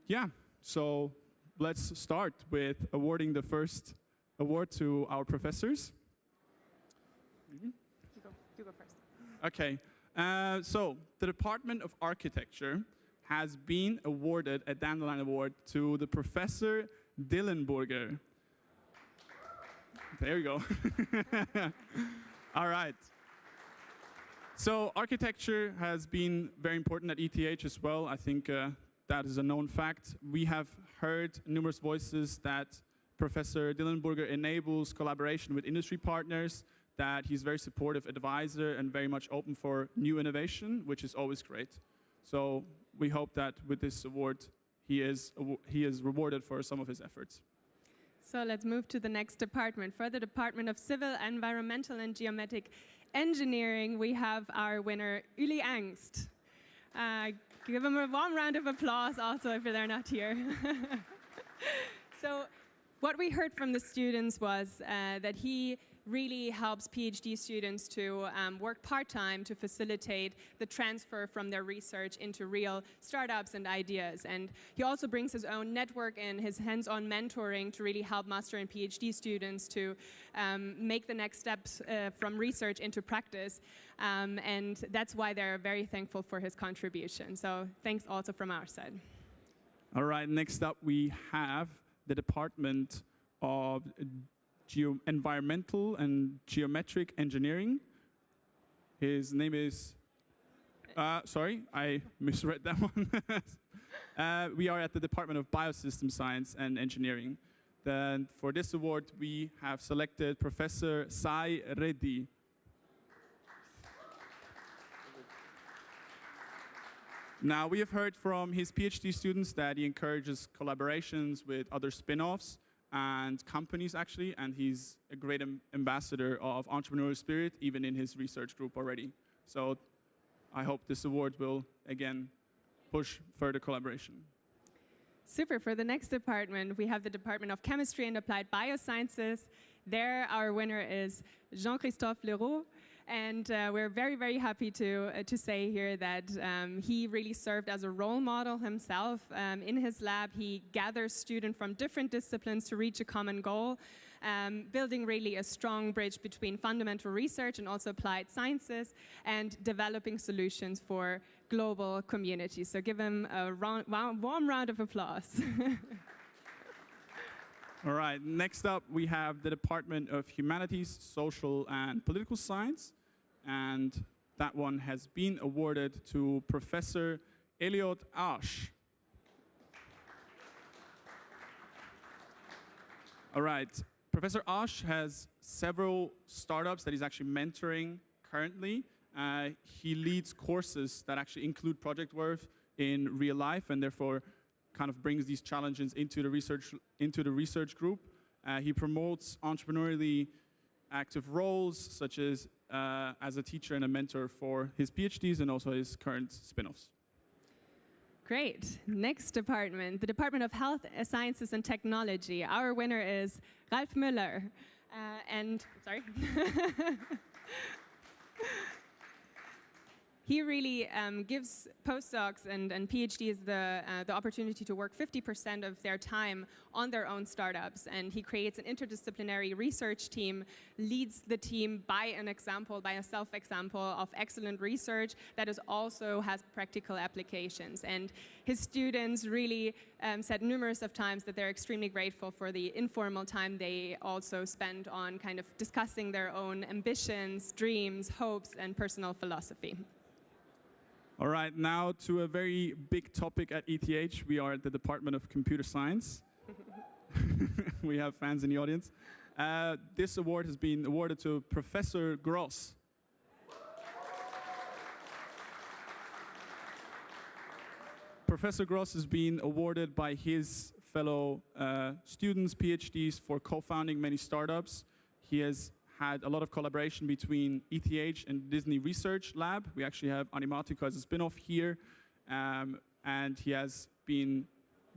Yeah, so let's start with awarding the first award to our professors. You go first. Okay, so the Department of Architecture has been awarded a Dandelion Award to the Professor Dillenburger. There you go. All right. So architecture has been very important at ETH as well. I think that is a known fact. We have heard numerous voices that Professor Dillenburger enables collaboration with industry partners that he's a very supportive advisor and very much open for new innovation, which is always great. So we hope that with this award, he is rewarded for some of his efforts. So let's move to the next department. For the Department of Civil, Environmental and Geometric Engineering, we have our winner, Uli Angst. Give him a warm round of applause also if they're not here. So what we heard from the students was that he really helps PhD students to work part-time to facilitate the transfer from their research into real startups and ideas. And he also brings his own network and his hands-on mentoring to really help master and PhD students to make the next steps from research into practice. And that's why they're very thankful for his contribution. So thanks also from our side. All right, next up we have the Department of Environmental and Geometric Engineering. His name is, sorry, I misread that one. We are at the Department of Biosystem Science and Engineering. Then for this award, we have selected Professor Sai Reddy. Now, we have heard from his PhD students that he encourages collaborations with other spin-offs and companies, actually, and he's a great ambassador of entrepreneurial spirit, even in his research group already. So I hope this award will, again, push further collaboration. Super. For the next department, we have the Department of Chemistry and Applied Biosciences. There, our winner is Jean-Christophe Leroux. And we're very, very happy to say here that he really served as a role model himself. In his lab, he gathers students from different disciplines to reach a common goal, building really a strong bridge between fundamental research and also applied sciences, and developing solutions for global communities. So give him a warm round of applause. All right, next up we have the Department of Humanities, Social and Political Science, and that one has been awarded to Professor Elliot Ash. All right, Professor Ash has several startups that he's actually mentoring currently. He leads courses that actually include project work in real life, and therefore kind of brings these challenges into the research group. He promotes entrepreneurially active roles, such as a teacher and a mentor for his PhDs and also his current spin-offs. Great. Next department, the Department of Health Sciences and Technology. Our winner is Ralf Müller. Sorry. He really gives postdocs and PhDs the opportunity to work 50% of their time on their own startups. And he creates an interdisciplinary research team, leads the team by a self-example of excellent research that also has practical applications. And his students really said numerous of times that they're extremely grateful for the informal time they also spend on kind of discussing their own ambitions, dreams, hopes, and personal philosophy. All right, now to a very big topic at ETH. We are at the Department of Computer Science. We have fans in the audience. This award has been awarded to Professor Gross. Professor Gross has been awarded by his fellow students, PhDs, for co-founding many startups. He has had a lot of collaboration between ETH and Disney Research Lab. We actually have Animatica as a spin-off here. And he has been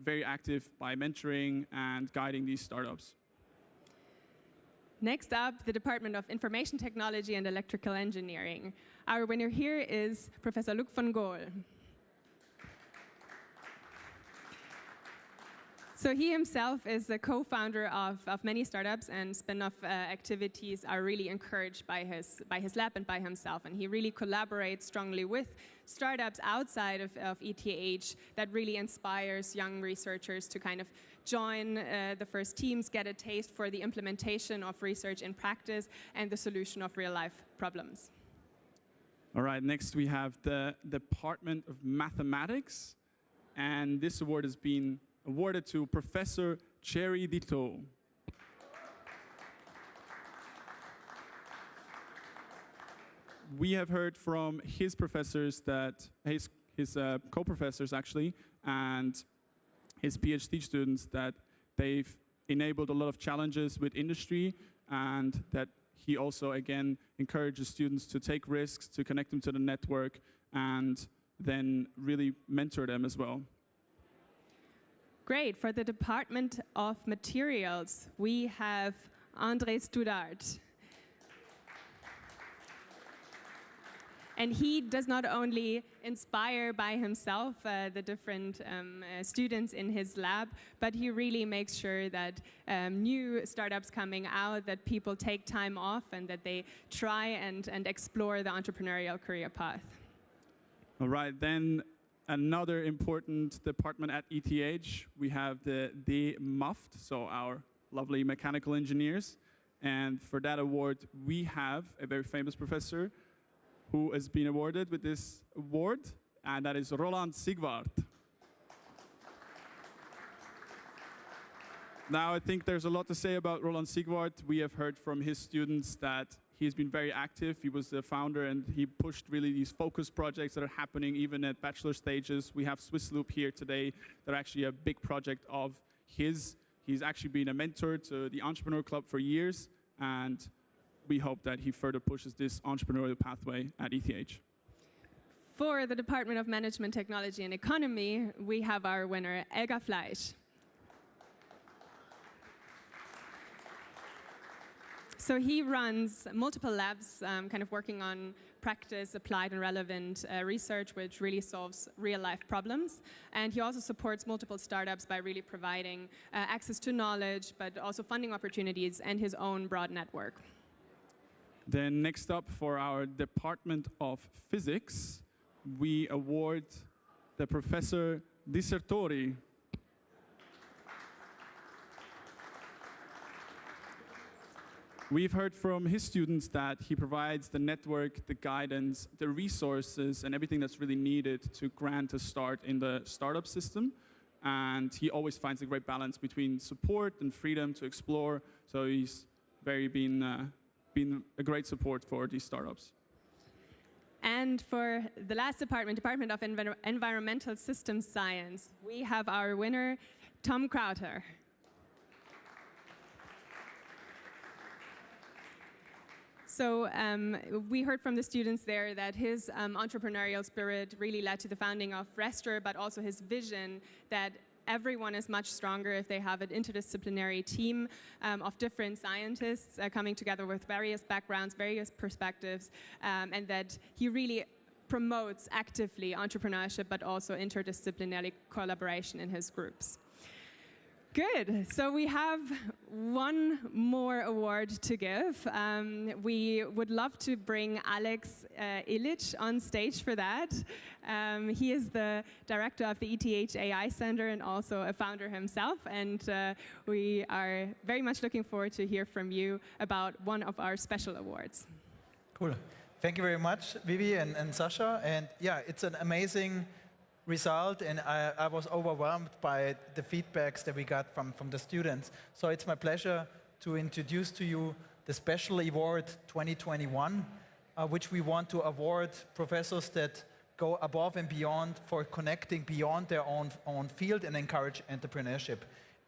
very active by mentoring and guiding these startups. Next up, the Department of Information Technology and Electrical Engineering. Our winner here is Professor Luc van Gool. So he himself is a co-founder of many startups, and spin-off activities are really encouraged by his lab and by himself. And he really collaborates strongly with startups outside of ETH that really inspires young researchers to kind of join the first teams, get a taste for the implementation of research in practice and the solution of real-life problems. All right, next we have the Department of Mathematics, and this award has been awarded to Professor Thierry Ditto. we have heard from his professors that, his co-professors actually, and his PhD students that they've enabled a lot of challenges with industry, and that he also, again, encourages students to take risks, to connect them to the network, and then really mentor them as well. Great. For the Department of Materials, we have André Studart. And he does not only inspire by himself the different students in his lab, but he really makes sure that new startups coming out, that people take time off and that they try and explore the entrepreneurial career path. All right, then another important department at ETH, we have the MUFT, so our lovely mechanical engineers. And for that award, we have a very famous professor who has been awarded with this award, and that is Roland Sigvart. Now, I think there's a lot to say about Roland Sigvart. We have heard from his students that he's been very active. He was the founder, and he pushed really these focus projects that are happening even at bachelor stages. We have Swiss Loop here today. They're actually a big project of his. He's actually been a mentor to the Entrepreneur Club for years, and we hope that he further pushes this entrepreneurial pathway at ETH. For the Department of Management, Technology and Economy, we have our winner, Elga Fleisch. So he runs multiple labs, kind of working on practice, applied and relevant research, which really solves real-life problems. And he also supports multiple startups by really providing access to knowledge, but also funding opportunities and his own broad network. Then next up, for our Department of Physics, we award the Professor Dissertori. We've heard from his students that he provides the network, the guidance, the resources, and everything that's really needed to grant a start in the startup system. And he always finds a great balance between support and freedom to explore. So he's been a great support for these startups. And for the last department, Department of Environmental Systems Science, we have our winner, Tom Crowther. So we heard from the students there that his entrepreneurial spirit really led to the founding of Restor, but also his vision that everyone is much stronger if they have an interdisciplinary team of different scientists coming together with various backgrounds, various perspectives, and that he really promotes actively entrepreneurship, but also interdisciplinary collaboration in his groups. Good. So we have one more award to give. We would love to bring Alex Illich on stage for that. He is the director of the ETH AI Center and also a founder himself. And we are very much looking forward to hear from you about one of our special awards. Cool. Thank you very much, Vivi and Sasha. And yeah, it's an amazing result, and I was overwhelmed by the feedbacks that we got from the students. So it's my pleasure to introduce to you the Special Award 2021, which we want to award professors that go above and beyond for connecting beyond their own field and encourage entrepreneurship.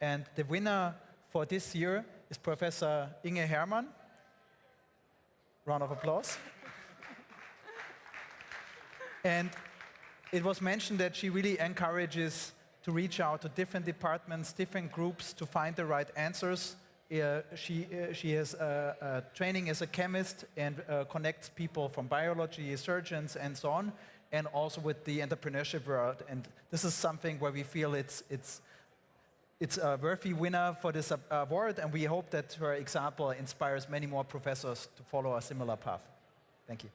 And the winner for this year is Professor Inge Herrmann. Round of applause. And it was mentioned that she really encourages to reach out to different departments, different groups to find the right answers. She has training as a chemist and connects people from biology, surgeons, and so on, and also with the entrepreneurship world. And this is something where we feel it's a worthy winner for this award, and we hope that her example inspires many more professors to follow a similar path. Thank you.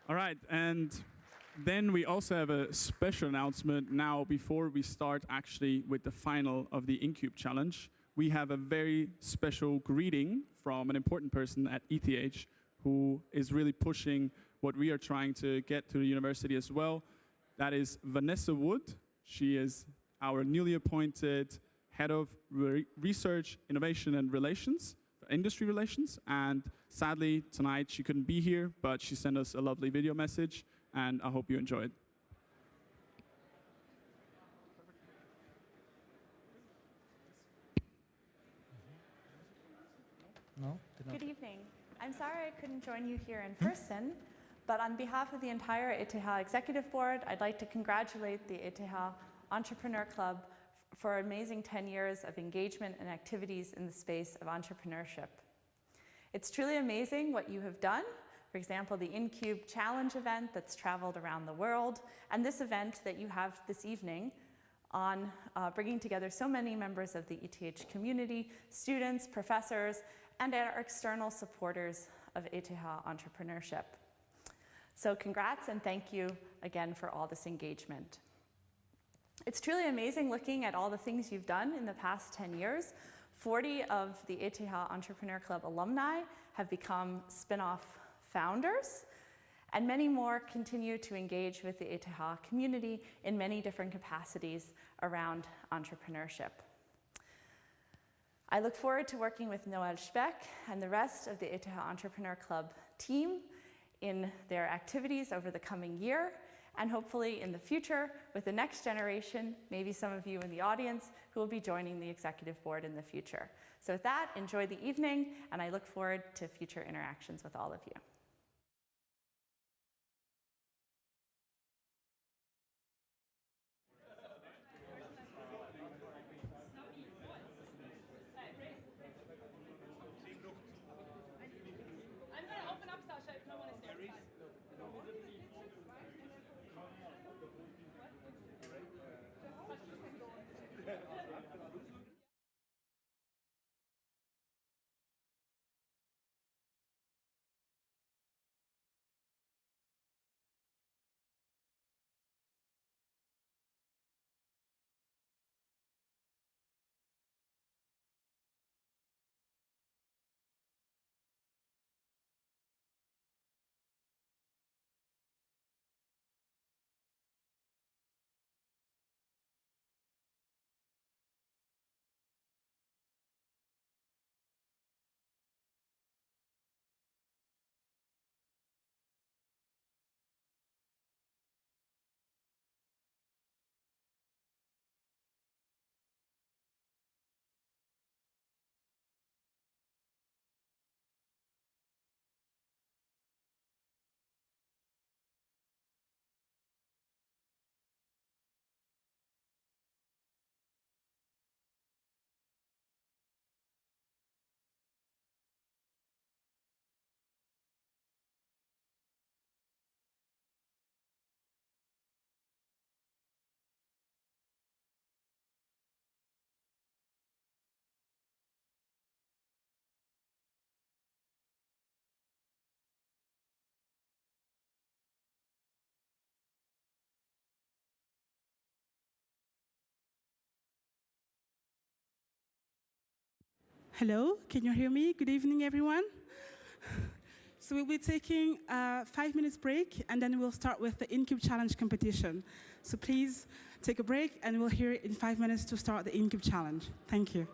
All right, and then we also have a special announcement now before we start actually with the final of the InCube Challenge. We have a very special greeting from an important person at ETH who is really pushing what we are trying to get to the university as well. That is Vanessa Wood. She is our newly appointed head of research, innovation, and relations, industry relations. And Sadly, tonight she couldn't be here, but she sent us a lovely video message, and I hope you enjoyed. No? Good evening. I'm sorry I couldn't join you here in person, but on behalf of the entire ETH Executive Board, I'd like to congratulate the ETH Entrepreneur Club for an amazing 10 years of engagement and activities in the space of entrepreneurship. It's truly amazing what you have done. For example, the InCube Challenge event that's traveled around the world, and this event that you have this evening on bringing together so many members of the ETH community, students, professors, and our external supporters of ETH entrepreneurship. So congrats and thank you again for all this engagement. It's truly amazing looking at all the things you've done in the past 10 years. 40 of the ETH Entrepreneur Club alumni have become spin-off founders, and many more continue to engage with the ETH community in many different capacities around entrepreneurship. I look forward to working with Noel Speck and the rest of the ETH Entrepreneur Club team in their activities over the coming year, and hopefully in the future with the next generation, maybe some of you in the audience who will be joining the executive board in the future. So with that, enjoy the evening, and I look forward to future interactions with all of you. Hello, can you hear me? Good evening, everyone. So we'll be taking a 5 minutes break, and then we'll start with the InCube Challenge competition. So please take a break, and we'll hear in 5 minutes to start the InCube Challenge. Thank you.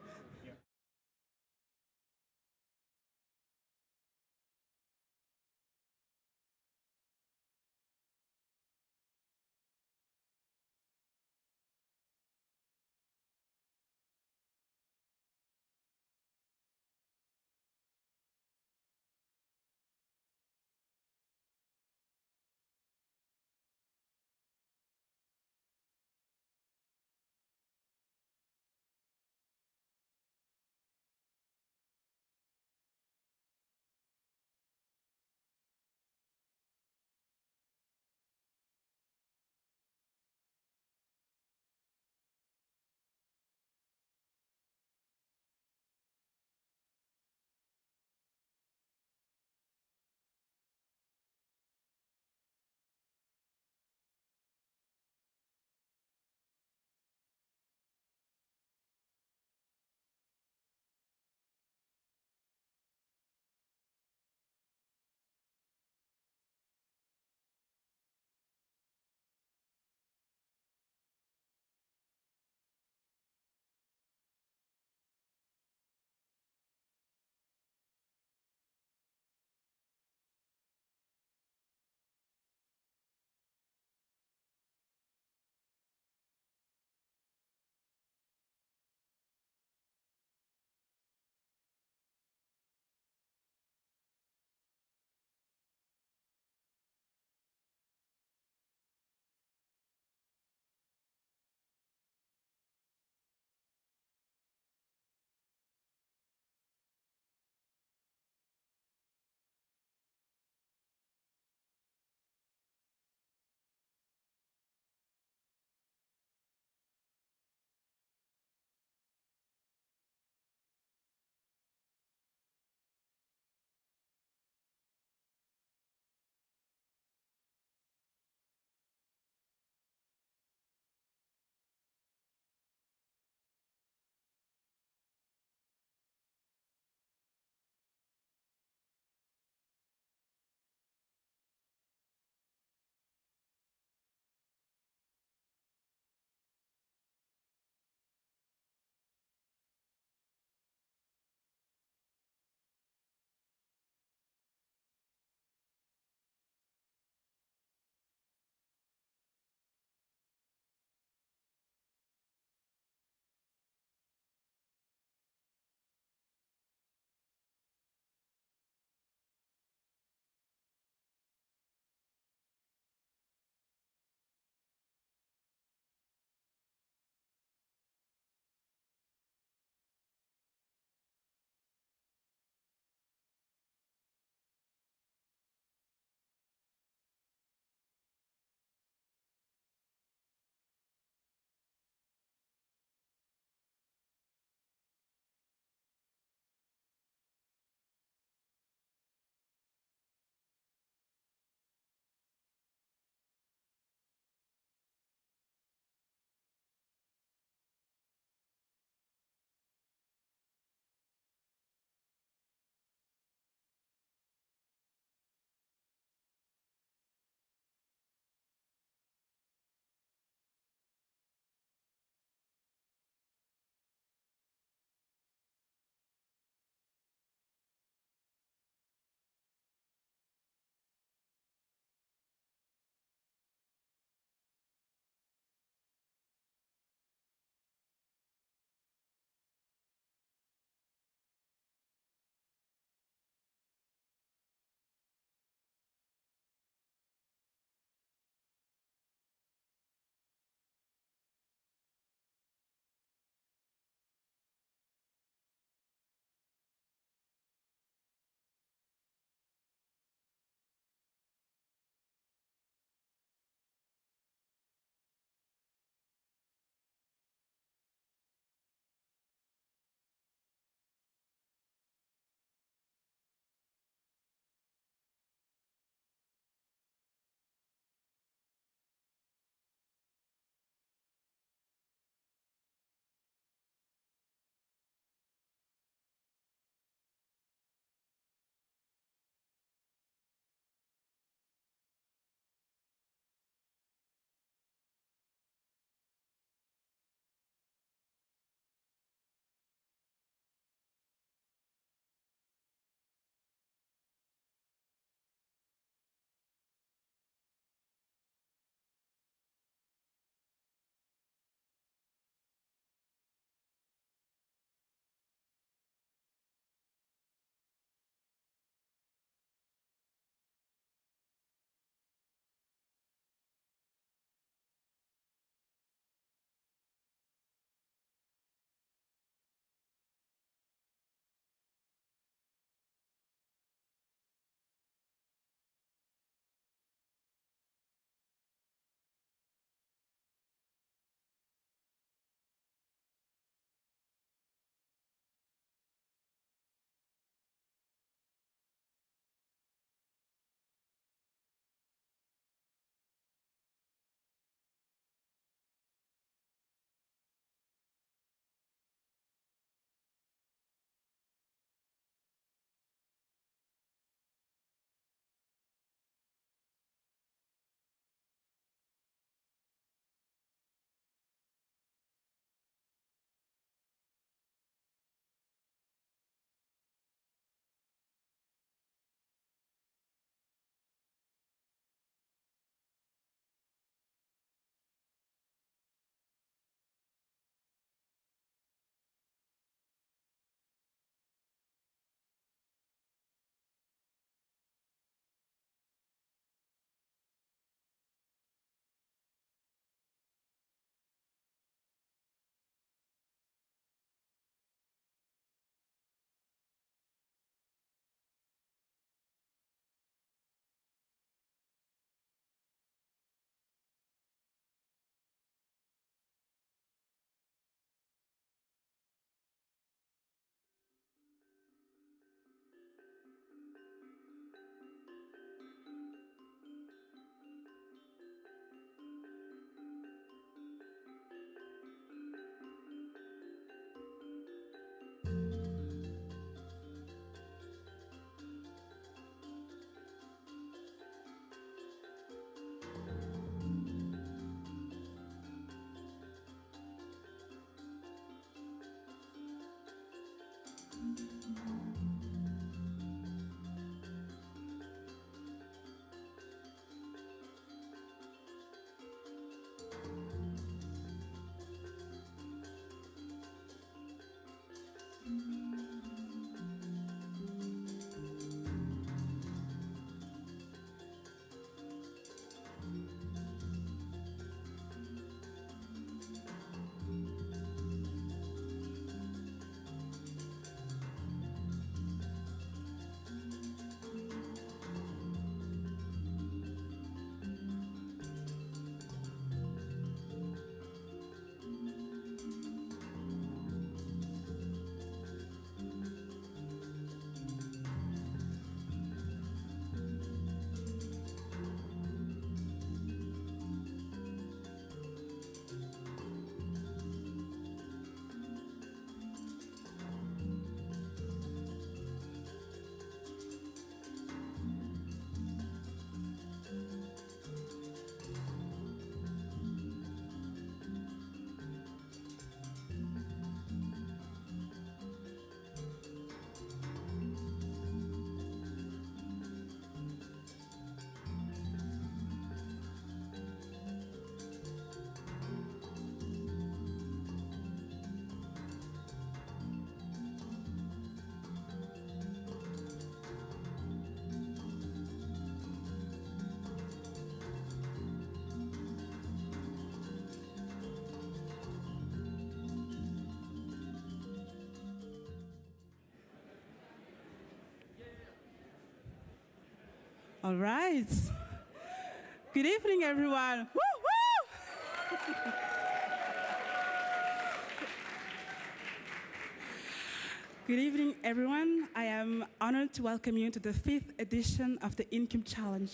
All right. Good evening, everyone. Woo, woo! Good evening, everyone. I am honored to welcome you to the 5th edition of the InCube Challenge.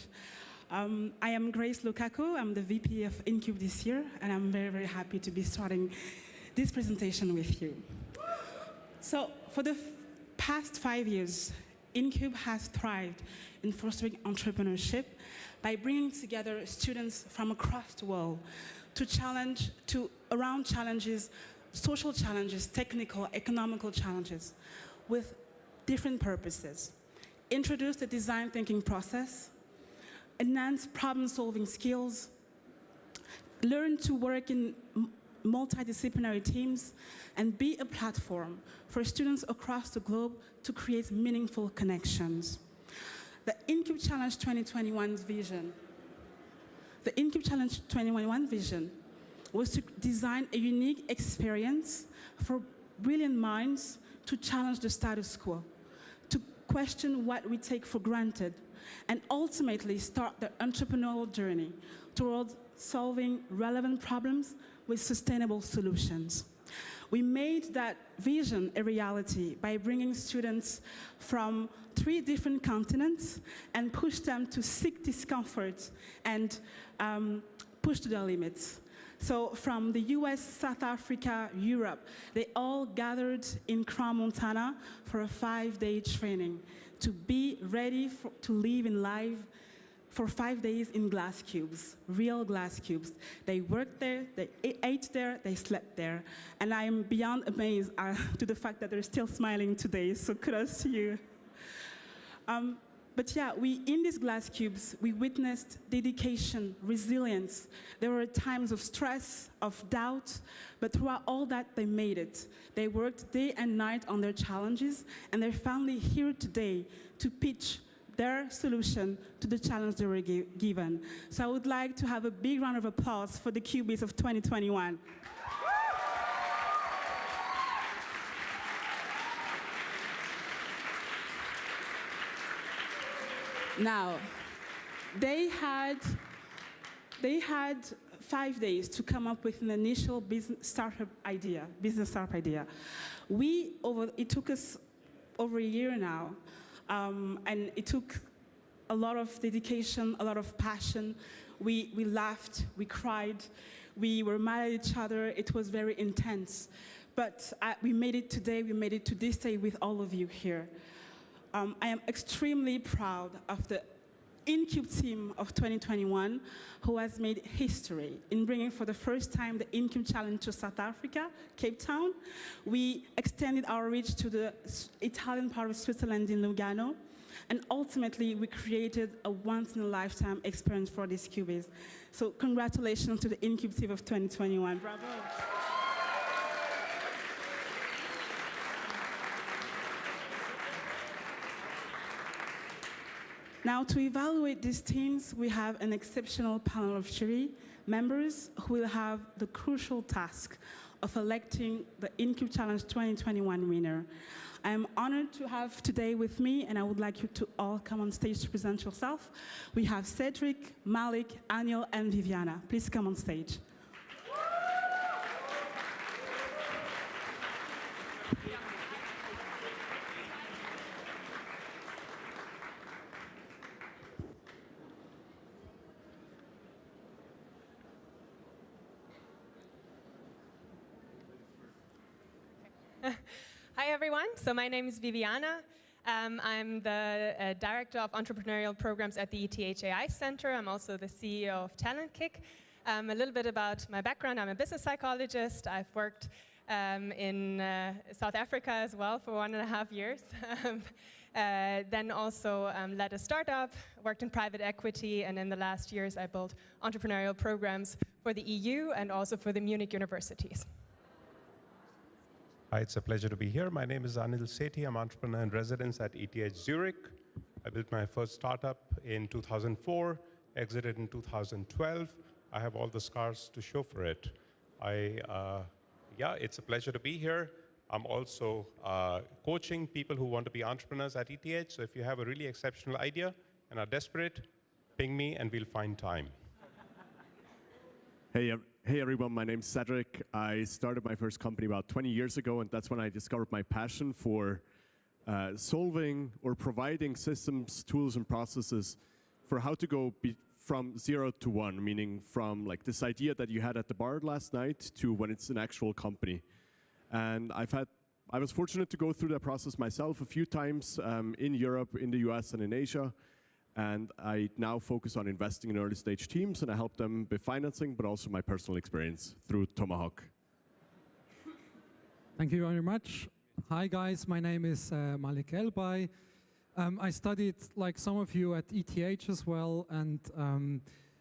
I am Grace Lukaku. I'm the VP of InCube this year, and I'm very, very happy to be starting this presentation with you. So, for the past 5 years, InCube has thrived in fostering entrepreneurship by bringing together students from across the world around challenges, social challenges, technical, economical challenges, with different purposes. Introduce the design thinking process, enhance problem-solving skills, learn to work in multidisciplinary teams, and be a platform for students across the globe to create meaningful connections. The InCube Challenge 2021 vision. The InCube Challenge 2021 vision was to design a unique experience for brilliant minds to challenge the status quo, to question what we take for granted, and ultimately start their entrepreneurial journey towards solving relevant problems with sustainable solutions. We made that vision a reality by bringing students from 3 different continents and push them to seek discomfort and push to their limits. So from the US, South Africa, Europe, they all gathered in Crown, Montana for a 5-day training to be ready to live in life for 5 days in glass cubes, real glass cubes. They worked there, they ate there, they slept there. And I am beyond amazed to the fact that they're still smiling today, so kudos to you. But yeah, in these glass cubes, we witnessed dedication, resilience. There were times of stress, of doubt, but throughout all that, they made it. They worked day and night on their challenges, and they're finally here today to pitch their solution to the challenge they were given. So I would like to have a big round of applause for the Cubies of 2021. Now, they had 5 days to come up with an initial business startup idea. It took us over a year now, and it took a lot of dedication, a lot of passion. We laughed, we cried, we were mad at each other. It was very intense. But we made it today, we made it to this day with all of you here. I am extremely proud of the InCube team of 2021, who has made history in bringing for the first time the InCube Challenge to South Africa, Cape Town. We extended our reach to the Italian part of Switzerland in Lugano. And ultimately, we created a once-in-a-lifetime experience for these cubies. So congratulations to the InCube team of 2021. Bravo. Now, to evaluate these teams, we have an exceptional panel of jury members who will have the crucial task of electing the InCube Challenge 2021 winner. I am honored to have today with me, and I would like you to all come on stage to present yourself. We have Cedric, Malik, Anil, and Viviana. Please come on stage. Hi, everyone. So my name is Viviana. I'm the Director of Entrepreneurial Programs at the ETH AI Center. I'm also the CEO of TalentKick. A little bit about my background. I'm a business psychologist. I've worked in South Africa as well for 1.5 years. Then also led a startup, worked in private equity, and in the last years I built entrepreneurial programs for the EU and also for the Munich universities. Hi, it's a pleasure to be here. My name is Anil Sethi. I'm entrepreneur in residence at ETH Zürich. I built my first startup in 2004, exited in 2012. I have all the scars to show for it. Yeah, it's a pleasure to be here. I'm also coaching people who want to be entrepreneurs at ETH. So if you have a really exceptional idea and are desperate, ping me and we'll find time. Hey everyone, my name's Cedric. I started my first company about 20 years ago, and that's when I discovered my passion for solving or providing systems, tools, and processes for how to go from 0 to 1, meaning from like this idea that you had at the bar last night to when it's an actual company. And I was fortunate to go through that process myself a few times in Europe, in the US, and in Asia. And I now focus on investing in early stage teams, and I help them with financing, but also my personal experience through Tomahawk. Thank you very much. Hi guys, my name is Malik Elbay. I studied, like some of you, at ETH as well, and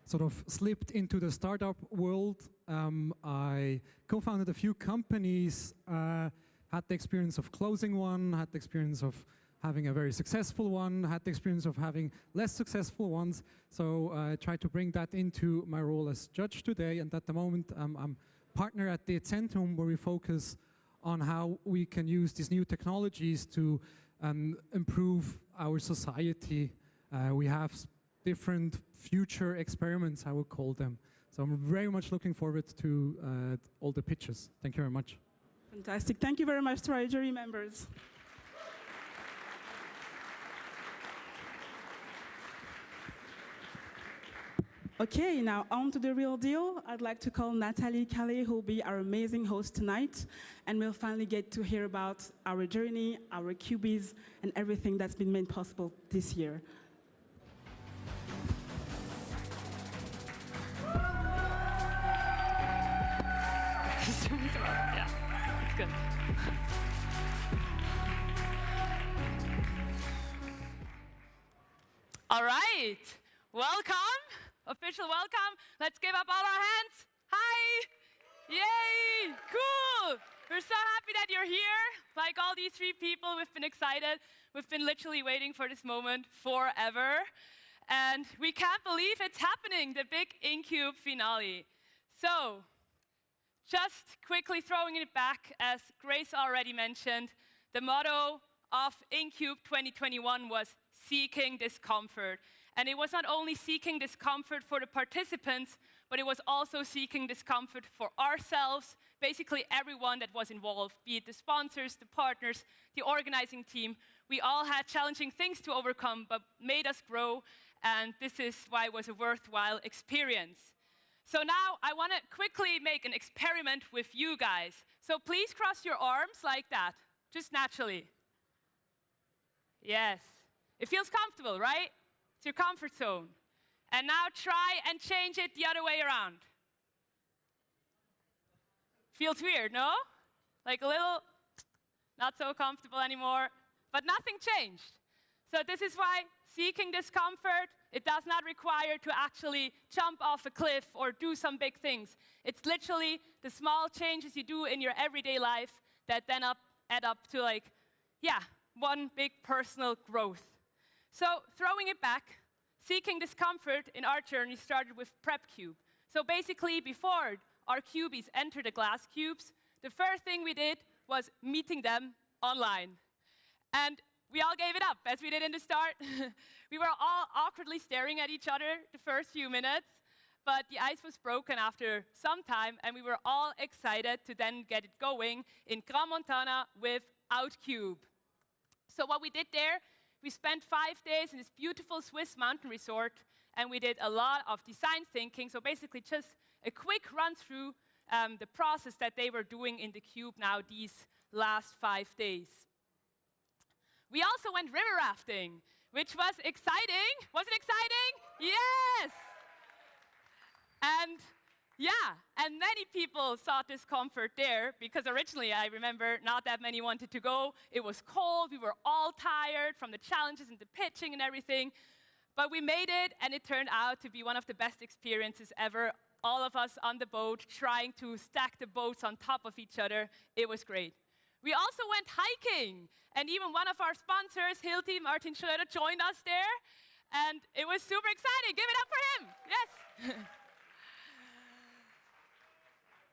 sort of slipped into the startup world. I co-founded a few companies, had the experience of closing one, had the experience of having a very successful one, had the experience of having less successful ones. So I tried to bring that into my role as judge today. And at the moment, I'm partner at the Zentrum, where we focus on how we can use these new technologies to improve our society. We have different future experiments, I would call them. So I'm very much looking forward to all the pitches. Thank you very much. Fantastic. Thank you very much to our jury members. Okay, now on to the real deal. I'd like to call Natalie Calais, who will be our amazing host tonight, and we'll finally get to hear about our journey, our QBs, and everything that's been made possible this year. Yeah, it's good. All right, welcome. Official welcome. Let's give up all our hands. Hi. Yay. Cool. We're so happy that you're here. Like all these 3 people, we've been excited. We've been literally waiting for this moment forever. And we can't believe it's happening, the big InCube finale. So, just quickly throwing it back, as Grace already mentioned, the motto of InCube 2021 was seeking discomfort. And it was not only seeking discomfort for the participants, but it was also seeking discomfort for ourselves, basically everyone that was involved, be it the sponsors, the partners, the organizing team. We all had challenging things to overcome, but made us grow, and this is why it was a worthwhile experience. So now I want to quickly make an experiment with you guys. So please cross your arms like that, just naturally. Yes. It feels comfortable, right? It's your comfort zone. And now try and change it the other way around. Feels weird, no? Like a little not so comfortable anymore, but nothing changed. So this is why seeking discomfort, it does not require to actually jump off a cliff or do some big things. It's literally the small changes you do in your everyday life that then add up to one big personal growth. So throwing it back, seeking discomfort in our journey started with PrepCube. So basically, before our cubies entered the glass cubes, the first thing we did was meeting them online. And we all gave it up, as we did in the start. We were all awkwardly staring at each other the first few minutes, but the ice was broken after some time, and we were all excited to then get it going in Crans-Montana with OutCube. So what we did there, we spent 5 days in this beautiful Swiss mountain resort, and we did a lot of design thinking. So basically just a quick run through the process that they were doing in the cube now these last 5 days. We also went river rafting, which was exciting. Was it exciting? Yes! And many people sought discomfort there, because originally, I remember, not that many wanted to go. It was cold, we were all tired from the challenges and the pitching and everything. But we made it, and it turned out to be one of the best experiences ever. All of us on the boat, trying to stack the boats on top of each other. It was great. We also went hiking, and even one of our sponsors, Hilti Martin Schröder, joined us there, and it was super exciting. Give it up for him. Yes.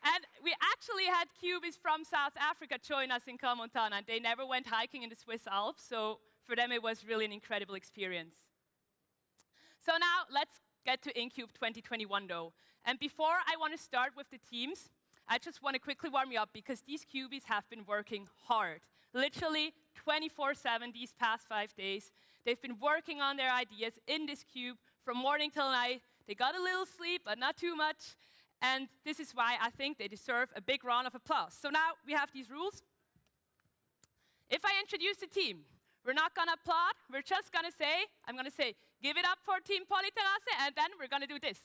And we actually had cubies from South Africa join us in Crans-Montana, and they never went hiking in the Swiss Alps, so for them it was really an incredible experience. So now let's get to InCube 2021 though. And before I want to start with the teams, I just want to quickly warm you up because these cubies have been working hard. Literally 24/7 these past 5 days. They've been working on their ideas in this cube from morning till night. They got a little sleep, but not too much. And this is why I think they deserve a big round of applause. So now we have these rules. If I introduce the team, we're not going to applaud. We're just going to say, I'm going to say, give it up for Team Polyterrasse, and then we're going to do this.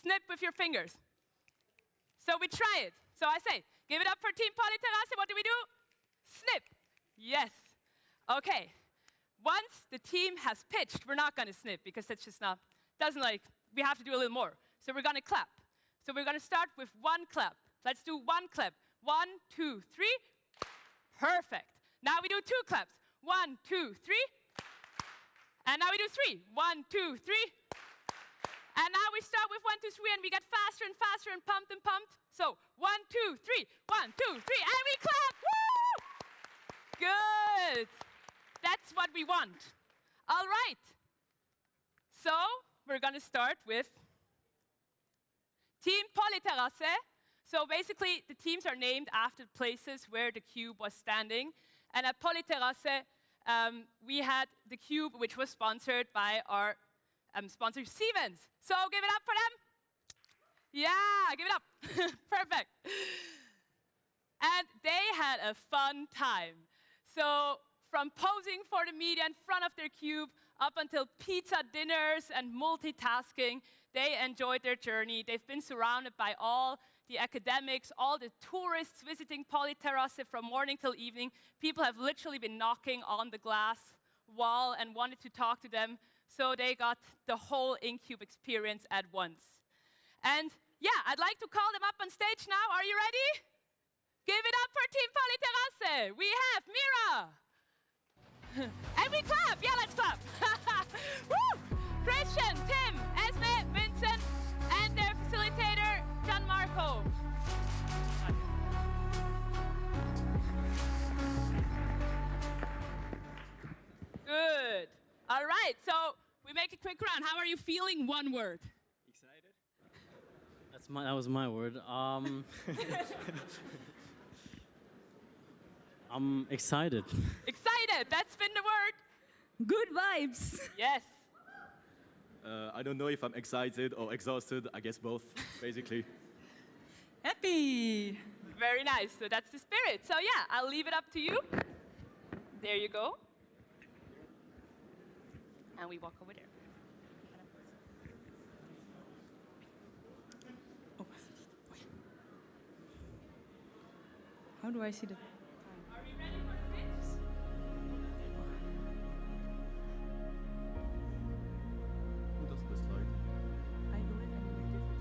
Snip with your fingers. So we try it. So I say, give it up for Team Polyterrasse. What do we do? Snip. Yes. Okay. Once the team has pitched, we're not going to snip because that's just not, we have to do a little more. So we're going to clap. So we're going to start with one clap. Let's do one clap. 1, 2, 3. Perfect. Now we do 2 claps. 1, 2, 3. And now we do 3. 1, 2, 3. And now we start with 1, 2, 3, and we get faster and faster and pumped and pumped. So 1, 2, 3. 1, 2, 3, and we clap. Woo! Good. That's what we want. All right. So we're going to start with Team Polyterrasse. So basically, the teams are named after places where the cube was standing. And at Polyterrasse, we had the cube, which was sponsored by our sponsor, Siemens. So give it up for them. Yeah, give it up. Perfect. And they had a fun time. So from posing for the media in front of their cube up until pizza dinners and multitasking, they enjoyed their journey. They've been surrounded by all the academics, all the tourists visiting Polyterrasse from morning till evening. People have literally been knocking on the glass wall and wanted to talk to them. So they got the whole InCube experience at once. And yeah, I'd like to call them up on stage now. Are you ready? Give it up for Team Polyterrasse. We have Mira. And we clap. Yeah, let's clap. Woo! Christian, Tim, Esme, Vincent, and their facilitator, Gianmarco. Good. All right, so we make a quick round. How are you feeling? One word. Excited? That was my word. I'm excited. Excited, that's been the word. Good vibes. Yes. I don't know if I'm excited or exhausted. I guess both, basically. Happy. Very nice, so that's the spirit. So yeah, I'll leave it up to you. There you go. And we walk over there. Oh. How do I see the... Are we ready for the pitch? Who does the slide? I do it and then you give it.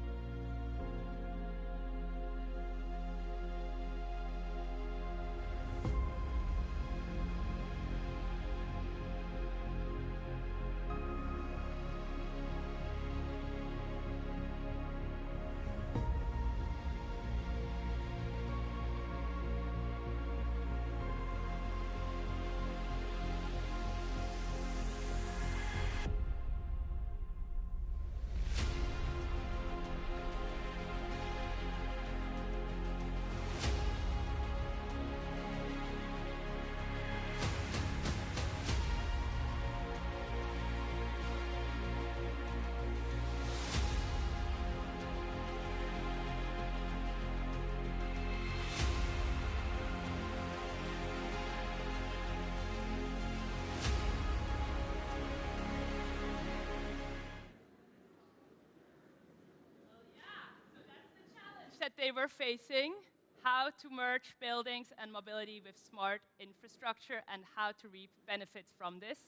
That they were facing, how to merge buildings and mobility with smart infrastructure and how to reap benefits from this.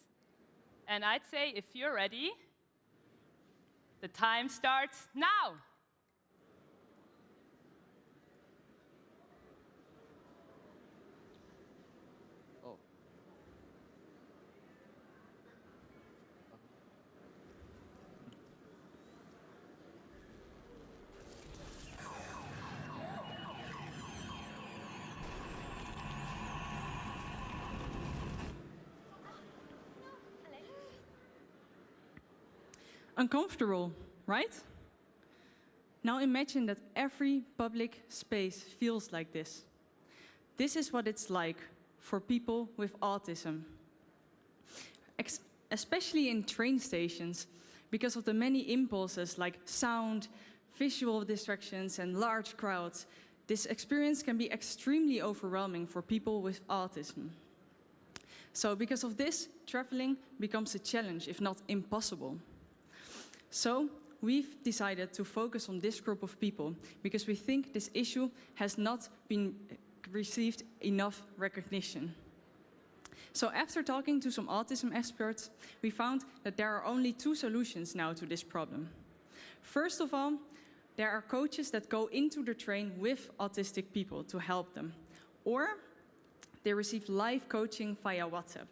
And I'd say if you're ready, the time starts now. Uncomfortable, right? Now imagine that every public space feels like this. This is what it's like for people with autism. Especially in train stations, because of the many impulses like sound, visual distractions, and large crowds, this experience can be extremely overwhelming for people with autism. So because of this, traveling becomes a challenge, if not impossible. So we've decided to focus on this group of people because we think this issue has not been received enough recognition. So after talking to some autism experts, we found that there are only two solutions now to this problem. First of all, there are coaches that go into the train with autistic people to help them, or they receive live coaching via WhatsApp.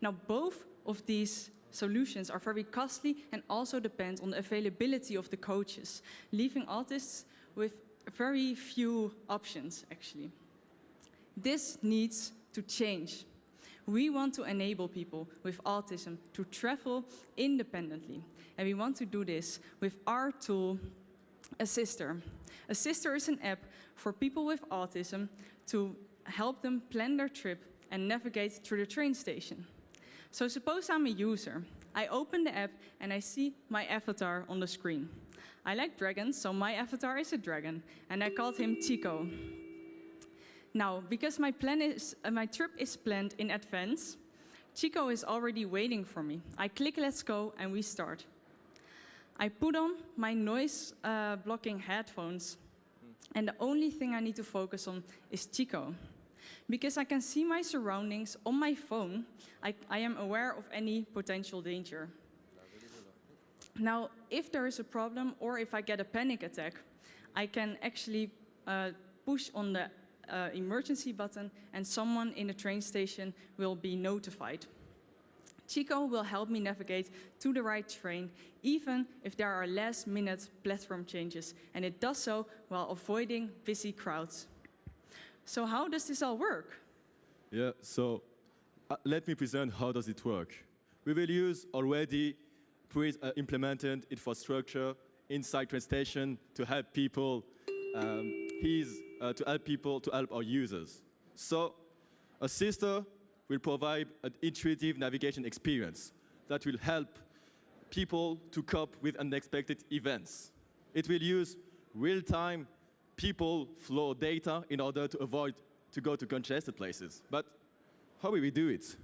Now, both of these solutions are very costly and also depend on the availability of the coaches, leaving autists with very few options, actually. This needs to change. We want to enable people with autism to travel independently, and we want to do this with our tool, Assister. Assister is an app for people with autism to help them plan their trip and navigate through the train station. So suppose I'm a user. I open the app and I see my avatar on the screen. I like dragons, so my avatar is a dragon, and I called him Chico. Now, because my trip is planned in advance, Chico is already waiting for me. I click Let's Go and we start. I put on my noise-blocking headphones, and the only thing I need to focus on is Chico. Because I can see my surroundings on my phone, I am aware of any potential danger. Now, if there is a problem or if I get a panic attack, I can actually push on the emergency button and someone in the train station will be notified. Chico will help me navigate to the right train, even if there are last-minute platform changes, and it does so while avoiding busy crowds. So how does this all work? Yeah, so let me present how does it work. We will use already pre-implemented infrastructure inside train station to help people, to help our users. So Assister will provide an intuitive navigation experience that will help people to cope with unexpected events. It will use real-time people flow data in order to avoid to go to congested places. But how will we do it?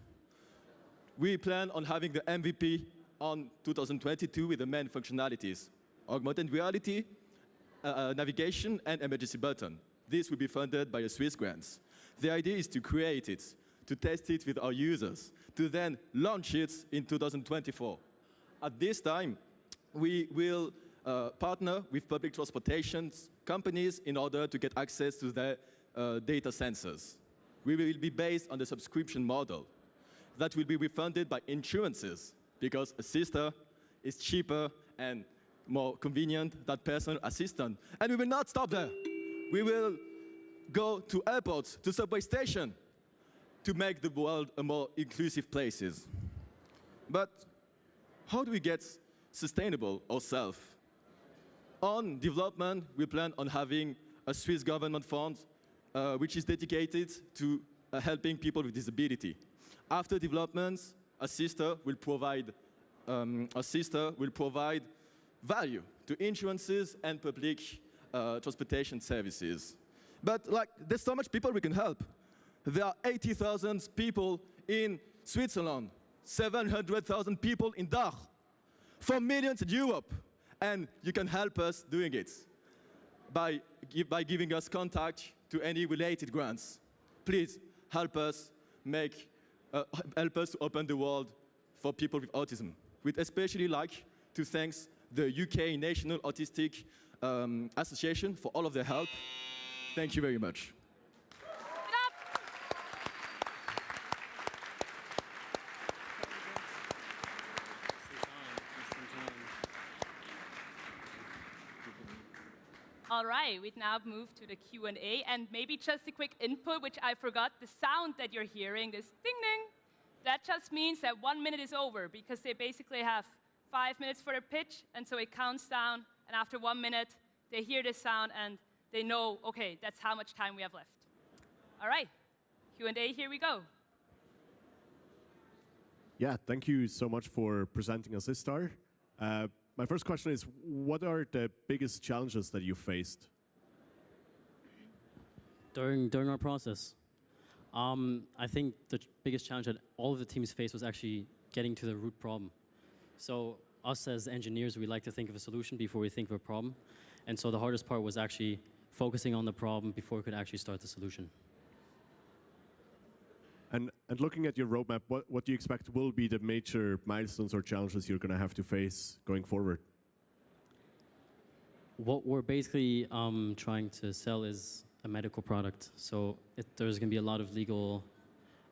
We plan on having the MVP on 2022 with the main functionalities: augmented reality, navigation, and emergency button. This will be funded by a Swiss grants. The idea is to create it, to test it with our users, to then launch it in 2024. At this time, we will partner with public transportation companies in order to get access to their data sensors. We will be based on the subscription model that will be refunded by insurances because Assister is cheaper and more convenient than personal assistant. And we will not stop there. We will go to airports, to subway station, to make the world a more inclusive place. But how do we get sustainable ourselves? On development, we plan on having a Swiss government fund which is dedicated to helping people with disability. After development, Assister will provide value to insurances and public transportation services. But there's so much people we can help. There are 80,000 people in Switzerland, 700,000 people in DACH, 4 million in Europe, and you can help us doing it by giving us contact to any related grants. Please help us to open the world for people with autism. We'd especially like to thank the UK National Autistic Association for all of their help. Thank you very much. All right, we now move to the Q&A, and maybe just a quick input, which I forgot. The sound that you're hearing, this ding ding, that just means that 1 minute is over because they basically have 5 minutes for their pitch, and so it counts down, and after 1 minute, they hear this sound, and they know, okay, that's how much time we have left. All right, Q&A, here we go. Yeah, thank you so much for presenting us this star. My first question is, what are the biggest challenges that you faced? During our process, I think the biggest challenge that all of the teams faced was actually getting to the root problem. So us as engineers, we like to think of a solution before we think of a problem. And so the hardest part was actually focusing on the problem before we could actually start the solution. And looking at your roadmap, what do you expect will be the major milestones or challenges you're going to have to face going forward? What we're basically trying to sell is a medical product. So there's going to be a lot of legal,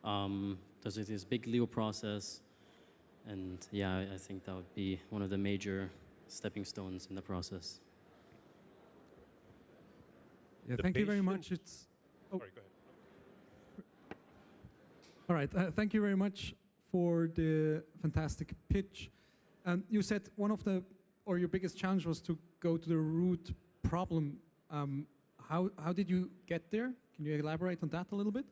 there's this big legal process. And yeah, I think that would be one of the major stepping stones in the process. Yeah, thank you very much. It's Sorry, go ahead. All right, thank you very much for the fantastic pitch. And you said your biggest challenge was to go to the root problem. How did you get there? Can you elaborate on that a little bit?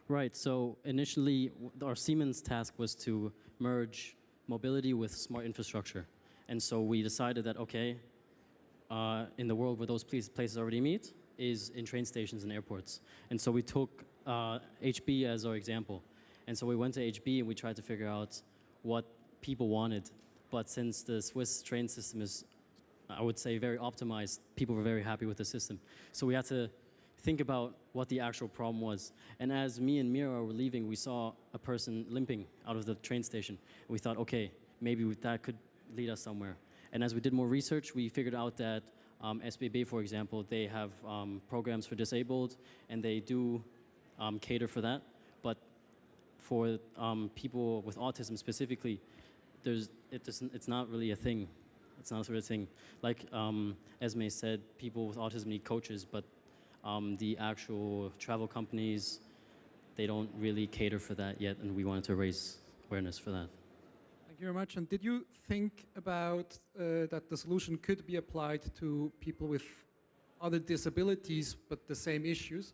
Right, so initially our Siemens task was to merge mobility with smart infrastructure. And so we decided that, okay, in the world where those places already meet is in train stations and airports. And so we took HB as our example. And so we went to HB and we tried to figure out what people wanted. But since the Swiss train system is, I would say, very optimized, people were very happy with the system. So we had to think about what the actual problem was. And as me and Mira were leaving, we saw a person limping out of the train station. And we thought, okay, maybe that could lead us somewhere. And as we did more research, we figured out that SBB, for example, they have programs for disabled, and they do cater for that. But for people with autism specifically, it's not really a thing. It's not a sort of thing. Like Esme said, people with autism need coaches, but the actual travel companies, they don't really cater for that yet, and we wanted to raise awareness for that. Thank you very much. And did you think about that the solution could be applied to people with other disabilities but the same issues?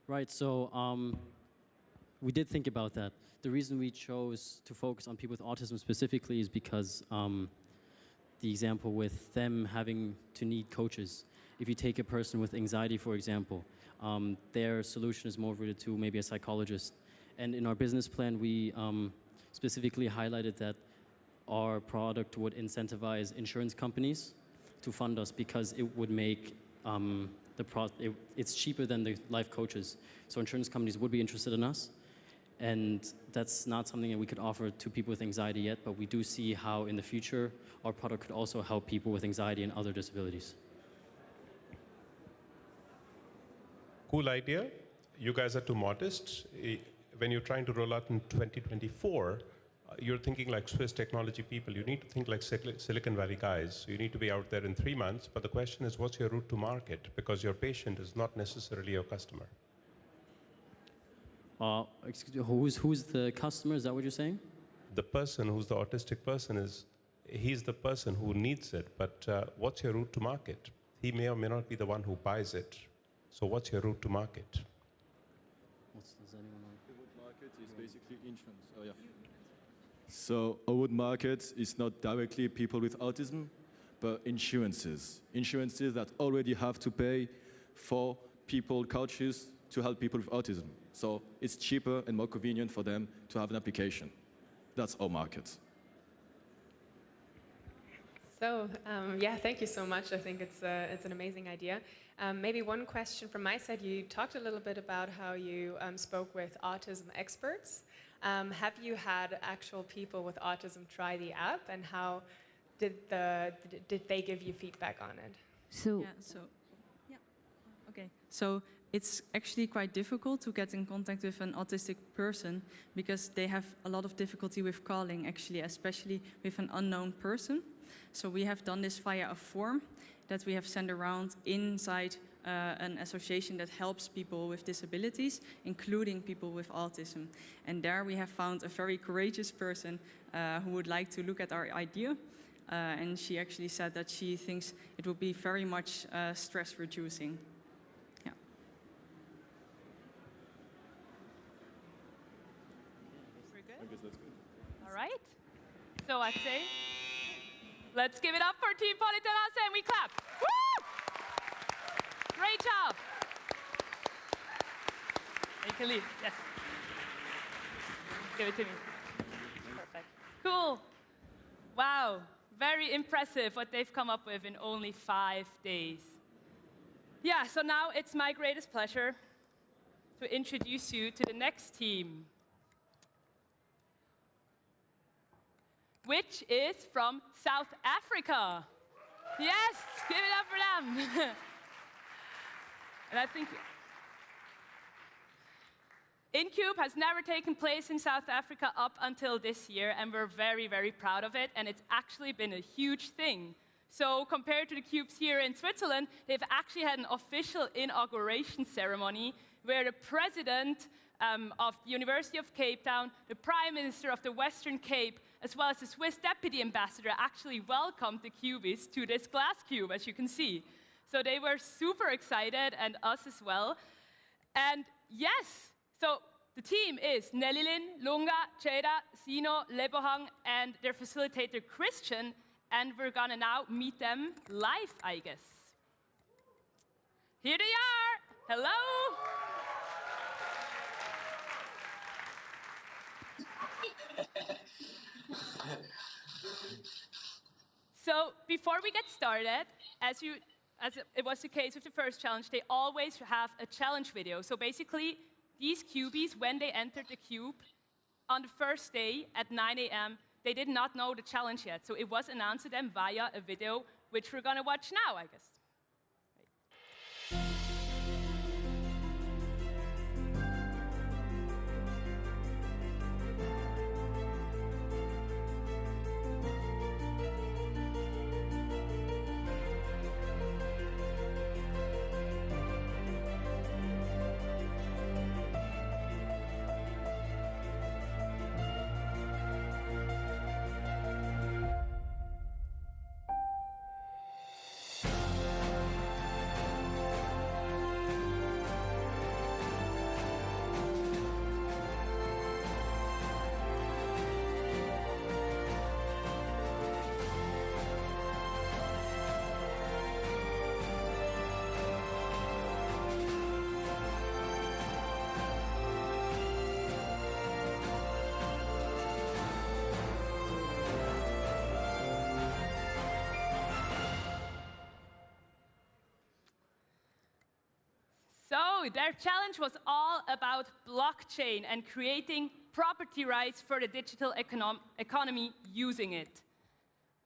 Right, so we did think about that. The reason we chose to focus on people with autism specifically is because the example with them having to need coaches. If you take a person with anxiety, for example, their solution is more rooted to maybe a psychologist. And in our business plan, we specifically highlighted that our product would incentivize insurance companies to fund us because it would make it's cheaper than the life coaches. So insurance companies would be interested in us. And that's not something that we could offer to people with anxiety yet, but we do see how in the future our product could also help people with anxiety and other disabilities. Cool idea. You guys are too modest. When you're trying to roll out in 2024, you're thinking like Swiss technology people. You need to think like Silicon Valley guys. You need to be out there in 3 months. But the question is, what's your route to market? Because your patient is not necessarily your customer. Excuse me, who's the customer? Is that what you're saying? The person who's the autistic person he's the person who needs it. But what's your route to market? He may or may not be the one who buys it. So what's your route to market? The route market is basically insurance. Oh, yeah. So a route market is not directly people with autism, but insurances. Insurances that already have to pay for people coaches to help people with autism. So it's cheaper and more convenient for them to have an application. That's our market. So, yeah, thank you so much. I think it's an amazing idea. Maybe one question from my side. You talked a little bit about how you spoke with autism experts. Have you had actual people with autism try the app, and how did they give you feedback on it? So it's actually quite difficult to get in contact with an autistic person because they have a lot of difficulty with calling, actually, especially with an unknown person. So we have done this via a form that we have sent around inside an association that helps people with disabilities, including people with autism. And there we have found a very courageous person who would like to look at our idea. And she actually said that she thinks it will be very much stress reducing. Yeah. We're good? I guess that's good. All right. So I'd say, let's give it up for Team Polytemase and we clap. Woo! Great job. You can leave, yes. Give it to me. Perfect. Cool. Wow, very impressive what they've come up with in only 5 days. Yeah, so now it's my greatest pleasure to introduce you to the next team, which is from South Africa. Yes, give it up for them. And I think InCube has never taken place in South Africa up until this year, and we're very, very proud of it, and it's actually been a huge thing. So compared to the cubes here in Switzerland, they've actually had an official inauguration ceremony where the president of the University of Cape Town, the Prime Minister of the Western Cape, as well as the Swiss Deputy Ambassador actually welcomed the cubies to this glass cube, as you can see. So they were super excited, and us as well. And yes, so the team is Nelilin, Lunga, Cheda, Sino, Lebohang, and their facilitator Christian, and we're gonna now meet them live, I guess. Here they are. Hello. So before we get started, as it was the case with the first challenge, they always have a challenge video. So basically, these cubies, when they entered the cube on the first day at 9 a.m., they did not know the challenge yet. So it was announced to them via a video, which we're going to watch now, I guess. So their challenge was all about blockchain and creating property rights for the digital economy using it.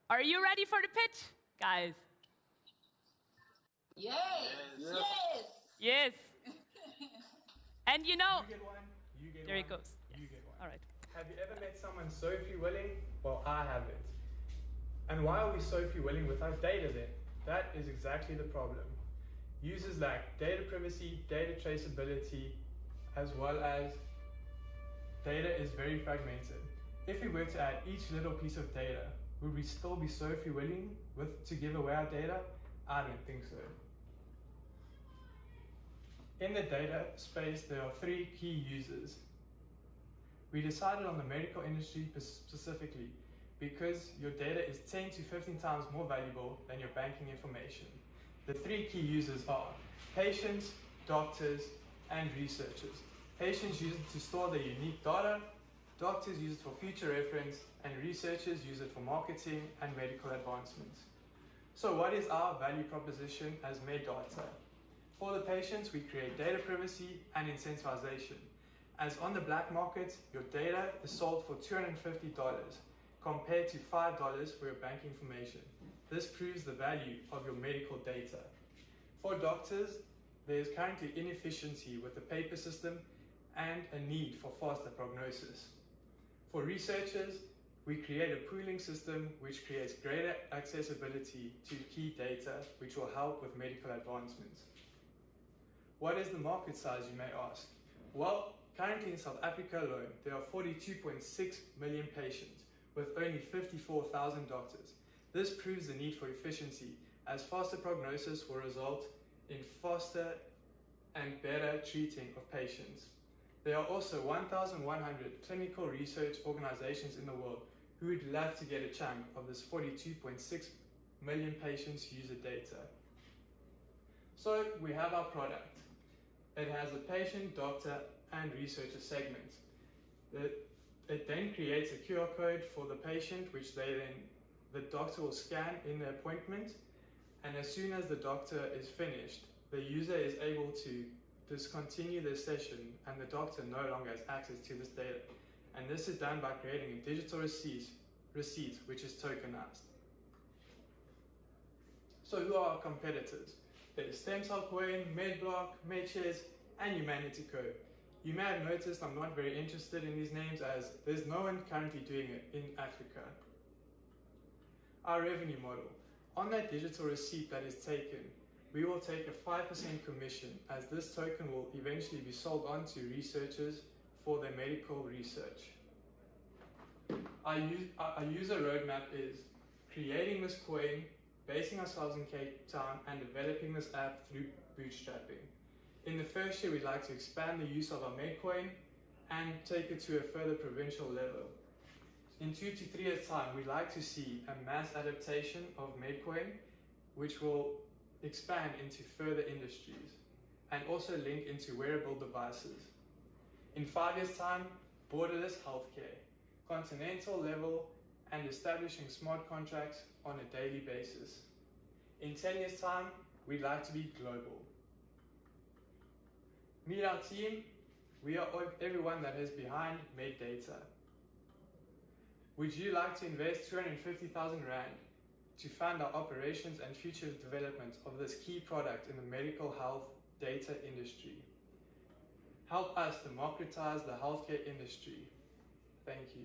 Are you ready for the pitch, guys? Yes. Yes. Yes. And you know, You get one, you get there one, it goes. you get one. All right. Have you ever met someone so free-willing? Well, I haven't. And why are we so free-willing without data then? That is exactly the problem. Users lack data privacy, data traceability, as well as data is very fragmented. If we were to add each little piece of data, would we still be so free-willing to give away our data? I don't think so. In the data space, there are 3 key users. We decided on the medical industry specifically because your data is 10 to 15 times more valuable than your banking information. The 3 key users are patients, doctors, and researchers. Patients use it to store their unique data, doctors use it for future reference, and researchers use it for marketing and medical advancements. So what is our value proposition as MedData? For the patients, we create data privacy and incentivization. As on the black market, your data is sold for $250 compared to $5 for your bank information. This proves the value of your medical data. For doctors, there is currently inefficiency with the paper system and a need for faster prognosis. For researchers, we create a pooling system which creates greater accessibility to key data, which will help with medical advancements. what is the market size, you may ask? Well, currently in South Africa alone, there are 42.6 million patients with only 54,000 doctors. This proves the need for efficiency, as faster prognosis will result in faster and better treating of patients. There are also 1,100 clinical research organizations in the world who would love to get a chunk of this 42.6 million patients' user data. So we have our product. It has a patient, doctor, and researcher segment. It then creates a QR code for the patient, which the doctor will scan in the appointment, and as soon as the doctor is finished, the user is able to discontinue their session and the doctor no longer has access to this data. And this is done by creating a digital receipt which is tokenized. So who are our competitors? There's Stem Cell Coin, MedBlock, MedShares, and Humanity Code. You may have noticed I'm not very interested in these names as there's no one currently doing it in Africa. Our revenue model. On that digital receipt that is taken, we will take a 5% commission as this token will eventually be sold on to researchers for their medical research. Our user roadmap is creating this coin, basing ourselves in Cape Town, and developing this app through bootstrapping. In the first year, we'd like to expand the use of our MedCoin and take it to a further provincial level. In 2 to 3 years' time, we'd like to see a mass adaptation of MedCoin, which will expand into further industries and also link into wearable devices. In 5 years' time, borderless healthcare, continental level, and establishing smart contracts on a daily basis. In 10 years' time, we'd like to be global. Meet our team. We are everyone that is behind MedData. Would you like to invest 250,000 Rand to fund our operations and future development of this key product in the medical health data industry? Help us democratize the healthcare industry. Thank you.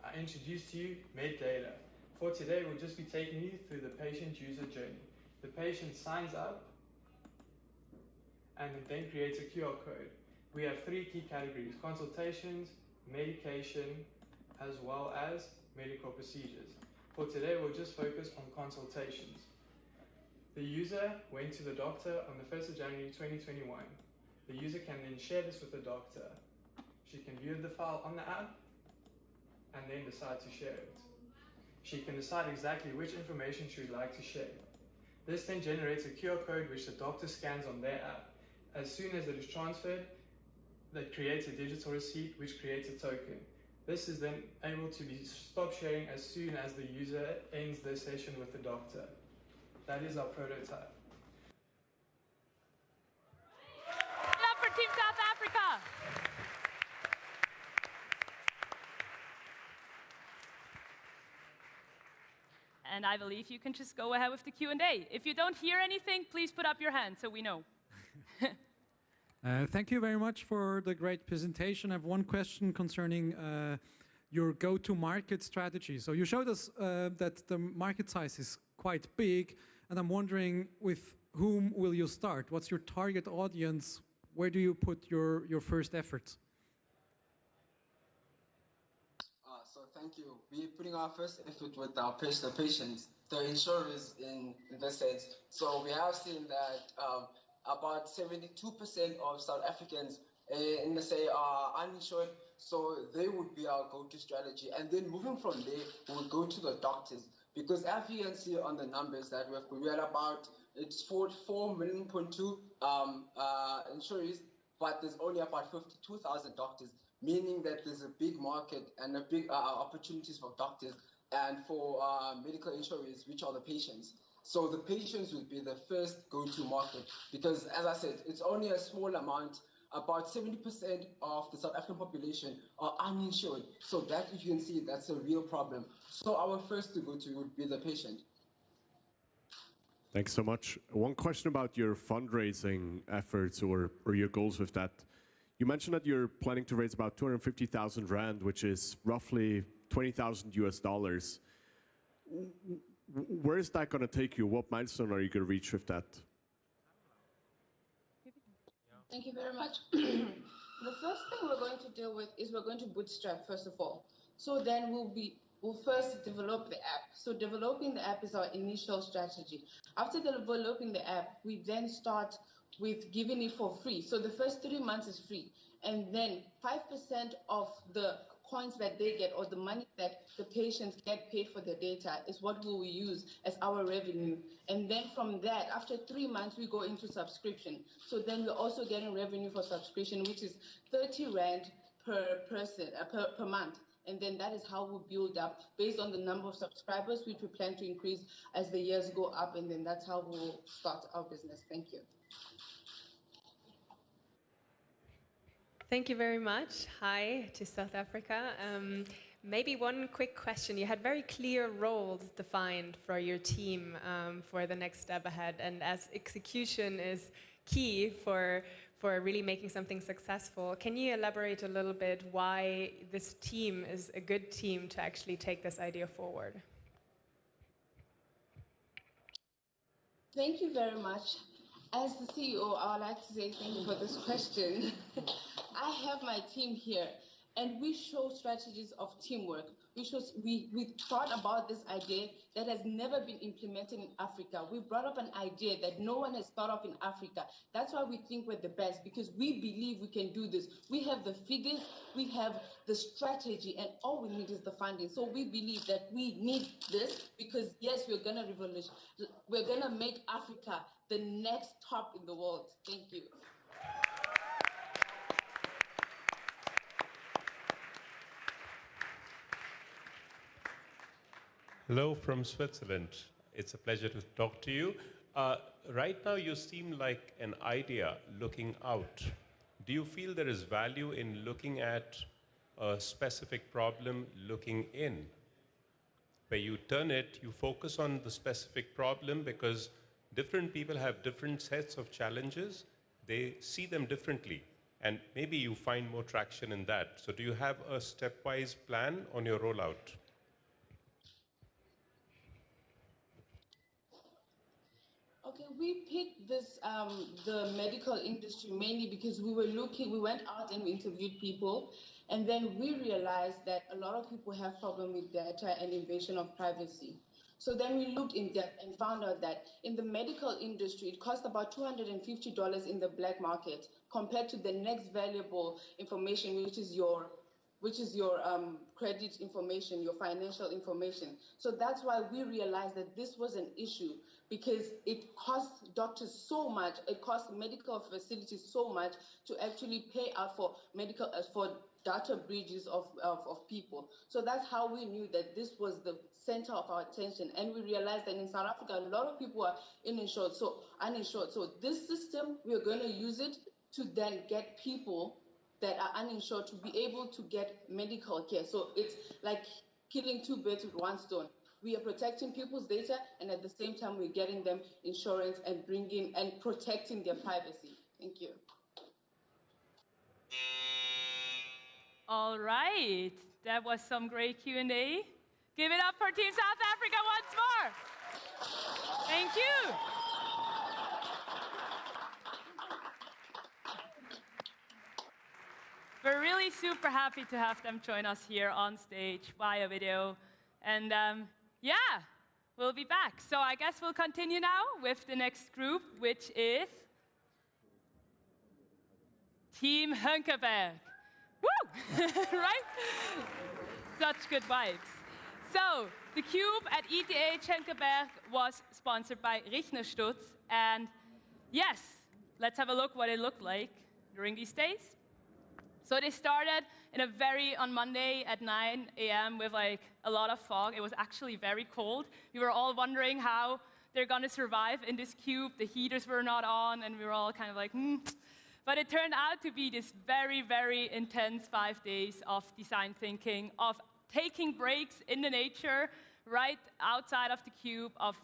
I introduce to you MedData. For today, we'll just be taking you through the patient user journey. The patient signs up and then creates a QR code. We have 3 key categories: consultations, medication, as well as medical procedures. For today, we'll just focus on consultations. The user went to the doctor on the 1st of January 2021. The user can then share this with the doctor. She can view the file on the app and then decide to share it. She can decide exactly which information she would like to share. This then generates a QR code which the doctor scans on their app. As soon as it is transferred, that creates a digital receipt which creates a token. This is then able to be stopped sharing as soon as the user ends their session with the doctor. That is our prototype. Clap for Team South Africa. And I believe you can just go ahead with the Q&A. If you don't hear anything, please put up your hand so we know. Thank you very much for the great presentation. I have one question concerning your go-to-market strategy. So you showed us that the market size is quite big, and I'm wondering with whom will you start? What's your target audience? Where do you put your first efforts? So thank you. We're putting our first effort with our patients, the insurers in this sense. So we have seen that about 72% of South Africans in the say are uninsured, so they would be our go-to strategy. And then moving from there, we'll go to the doctors, because as you can see on the numbers that we had about, it's 4.2 million insurers, but there's only about 52,000 doctors, meaning that there's a big market and a big opportunities for doctors and for medical insurers, which are the patients. So the patients would be the first go-to market, because as I said, it's only a small amount. About 70% of the South African population are uninsured. So that, if you can see, that's a real problem. So our first to go to would be the patient. Thanks so much. One question about your fundraising efforts or your goals with that. You mentioned that you're planning to raise about 250,000 Rand, which is roughly $20,000 US. Where is that going to take you? What milestone are you going to reach with that? Thank you very much. The first thing we're going to deal with is we're going to bootstrap, first of all. So then we'll first develop the app. So developing the app is our initial strategy. After developing the app, we then start with giving it for free. So the first 3 months is free. And then 5% of the coins that they get or the money that the patients get paid for the data is what we will use as our revenue. And then from that, after 3 months, we go into subscription. So then we're also getting revenue for subscription, which is 30 Rand per person, per month. And then that is how we build up based on the number of subscribers, which we plan to increase as the years go up. And then that's how we'll start our business. Thank you. Thank you very much. Hi to South Africa. Maybe one quick question. You had very clear roles defined for your team for the next step ahead. And as execution is key for really making something successful, can you elaborate a little bit why this team is a good team to actually take this idea forward? Thank you very much. As the CEO, I would like to say thank you for this question. I have my team here, and we show strategies of teamwork. We thought about this idea that has never been implemented in Africa. We brought up an idea that no one has thought of in Africa. That's why we think we're the best, because we believe we can do this. We have the figures, we have the strategy, and all we need is the funding. So we believe that we need this because, yes, we're going to revolutionize. We're going to make Africa the next top in the world. Thank you. Hello from Switzerland. It's a pleasure to talk to you. Right now, you seem like an idea looking out. Do you feel there is value in looking at a specific problem looking in? Where you turn it, you focus on the specific problem because different people have different sets of challenges. They see them differently. And maybe you find more traction in that. So do you have a stepwise plan on your rollout? Okay, we picked this, the medical industry mainly because we went out and we interviewed people, and then we realized that a lot of people have problem with data and invasion of privacy. So then we looked in depth and found out that in the medical industry, it costs about $250 in the black market compared to the next valuable information, which is your credit information, your financial information. So that's why we realized that this was an issue because it costs doctors so much, it costs medical facilities so much to actually pay out for for data breaches of people. So that's how we knew that this was the center of our attention. And we realized that in South Africa, a lot of people are uninsured. So this system, we're going to use it to then get people that are uninsured to be able to get medical care. So it's like killing two birds with one stone. We are protecting people's data, and at the same time, we're getting them insurance and protecting their privacy. Thank you. All right, that was some great Q&A. Give it up for Team South Africa once more. Thank you. We're really super happy to have them join us here on stage via video. And yeah, we'll be back. So I guess we'll continue now with the next group, which is Team Hunkeberg. Woo! Right? Such good vibes. So the Cube at ETH Hunkeberg was sponsored by Rechnerstutz. And yes, let's have a look what it looked like during these days. So they started on Monday at 9 a.m. with like a lot of fog. It was actually very cold. We were all wondering how they're going to survive in this cube. The heaters were not on, and we were all kind of like, But it turned out to be this very, very intense 5 days of design thinking, of taking breaks in the nature, right outside of the cube, of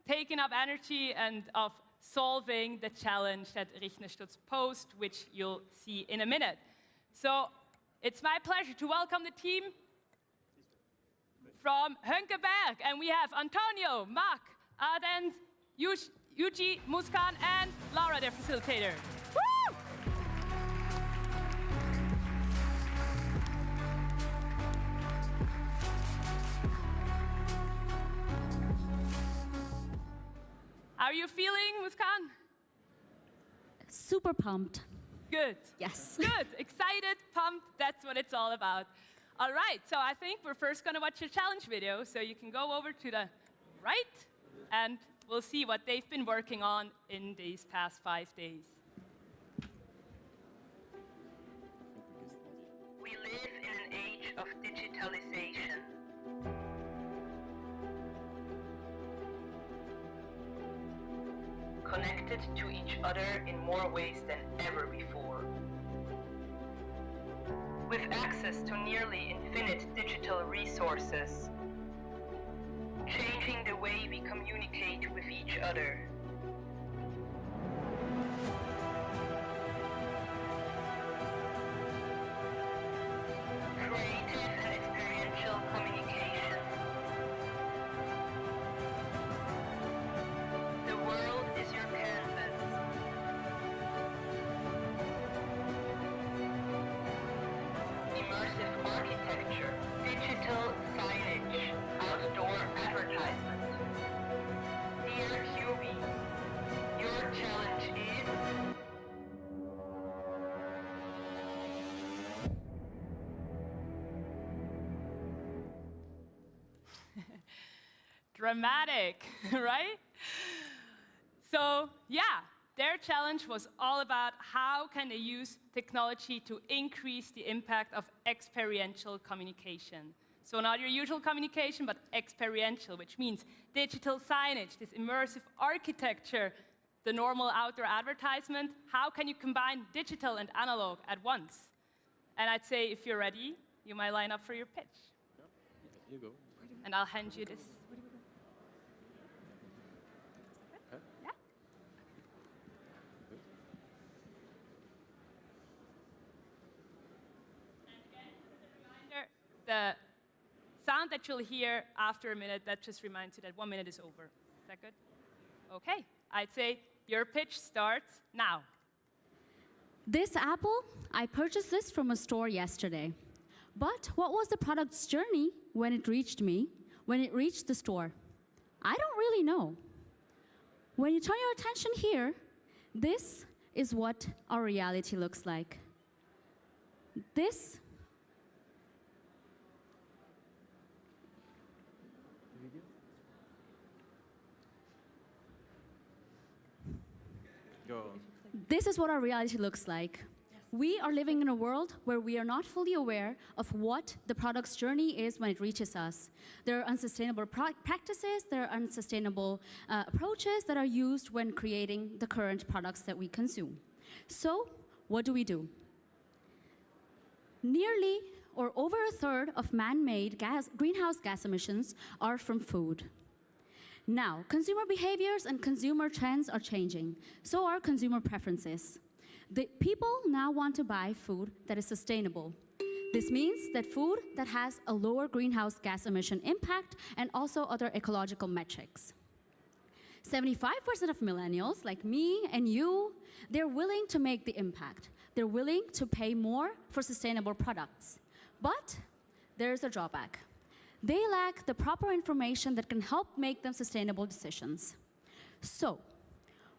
taking up energy, and of solving the challenge that Rechnerstutz posed, which you'll see in a minute. So it's my pleasure to welcome the team from Hunkeberg. And we have Antonio, Mark, Arden, Yuji, Muskan, and Laura, their facilitator. Woo! How are you feeling, Muskan? Super pumped. Good. Yes. Good. Excited, pumped, that's what it's all about. All right, so I think we're first going to watch a challenge video, so you can go over to the right, and we'll see what they've been working on in these past 5 days. We live in an age of digitalization. Connected to each other in more ways than ever before. With access to nearly infinite digital resources, changing the way we communicate with each other. Creative and experiential communication. The world is your canvas. Immersive architecture, digital signage, outdoor advertisement. Dear QB, your challenge is Dramatic, right? So yeah, their challenge was all about how can they use technology to increase the impact of experiential communication. So not your usual communication, but experiential, which means digital signage, this immersive architecture, the normal outdoor advertisement. How can you combine digital and analog at once? And I'd say if you're ready, you might line up for your pitch. You go. And I'll hand you this. Yeah. The sound that you'll hear after a minute, that just reminds you that 1 minute is over. Is that good? Okay, I'd say your pitch starts now. This apple, I purchased this from a store yesterday. But what was the product's journey when it reached me, when it reached the store? I don't really know. When you turn your attention here, this is what our reality looks like. This Go. This is what our reality looks like. We are living in a world where we are not fully aware of what the product's journey is when it reaches us. There are unsustainable practices, there are unsustainable approaches that are used when creating the current products that we consume. So, what do? Nearly or over a third of man-made greenhouse gas emissions are from food. Now, consumer behaviors and consumer trends are changing. So are consumer preferences. The people now want to buy food that is sustainable. This means that food that has a lower greenhouse gas emission impact and also other ecological metrics. 75% of millennials, like me and you, they're willing to make the impact. They're willing to pay more for sustainable products. But there's a drawback. They lack the proper information that can help make them sustainable decisions. So,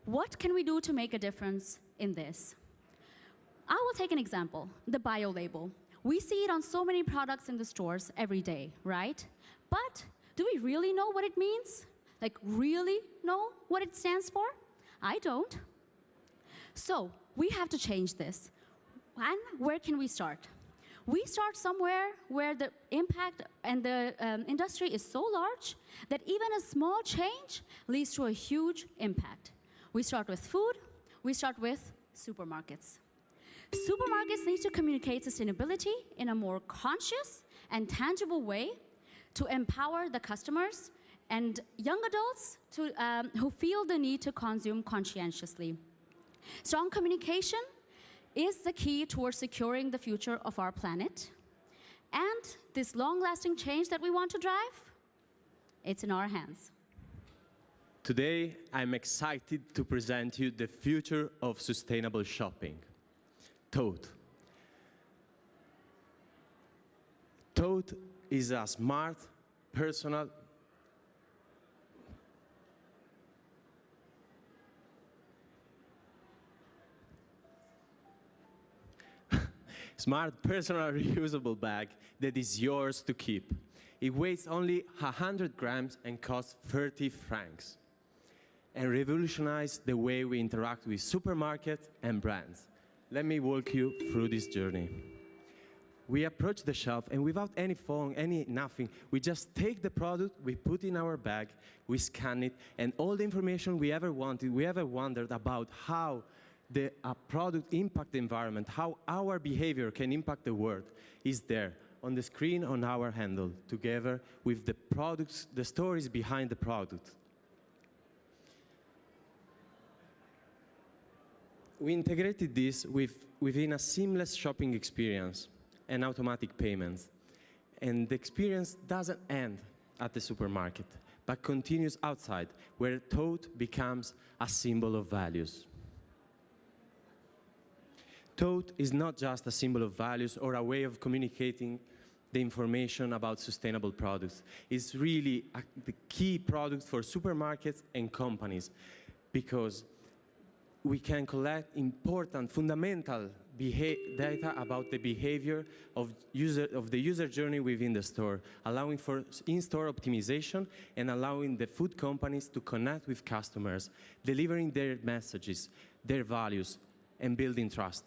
what can we do to make a difference in this? I will take an example, the bio label. We see it on so many products in the stores every day, right? But do we really know what it means? Like, really know what it stands for? I don't. So, we have to change this. And where can we start? We start somewhere where the impact and the industry is so large that even a small change leads to a huge impact. We start with food, we start with supermarkets. Supermarkets need to communicate sustainability in a more conscious and tangible way to empower the customers and young adults who feel the need to consume conscientiously. Strong communication is the key towards securing the future of our planet. And this long-lasting change that we want to drive, it's in our hands. Today, I'm excited to present you the future of sustainable shopping, Tote. Tote is a smart, personal, smart personal reusable bag that is yours to keep. It weighs only 100 grams and costs 30 francs. And revolutionize the way we interact with supermarkets and brands. Let me walk you through this journey. We approach the shelf, and without any phone, nothing, we just take the product, we put in our bag, we scan it, and all the information we ever wanted, we ever wondered about how the product impact the environment, how our behavior can impact the world, is there on the screen on our handle, together with the products, the stories behind the product. We integrated this within a seamless shopping experience and automatic payments. And the experience doesn't end at the supermarket, but continues outside, where tote becomes a symbol of values. Tote is not just a symbol of values or a way of communicating the information about sustainable products. It's really the key product for supermarkets and companies, because we can collect important, fundamental data about the behavior of the user journey within the store, allowing for in-store optimization and allowing the food companies to connect with customers, delivering their messages, their values, and building trust.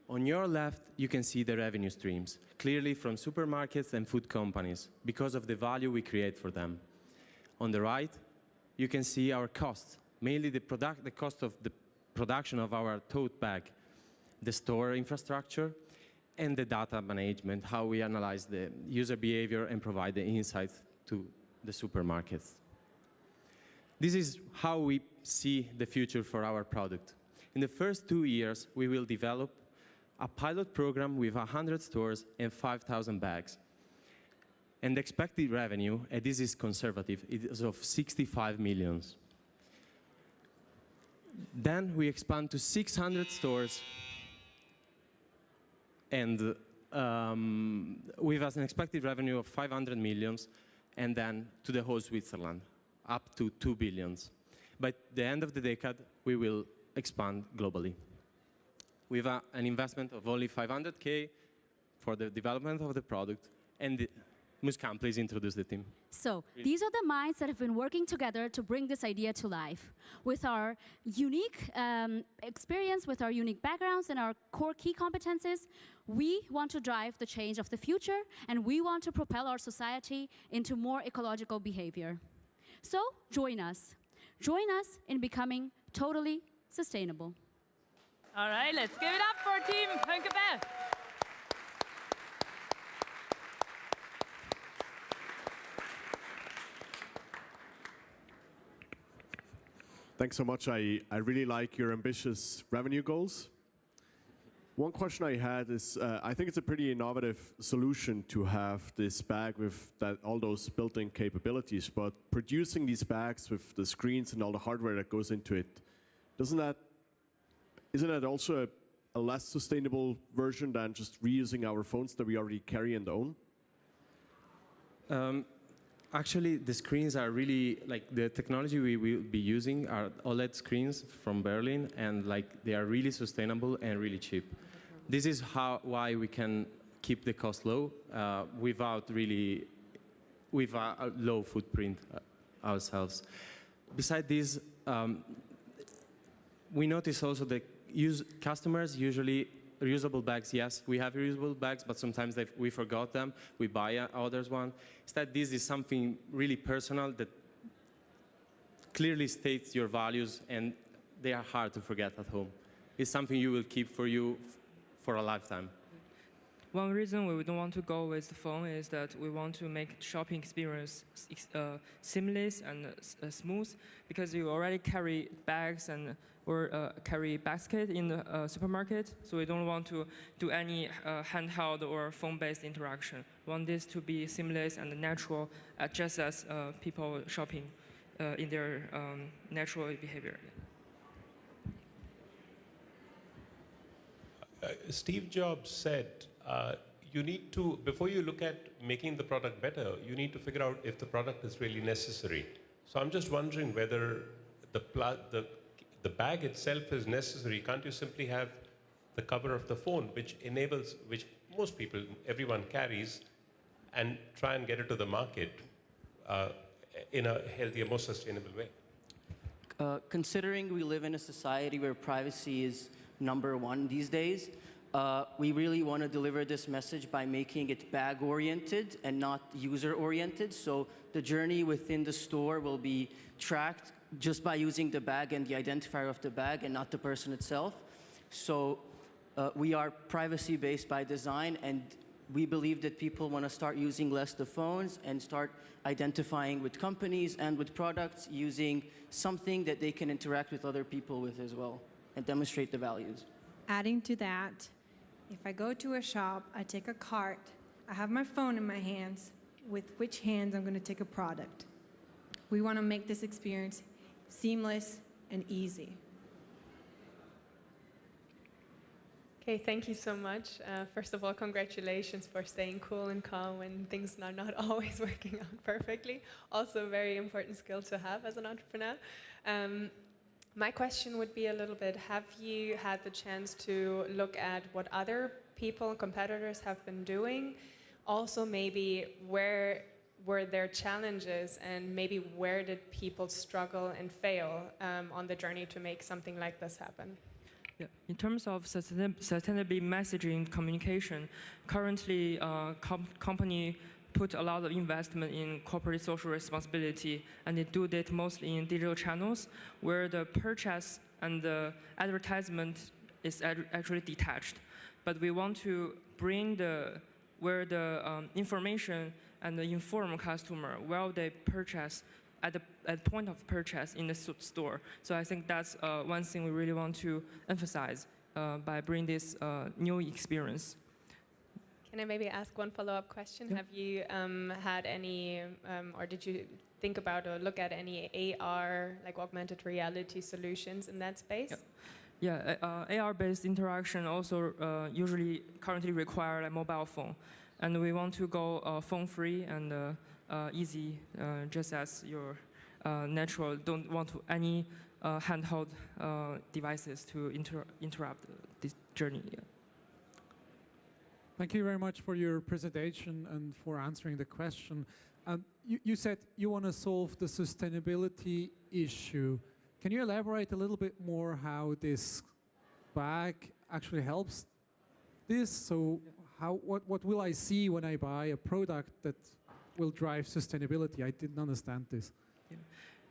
On your left, you can see the revenue streams, clearly from supermarkets and food companies, because of the value we create for them. On the right, you can see our costs, mainly the cost of the production of our tote bag, the store infrastructure, and the data management, how we analyze the user behavior and provide the insights to the supermarkets. This is how we see the future for our product. In the first 2 years, we will develop a pilot program with 100 stores and 5,000 bags. And the expected revenue, and this is conservative, it is of 65 million. Then we expand to 600 stores and with an expected revenue of 500 million, and then to the whole Switzerland, up to 2 billion. By the end of the decade, we will expand globally. With an investment of only 500K for the development of the product, and Muskan, please introduce the team. So these are the minds that have been working together to bring this idea to life. With our unique experience, with our unique backgrounds and our core key competencies, we want to drive the change of the future, and we want to propel our society into more ecological behavior. So join us. Join us in becoming totally sustainable. All right, let's give it up for Team Hunkebell. Thanks so much. I really like your ambitious revenue goals. One question I had is, I think it's a pretty innovative solution to have this bag with all those built-in capabilities, but producing these bags with the screens and all the hardware that goes into it, isn't that also a less sustainable version than just reusing our phones that we already carry and own? Actually, the screens are really, like, the technology we will be using are OLED screens from Berlin, and they are really sustainable and really cheap. This is why we can keep the cost low with a low footprint ourselves. Besides this, we notice also that customers usually reusable bags. Yes, we have reusable bags, but sometimes we forgot them. We buy others one. Instead, this is something really personal that clearly states your values, and they are hard to forget at home. It's something you will keep for you for a lifetime. One reason we don't want to go with the phone is that we want to make shopping experience seamless and smooth, because you already carry bags or carry basket in the supermarket, so we don't want to do any handheld or phone-based interaction. We want this to be seamless and natural, just as people shopping in their natural behavior. Steve Jobs said, you need to, before you look at making the product better, you need to figure out if the product is really necessary. So I'm just wondering whether the bag itself is necessary. Can't you simply have the cover of the phone, which most people, everyone carries, and try and get it to the market in a healthier, more sustainable way? Considering we live in a society where privacy is #1 these days, we really want to deliver this message by making it bag-oriented and not user-oriented. So the journey within the store will be tracked just by using the bag and the identifier of the bag and not the person itself. So we are privacy-based by design, and we believe that people want to start using less the phones and start identifying with companies and with products using something that they can interact with other people with as well and demonstrate the values. Adding to that, if I go to a shop, I take a cart, I have my phone in my hands, with which hands I'm going to take a product. We want to make this experience seamless and easy. Okay, thank you so much. First of all, congratulations for staying cool and calm when things are not always working out perfectly. Also a very important skill to have as an entrepreneur. My question would be a little bit, have you had the chance to look at what other people, competitors have been doing? Also maybe where were their challenges and maybe where did people struggle and fail on the journey to make something like this happen? Yeah. In terms of sustainability messaging communication, currently company put a lot of investment in corporate social responsibility, and they do that mostly in digital channels, where the purchase and the advertisement is actually detached. But we want to bring where the information and the inform customer while they purchase at the point of purchase in the store. So I think that's one thing we really want to emphasize by bringing this new experience. Can I maybe ask one follow-up question? Yeah. Have you had any, or did you think about or look at any AR, like augmented reality solutions in that space? Yeah, AR-based interaction also usually currently require a mobile phone. And we want to go phone-free and easy, just as your natural, don't want to any handheld devices to interrupt this journey. Yeah. Thank you very much for your presentation and for answering the question. You said you want to solve the sustainability issue. Can you elaborate a little bit more how this bag actually helps this? So what will I see when I buy a product that will drive sustainability? I didn't understand this. Yeah.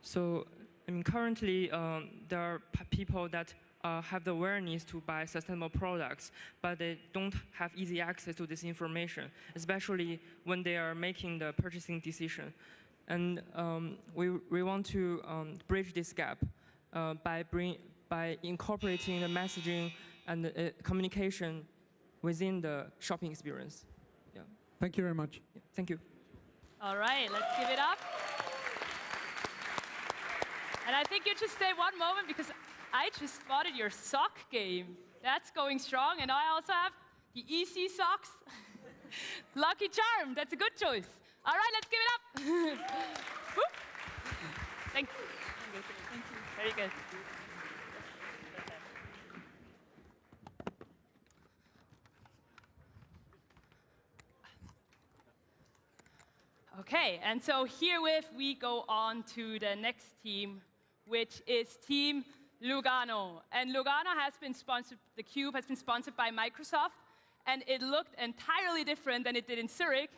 So I mean, currently there are people that have the awareness to buy sustainable products, but they don't have easy access to this information, especially when they are making the purchasing decision. And we want to bridge this gap by incorporating the messaging and the communication within the shopping experience. Yeah. Thank you very much. Yeah. Thank you. All right, let's give it up. And I think you just stay one moment because I just spotted your sock game. That's going strong, and I also have the EC socks. Lucky charm, that's a good choice. All right, let's give it up. Thank you. Thank you. Very good. Okay, and so herewith we go on to the next team, which is Team Lugano. And Lugano has been sponsored, the Cube has been sponsored by Microsoft, and it looked entirely different than it did in Zurich,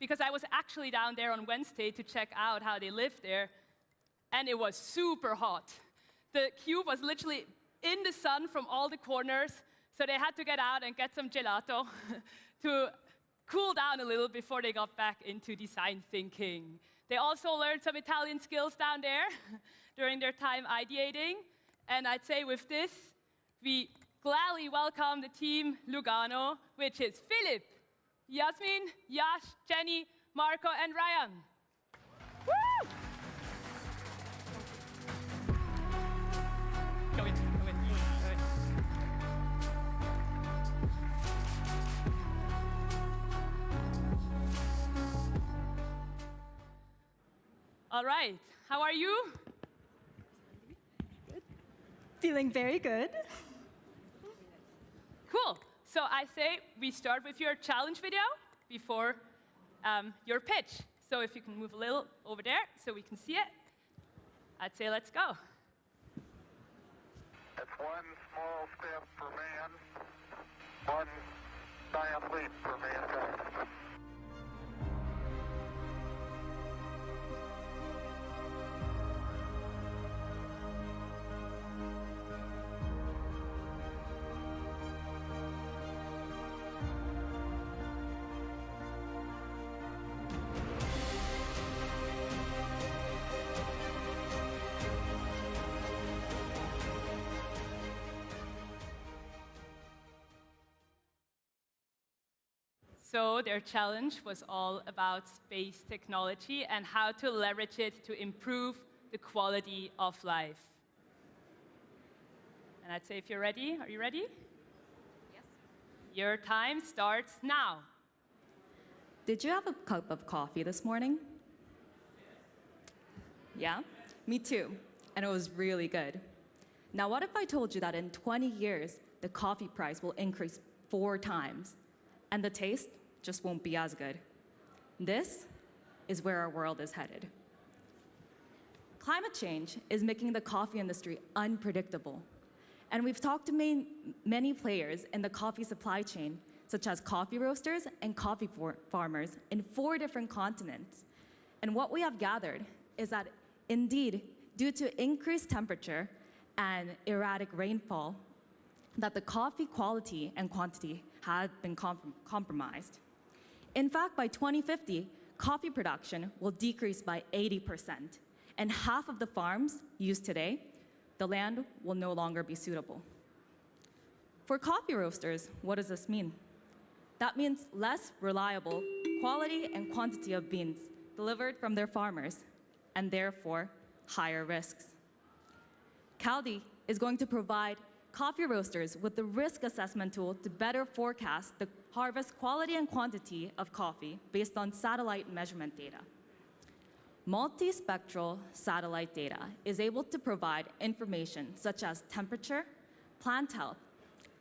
because I was actually down there on Wednesday to check out how they live there, and it was super hot. The Cube was literally in the sun from all the corners, so they had to get out and get some gelato to cool down a little before they got back into design thinking. They also learned some Italian skills down there during their time ideating. And I'd say with this, we gladly welcome the team Lugano, which is Philip, Yasmin, Yash, Jenny, Marco, and Ryan. Woo! Go in. All right, how are you? Feeling very good. Cool. Cool. So I say we start with your challenge video before your pitch. So if you can move a little over there so we can see it, I'd say let's go. It's one small step for man, one giant leap for mankind. So their challenge was all about space technology and how to leverage it to improve the quality of life. And I'd say if you're ready, are you ready? Yes. Your time starts now. Did you have a cup of coffee this morning? Yeah, me too. And it was really good. Now, what if I told you that in 20 years, the coffee price will increase 4 times, and the taste just won't be as good? This is where our world is headed. Climate change is making the coffee industry unpredictable. And we've talked to many players in the coffee supply chain, such as coffee roasters and coffee farmers in 4 different continents. And what we have gathered is that indeed, due to increased temperature and erratic rainfall, that the coffee quality and quantity had been compromised. In fact, by 2050, coffee production will decrease by 80%, and half of the farms used today, the land will no longer be suitable. For coffee roasters, what does this mean? That means less reliable quality and quantity of beans delivered from their farmers, and therefore higher risks. Kaldi is going to provide coffee roasters with the risk assessment tool to better forecast the harvest quality and quantity of coffee based on satellite measurement data. Multispectral satellite data is able to provide information such as temperature, plant health,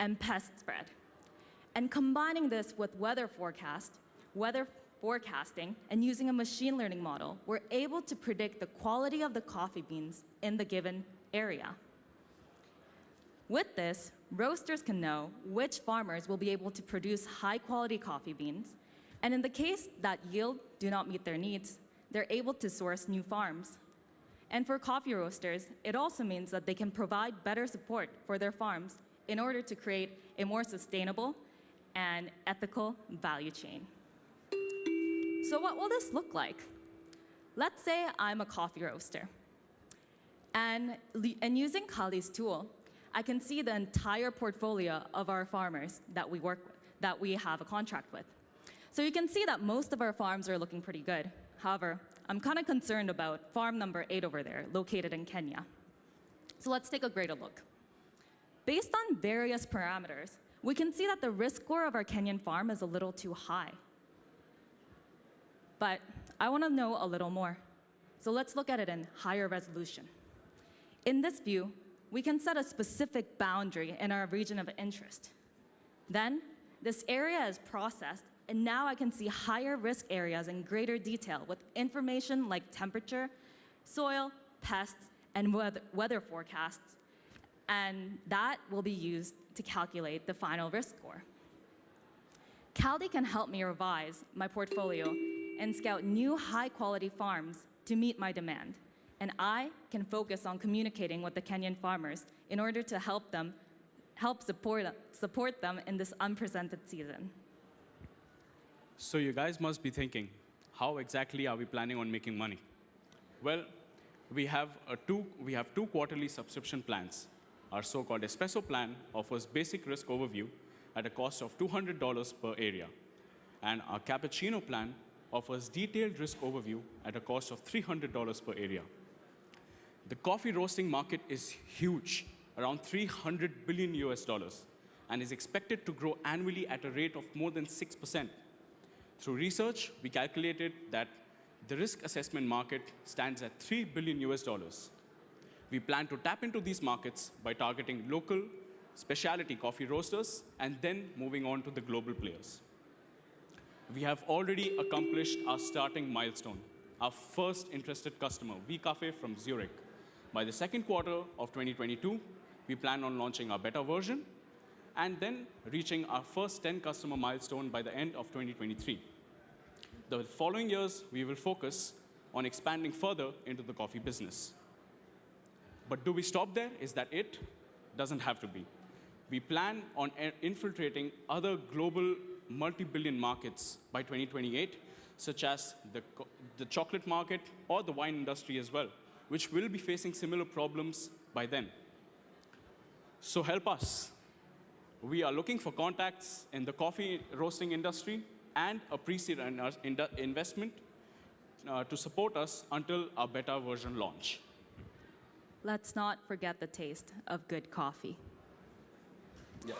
and pest spread. And combining this with weather forecasting, and using a machine learning model, we're able to predict the quality of the coffee beans in the given area. With this, roasters can know which farmers will be able to produce high-quality coffee beans, and in the case that yield do not meet their needs, they're able to source new farms. And for coffee roasters, it also means that they can provide better support for their farms in order to create a more sustainable and ethical value chain. So what will this look like? Let's say I'm a coffee roaster, and using Kaldi's tool, I can see the entire portfolio of our farmers that we work with, that we have a contract with. So you can see that most of our farms are looking pretty good. However, I'm kind of concerned about farm number 8 over there, located in Kenya. So let's take a greater look. Based on various parameters, we can see that the risk score of our Kenyan farm is a little too high. But I want to know a little more. So let's look at it in higher resolution. In this view, we can set a specific boundary in our region of interest. Then, this area is processed, and now I can see higher risk areas in greater detail with information like temperature, soil, pests, and weather forecasts, and that will be used to calculate the final risk score. Kaldi can help me revise my portfolio and scout new high-quality farms to meet my demand. And I can focus on communicating with the Kenyan farmers in order to help support them in this unprecedented season. So you guys must be thinking, how exactly are we planning on making money? Well, we have two quarterly subscription plans. Our so-called Espresso plan offers basic risk overview at a cost of $200 per area. And our Cappuccino plan offers detailed risk overview at a cost of $300 per area. The coffee roasting market is huge, around $300 billion US, and is expected to grow annually at a rate of more than 6%. Through research, we calculated that the risk assessment market stands at $3 billion US. We plan to tap into these markets by targeting local, specialty coffee roasters, and then moving on to the global players. We have already accomplished our starting milestone, our first interested customer, vCafe from Zürich. By the second quarter of 2022, we plan on launching our beta version and then reaching our first 10 customer milestone by the end of 2023. The following years, we will focus on expanding further into the coffee business. But do we stop there? Is that it? Doesn't have to be. We plan on infiltrating other global multi-billion markets by 2028, such as the chocolate market or the wine industry as well, which will be facing similar problems by then. So help us. We are looking for contacts in the coffee roasting industry and a pre-seed investment to support us until our beta version launch. Let's not forget the taste of good coffee. Yeah.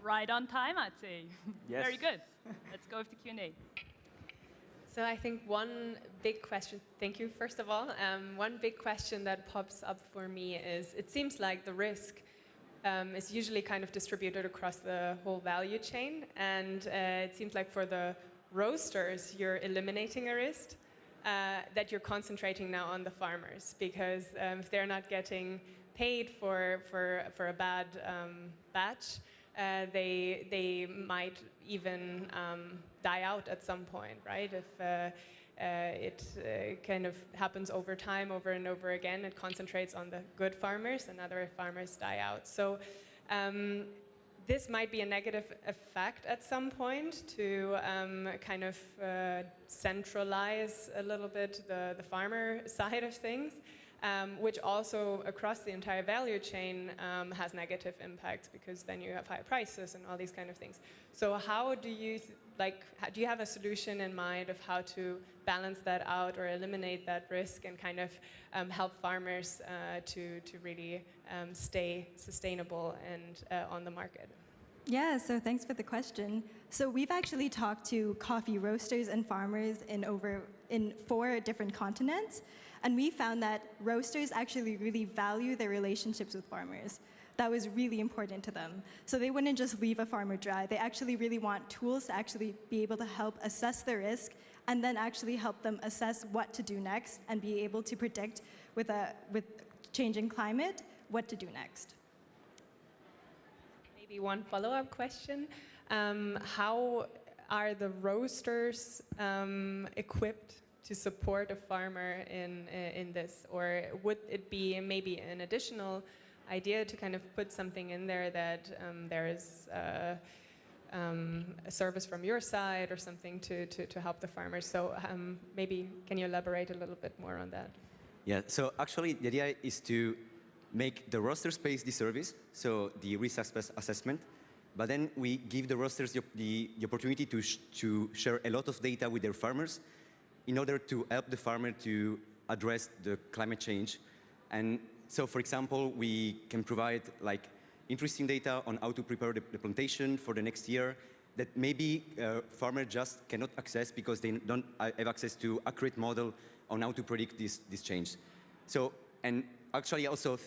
Right on time, I'd say. Yes. Very good. Let's go with the Q&A. So I think one big question, thank you first of all, one big question that pops up for me is, it seems like the risk is usually kind of distributed across the whole value chain, and it seems like for the roasters, you're eliminating a risk, that you're concentrating now on the farmers, because if they're not getting paid for a bad batch, they might even die out at some point, right? If it kind of happens over time, over and over again, it concentrates on the good farmers and other farmers die out. So this might be a negative effect at some point to kind of centralize a little bit the farmer side of things. Which also across the entire value chain has negative impacts, because then you have high prices and all these kind of things. So how do you do you have a solution in mind of how to balance that out or eliminate that risk and kind of help farmers to really stay sustainable and on the market? Yeah, so thanks for the question. So we've actually talked to coffee roasters and farmers in 4 different continents. And we found that roasters actually really value their relationships with farmers. That was really important to them. So they wouldn't just leave a farmer dry. They actually really want tools to actually be able to help assess the risk and then actually help them assess what to do next and be able to predict with changing climate what to do next. Maybe one follow-up question. How are the roasters equipped to support a farmer in this? Or would it be maybe an additional idea to kind of put something in there that there is a service from your side or something to help the farmers? So maybe can you elaborate a little bit more on that? Yeah, so actually the idea is to make the roasters pay the service, so the risk assessment, but then we give the roasters the opportunity to share a lot of data with their farmers in order to help the farmer to address the climate change. And so, for example, we can provide interesting data on how to prepare the plantation for the next year that maybe farmers just cannot access because they don't have access to accurate model on how to predict this change. So, and actually also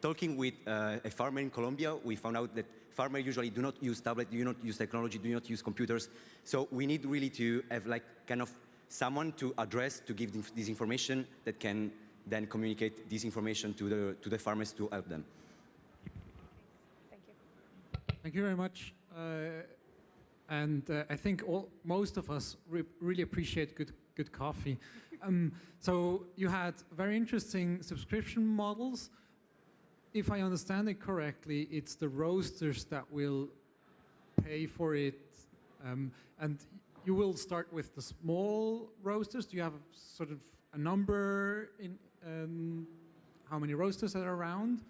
talking with a farmer in Colombia, we found out that farmers usually do not use tablets, do not use technology, do not use computers. So we need really to have kind of someone to address, to give this information that can then communicate this information to the farmers to help them. Thank you. Thank you very much. I think most of us really appreciate good coffee. So you had very interesting subscription models. If I understand it correctly, it's the roasters that will pay for it. And you will start with the small roasters. Do you have sort of a number in how many roasters are around?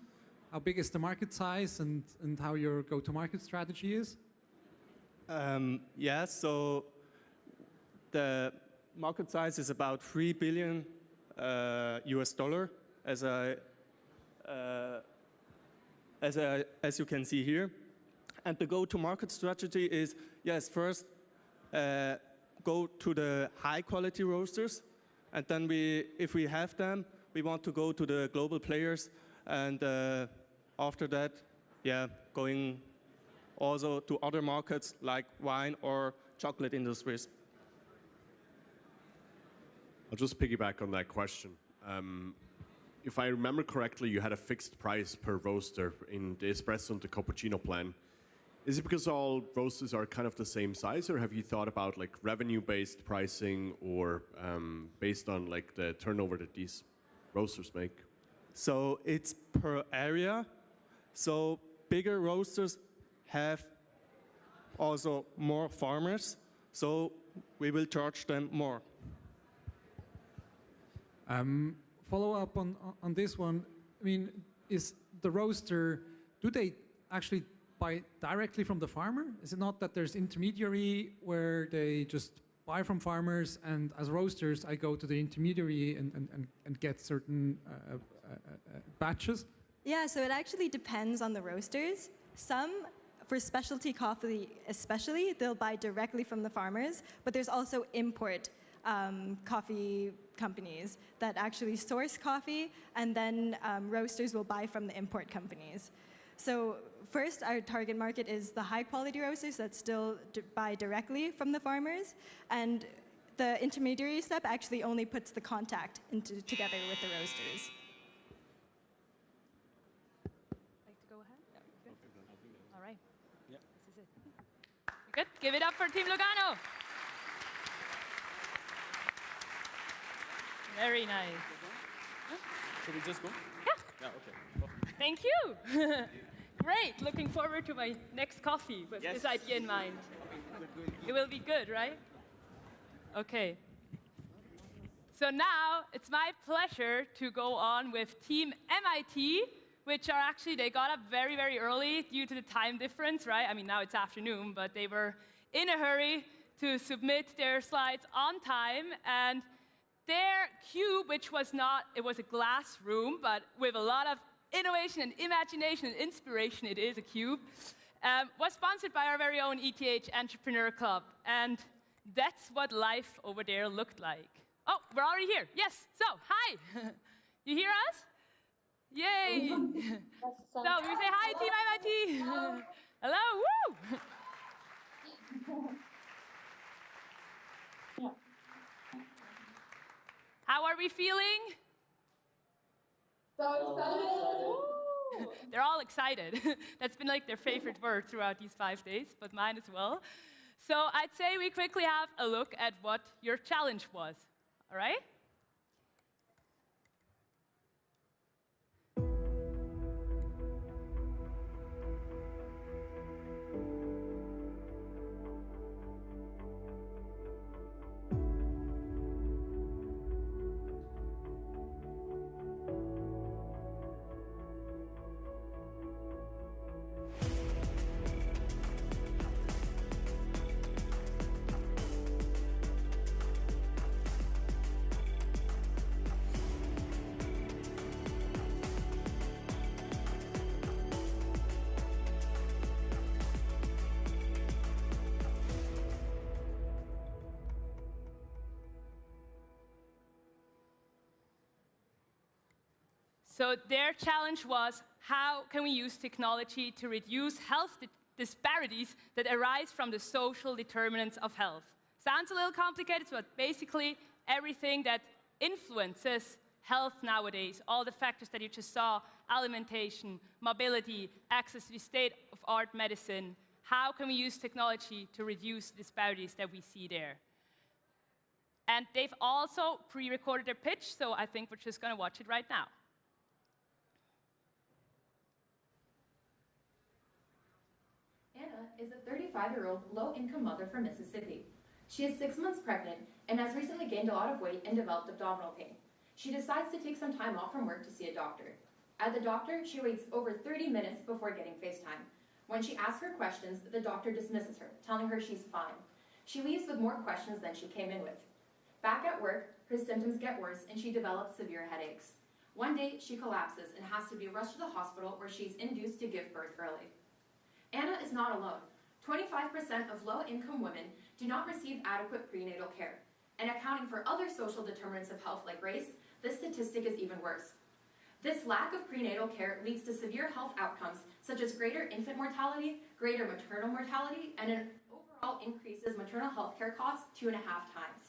How big is the market size and how your go-to-market strategy is? Yeah, so the market size is about $3 billion US dollar, as you can see here. And the go-to-market strategy is, yes, first go to the high-quality roasters, and then if we have them, we want to go to the global players, and after that, yeah, going also to other markets like wine or chocolate industries. I'll just piggyback on that question. If I remember correctly, you had a fixed price per roaster in the espresso and the cappuccino plan. Is it because all roasters are kind of the same size, or have you thought about like revenue-based pricing or based on like the turnover that these roasters make? So it's per area. So bigger roasters have also more farmers, so we will charge them more. Follow up on this one. I mean, is the roaster, do they actually buy directly from the farmer? Is it not that there's intermediary where they just buy from farmers, and as roasters, I go to the intermediary and get certain batches? Yeah, so it actually depends on the roasters. Some, for specialty coffee especially, they'll buy directly from the farmers, but there's also import coffee companies that actually source coffee, and then roasters will buy from the import companies. So first, our target market is the high-quality roasters that still buy directly from the farmers, and the intermediary step actually only puts the contact together with the roasters. Like to go ahead? Yeah, good. All right. Yep. This is it. Good. Give it up for Team Lugano. Very nice. Should we just go? Yeah. Yeah, okay. Thank you. Great. Looking forward to my next coffee with this idea in mind. It will be good, right? Okay. So now it's my pleasure to go on with Team MIT, which are actually, they got up very, very early due to the time difference, right? I mean, now it's afternoon, but they were in a hurry to submit their slides on time, and their cube, which was not, it was a glass room, but with a lot of innovation and imagination and inspiration, it is a cube, was sponsored by our very own ETH Entrepreneur Club. And that's what life over there looked like. Oh, we're already here. Yes, so, hi. You hear us? Yay. So we say hi, Team MIT. Hello, woo. How are we feeling? So excited. They're all excited. That's been like their favorite word throughout these 5 days, but mine as well. So I'd say we quickly have a look at what your challenge was, all right? So their challenge was, how can we use technology to reduce health disparities that arise from the social determinants of health? Sounds a little complicated, but basically everything that influences health nowadays, all the factors that you just saw, alimentation, mobility, access to the state-of-art medicine, how can we use technology to reduce the disparities that we see there? And they've also pre-recorded their pitch, so I think we're just going to watch it right now. Anna is a 35-year-old low-income mother from Mississippi. She is 6 months pregnant and has recently gained a lot of weight and developed abdominal pain. She decides to take some time off from work to see a doctor. At the doctor, she waits over 30 minutes before getting FaceTime. When she asks her questions, the doctor dismisses her, telling her she's fine. She leaves with more questions than she came in with. Back at work, her symptoms get worse and she develops severe headaches. One day, she collapses and has to be rushed to the hospital where she's induced to give birth early. Anna is not alone. 25% of low-income women do not receive adequate prenatal care. And accounting for other social determinants of health like race, this statistic is even worse. This lack of prenatal care leads to severe health outcomes such as greater infant mortality, greater maternal mortality, and an overall increases maternal health care costs 2.5 times.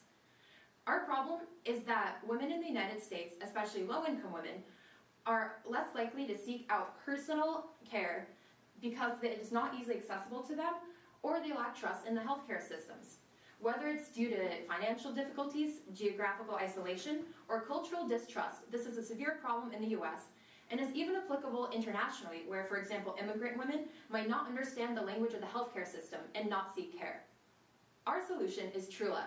Our problem is that women in the United States, especially low-income women, are less likely to seek out personal care because it is not easily accessible to them, or they lack trust in the healthcare systems. Whether it's due to financial difficulties, geographical isolation, or cultural distrust, this is a severe problem in the US and is even applicable internationally, where, for example, immigrant women might not understand the language of the healthcare system and not seek care. Our solution is Trula,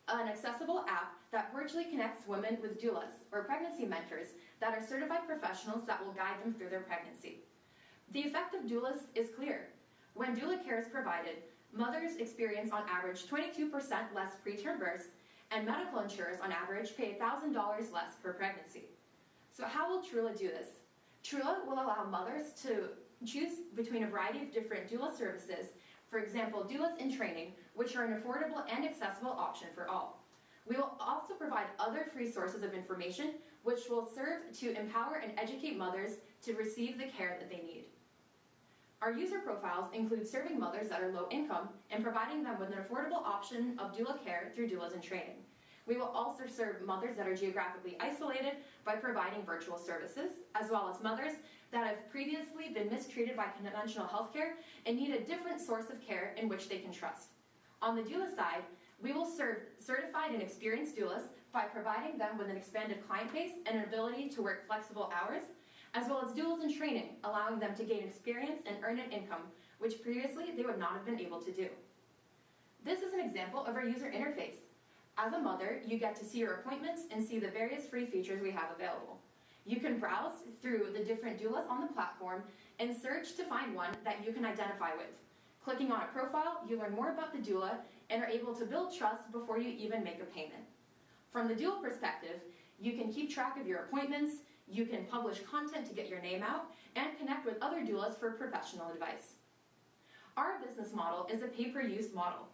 an accessible app that virtually connects women with doulas, or pregnancy mentors, that are certified professionals that will guide them through their pregnancy. The effect of doulas is clear. When doula care is provided, mothers experience on average 22% less preterm births, and medical insurers on average pay $1,000 less per pregnancy. So how will Trula do this? Trula will allow mothers to choose between a variety of different doula services, for example, doulas in training, which are an affordable and accessible option for all. We will also provide other free sources of information, which will serve to empower and educate mothers to receive the care that they need. Our user profiles include serving mothers that are low income and providing them with an affordable option of doula care through doulas in training. We will also serve mothers that are geographically isolated by providing virtual services, as well as mothers that have previously been mistreated by conventional healthcare and need a different source of care in which they can trust. On the doula side, we will serve certified and experienced doulas by providing them with an expanded client base and an ability to work flexible hours, as well as doulas in training, allowing them to gain experience and earn an income, which previously they would not have been able to do. This is an example of our user interface. As a mother, you get to see your appointments and see the various free features we have available. You can browse through the different doulas on the platform and search to find one that you can identify with. Clicking on a profile, you learn more about the doula and are able to build trust before you even make a payment. From the doula perspective, you can keep track of your appointments, you can publish content to get your name out, and connect with other doulas for professional advice. Our business model is a pay-per-use model.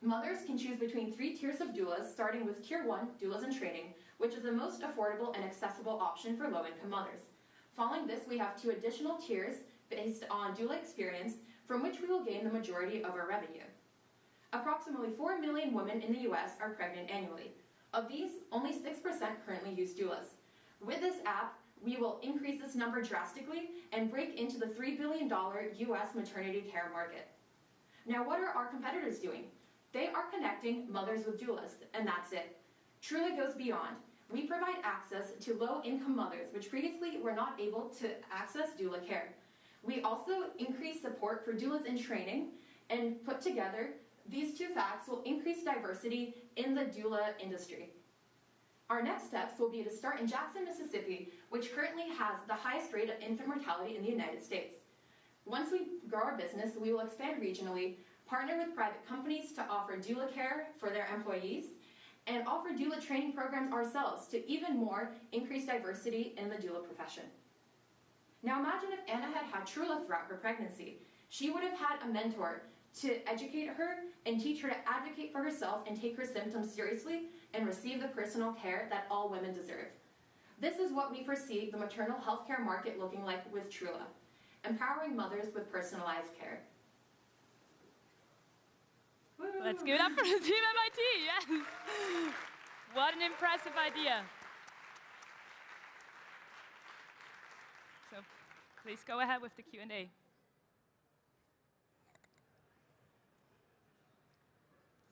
Mothers can choose between 3 tiers of doulas, starting with Tier 1, doulas in training, which is the most affordable and accessible option for low-income mothers. Following this, we have 2 additional tiers based on doula experience, from which we will gain the majority of our revenue. Approximately 4 million women in the US are pregnant annually. Of these, only 6% currently use doulas. With this app, we will increase this number drastically and break into the $3 billion US maternity care market. Now, what are our competitors doing? They are connecting mothers with doulas, and that's it. Trula goes beyond. We provide access to low-income mothers, which previously were not able to access doula care. We also increase support for doulas in training, and put together, these 2 facts will increase diversity in the doula industry. Our next steps will be to start in Jackson, Mississippi, which currently has the highest rate of infant mortality in the United States. Once we grow our business, we will expand regionally, partner with private companies to offer doula care for their employees, and offer doula training programs ourselves to even more increase diversity in the doula profession. Now imagine if Anna had had Trula throughout her pregnancy. She would have had a mentor to educate her and teach her to advocate for herself and take her symptoms seriously and receive the personal care that all women deserve. This is what we foresee the maternal health care market looking like with Trula, empowering mothers with personalized care. Let's give it up for the team MIT, yes. What an impressive idea. So please go ahead with the Q&A. Does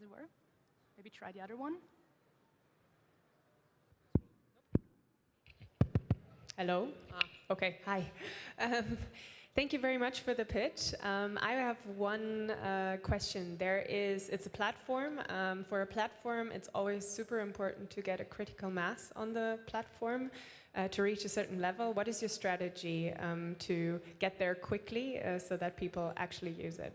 it work? Maybe try the other one. Hello? Okay, hi. Thank you very much for the pitch. I have one question. It's a platform. For a platform, it's always super important to get a critical mass on the platform to reach a certain level. What is your strategy to get there quickly so that people actually use it?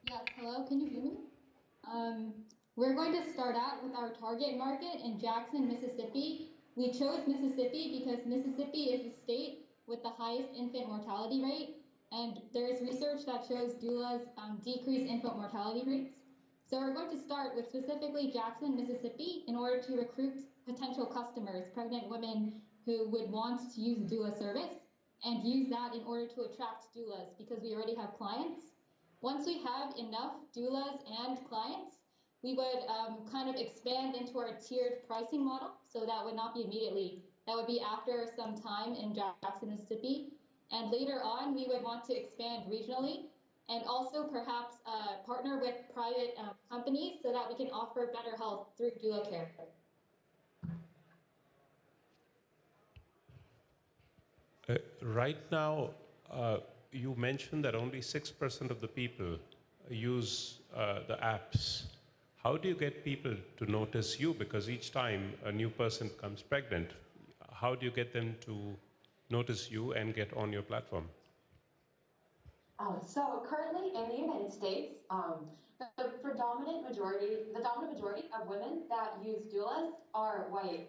Yes, hello, can you hear me? We're going to start out with our target market in Jackson, Mississippi. We chose Mississippi because Mississippi is the state with the highest infant mortality rate. and there is research that shows doulas decrease infant mortality rates. So we're going to start with specifically Jackson, Mississippi, in order to recruit potential customers, pregnant women who would want to use doula service, and use that in order to attract doulas because we already have clients. Once we have enough doulas and clients, we would kind of expand into our tiered pricing model. So that would not be immediately, that would be after some time in Jackson, Mississippi. And later on, we would want to expand regionally and also perhaps partner with private companies so that we can offer better health through doula care. Right now, you mentioned that only 6% of the people use the apps. How do you get people to notice you? Because each time a new person becomes pregnant, how do you get them to notice you and get on your platform? So currently in the United States, the dominant majority of women that use doulas are white.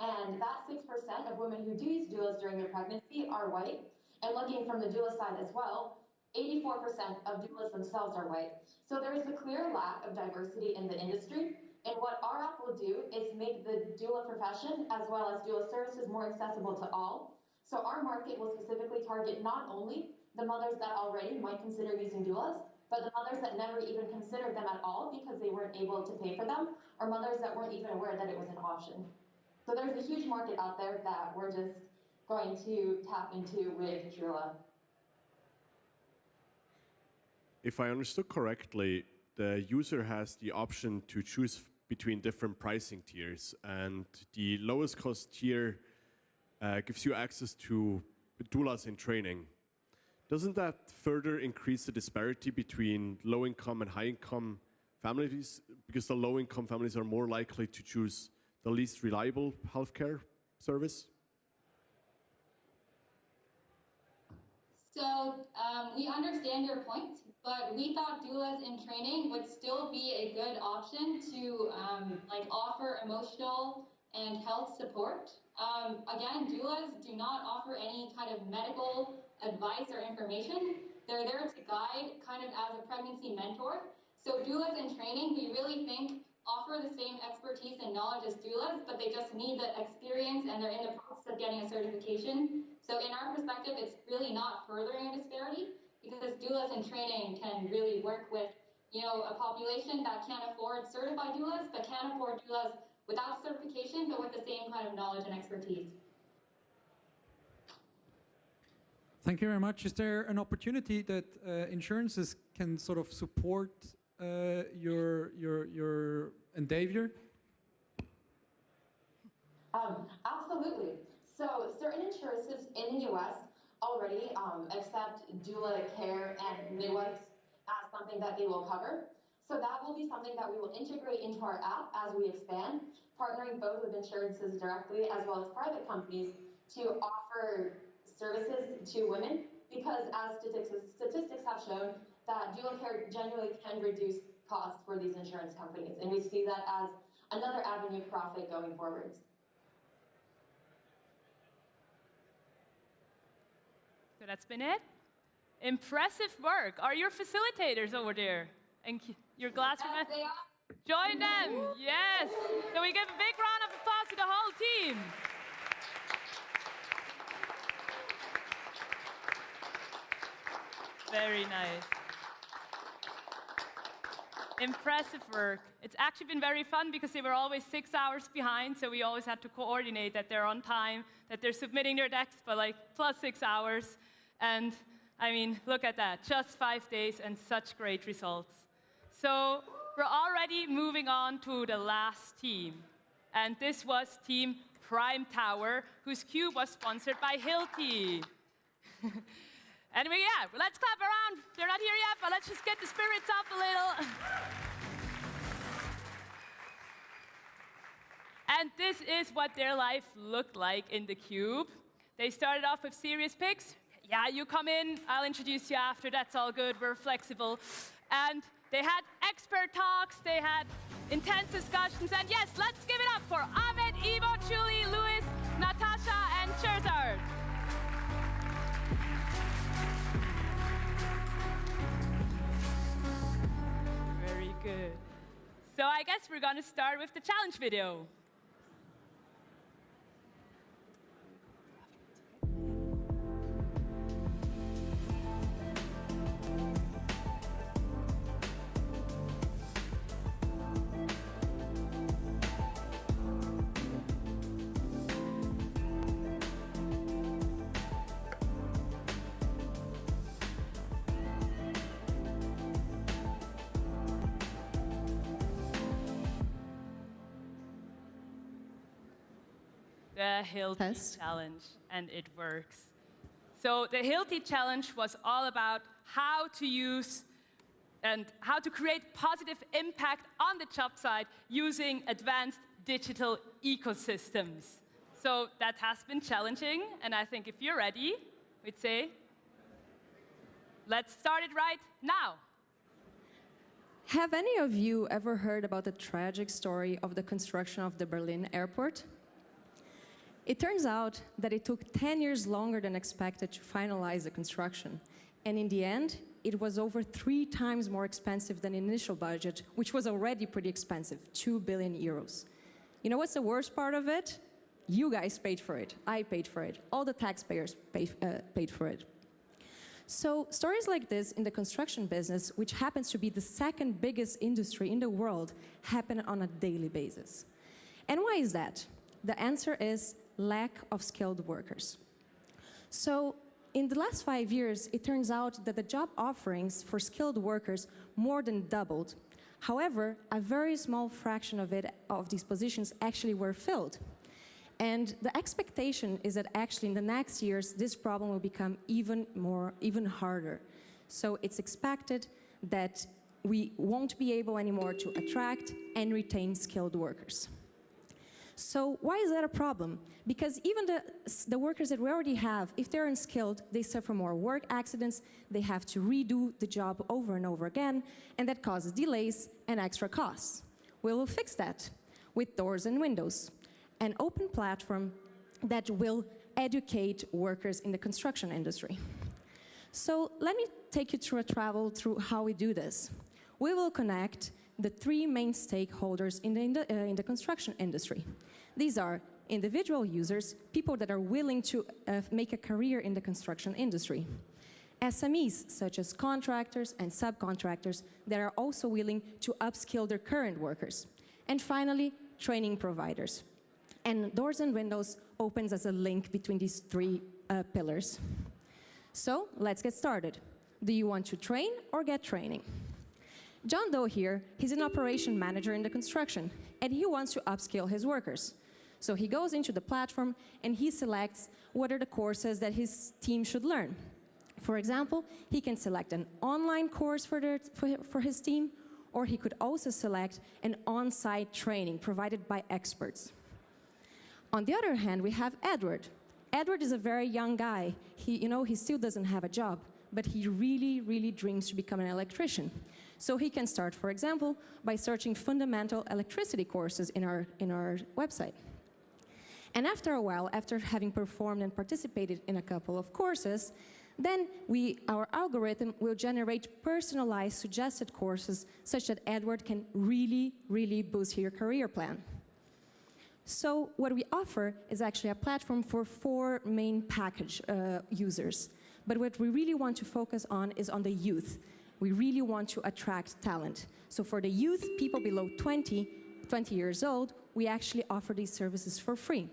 And that 6% of women who do use doulas during their pregnancy are white. And looking from the doula side as well, 84% of doulas themselves are white. So there is a clear lack of diversity in the industry. And what our app will do is make the doula profession as well as doula services more accessible to all. So our market will specifically target not only the mothers that already might consider using doulas, but the mothers that never even considered them at all because they weren't able to pay for them, or mothers that weren't even aware that it was an option. So there's a huge market out there that we're just going to tap into with Doula. If I understood correctly, the user has the option to choose between different pricing tiers, and the lowest cost tier gives you access to doulas in training. Doesn't that further increase the disparity between low-income and high-income families? Because the low-income families are more likely to choose the least reliable healthcare service? So we understand your point, but we thought doulas in training would still be a good option to offer emotional and health support. Again, doulas do not offer any kind of medical advice or information. They're there to guide kind of as a pregnancy mentor. So doulas in training, we really think offer the same expertise and knowledge as doulas, but they just need the experience and they're in the process of getting a certification. So in our perspective, it's really not furthering a disparity because doulas in training can really work with, a population that can't afford certified doulas, but can afford doulas without certification, but with the same kind of knowledge and expertise. Thank you very much. Is there an opportunity that insurances can sort of support your endeavor? Absolutely. So certain insurances in the US already accept doula care and midwives as something that they will cover. So that will be something that we will integrate into our app as we expand, partnering both with insurances directly as well as private companies to offer services to women, because as statistics have shown, that doula care genuinely can reduce costs for these insurance companies, and we see that as another avenue of profit going forwards. So that's been it. Impressive work. Are your facilitators over there? And your glass Yes, they are. Join them. Yes. So we give a big round of applause to the whole team. Very nice. Impressive work. It's actually been very fun because they were always 6 hours behind, so we always had to coordinate that they're on time, that they're submitting their decks, but plus 6 hours. And I mean, look at that, just 5 days and such great results. So we're already moving on to the last team. And this was Team Prime Tower, whose cube was sponsored by Hilti. Anyway, let's clap around. They're not here yet, but let's just get the spirits up a little. And this is what their life looked like in the cube. They started off with serious picks. Yeah, you come in, I'll introduce you after, that's all good, we're flexible. And they had expert talks, they had intense discussions, and yes, let's give it up for Ahmed, Ivo, Julie, Louis, Natasha, and Cherzard. So I guess we're going to start with the challenge video. The Hilti Challenge, and it works. So the Hilti Challenge was all about how to use and how to create positive impact on the job site using advanced digital ecosystems. So that has been challenging, and I think if you're ready, we'd say, let's start it right now. Have any of you ever heard about the tragic story of the construction of the Berlin airport? It turns out that it took 10 years longer than expected to finalize the construction. And in the end, it was over 3 times more expensive than the initial budget, which was already pretty expensive, 2 billion euros. You know what's the worst part of it? You guys paid for it. I paid for it. All the taxpayers paid for it. So stories like this in the construction business, which happens to be the second biggest industry in the world, happen on a daily basis. And why is that? The answer is lack of skilled workers. So in the last 5 years, it turns out that the job offerings for skilled workers more than doubled. However, a very small fraction of these positions actually were filled. And the expectation is that actually in the next years, this problem will become even harder. So it's expected that we won't be able anymore to attract and retain skilled workers. So why is that a problem? Because even the workers that we already have, if they're unskilled, they suffer more work accidents, they have to redo the job over and over again, and that causes delays and extra costs. We will fix that with Doors and Windows, an open platform that will educate workers in the construction industry. So let me take you through a travel through how we do this. We will connect the 3 main stakeholders in the construction industry. These are individual users, people that are willing to make a career in the construction industry. SMEs, such as contractors and subcontractors, that are also willing to upskill their current workers. And finally, training providers. And Doors and Windows opens as a link between these 3 pillars. So let's get started. Do you want to train or get training? John Doe here, he's an operation manager in the construction, and he wants to upskill his workers. So he goes into the platform and he selects what are the courses that his team should learn. For example, he can select an online course for his team, or he could also select an on-site training provided by experts. On the other hand, we have Edward. Edward is a very young guy. He still doesn't have a job, but he really, really dreams to become an electrician. So he can start, for example, by searching fundamental electricity courses in our website. And after a while, after having performed and participated in a couple of courses, then our algorithm will generate personalized suggested courses such that Edward can really, really boost your career plan. So what we offer is actually a platform for 4 main package users. But what we really want to focus on is on the youth. We really want to attract talent. So for the youth, people below 20 years old, we actually offer these services for free.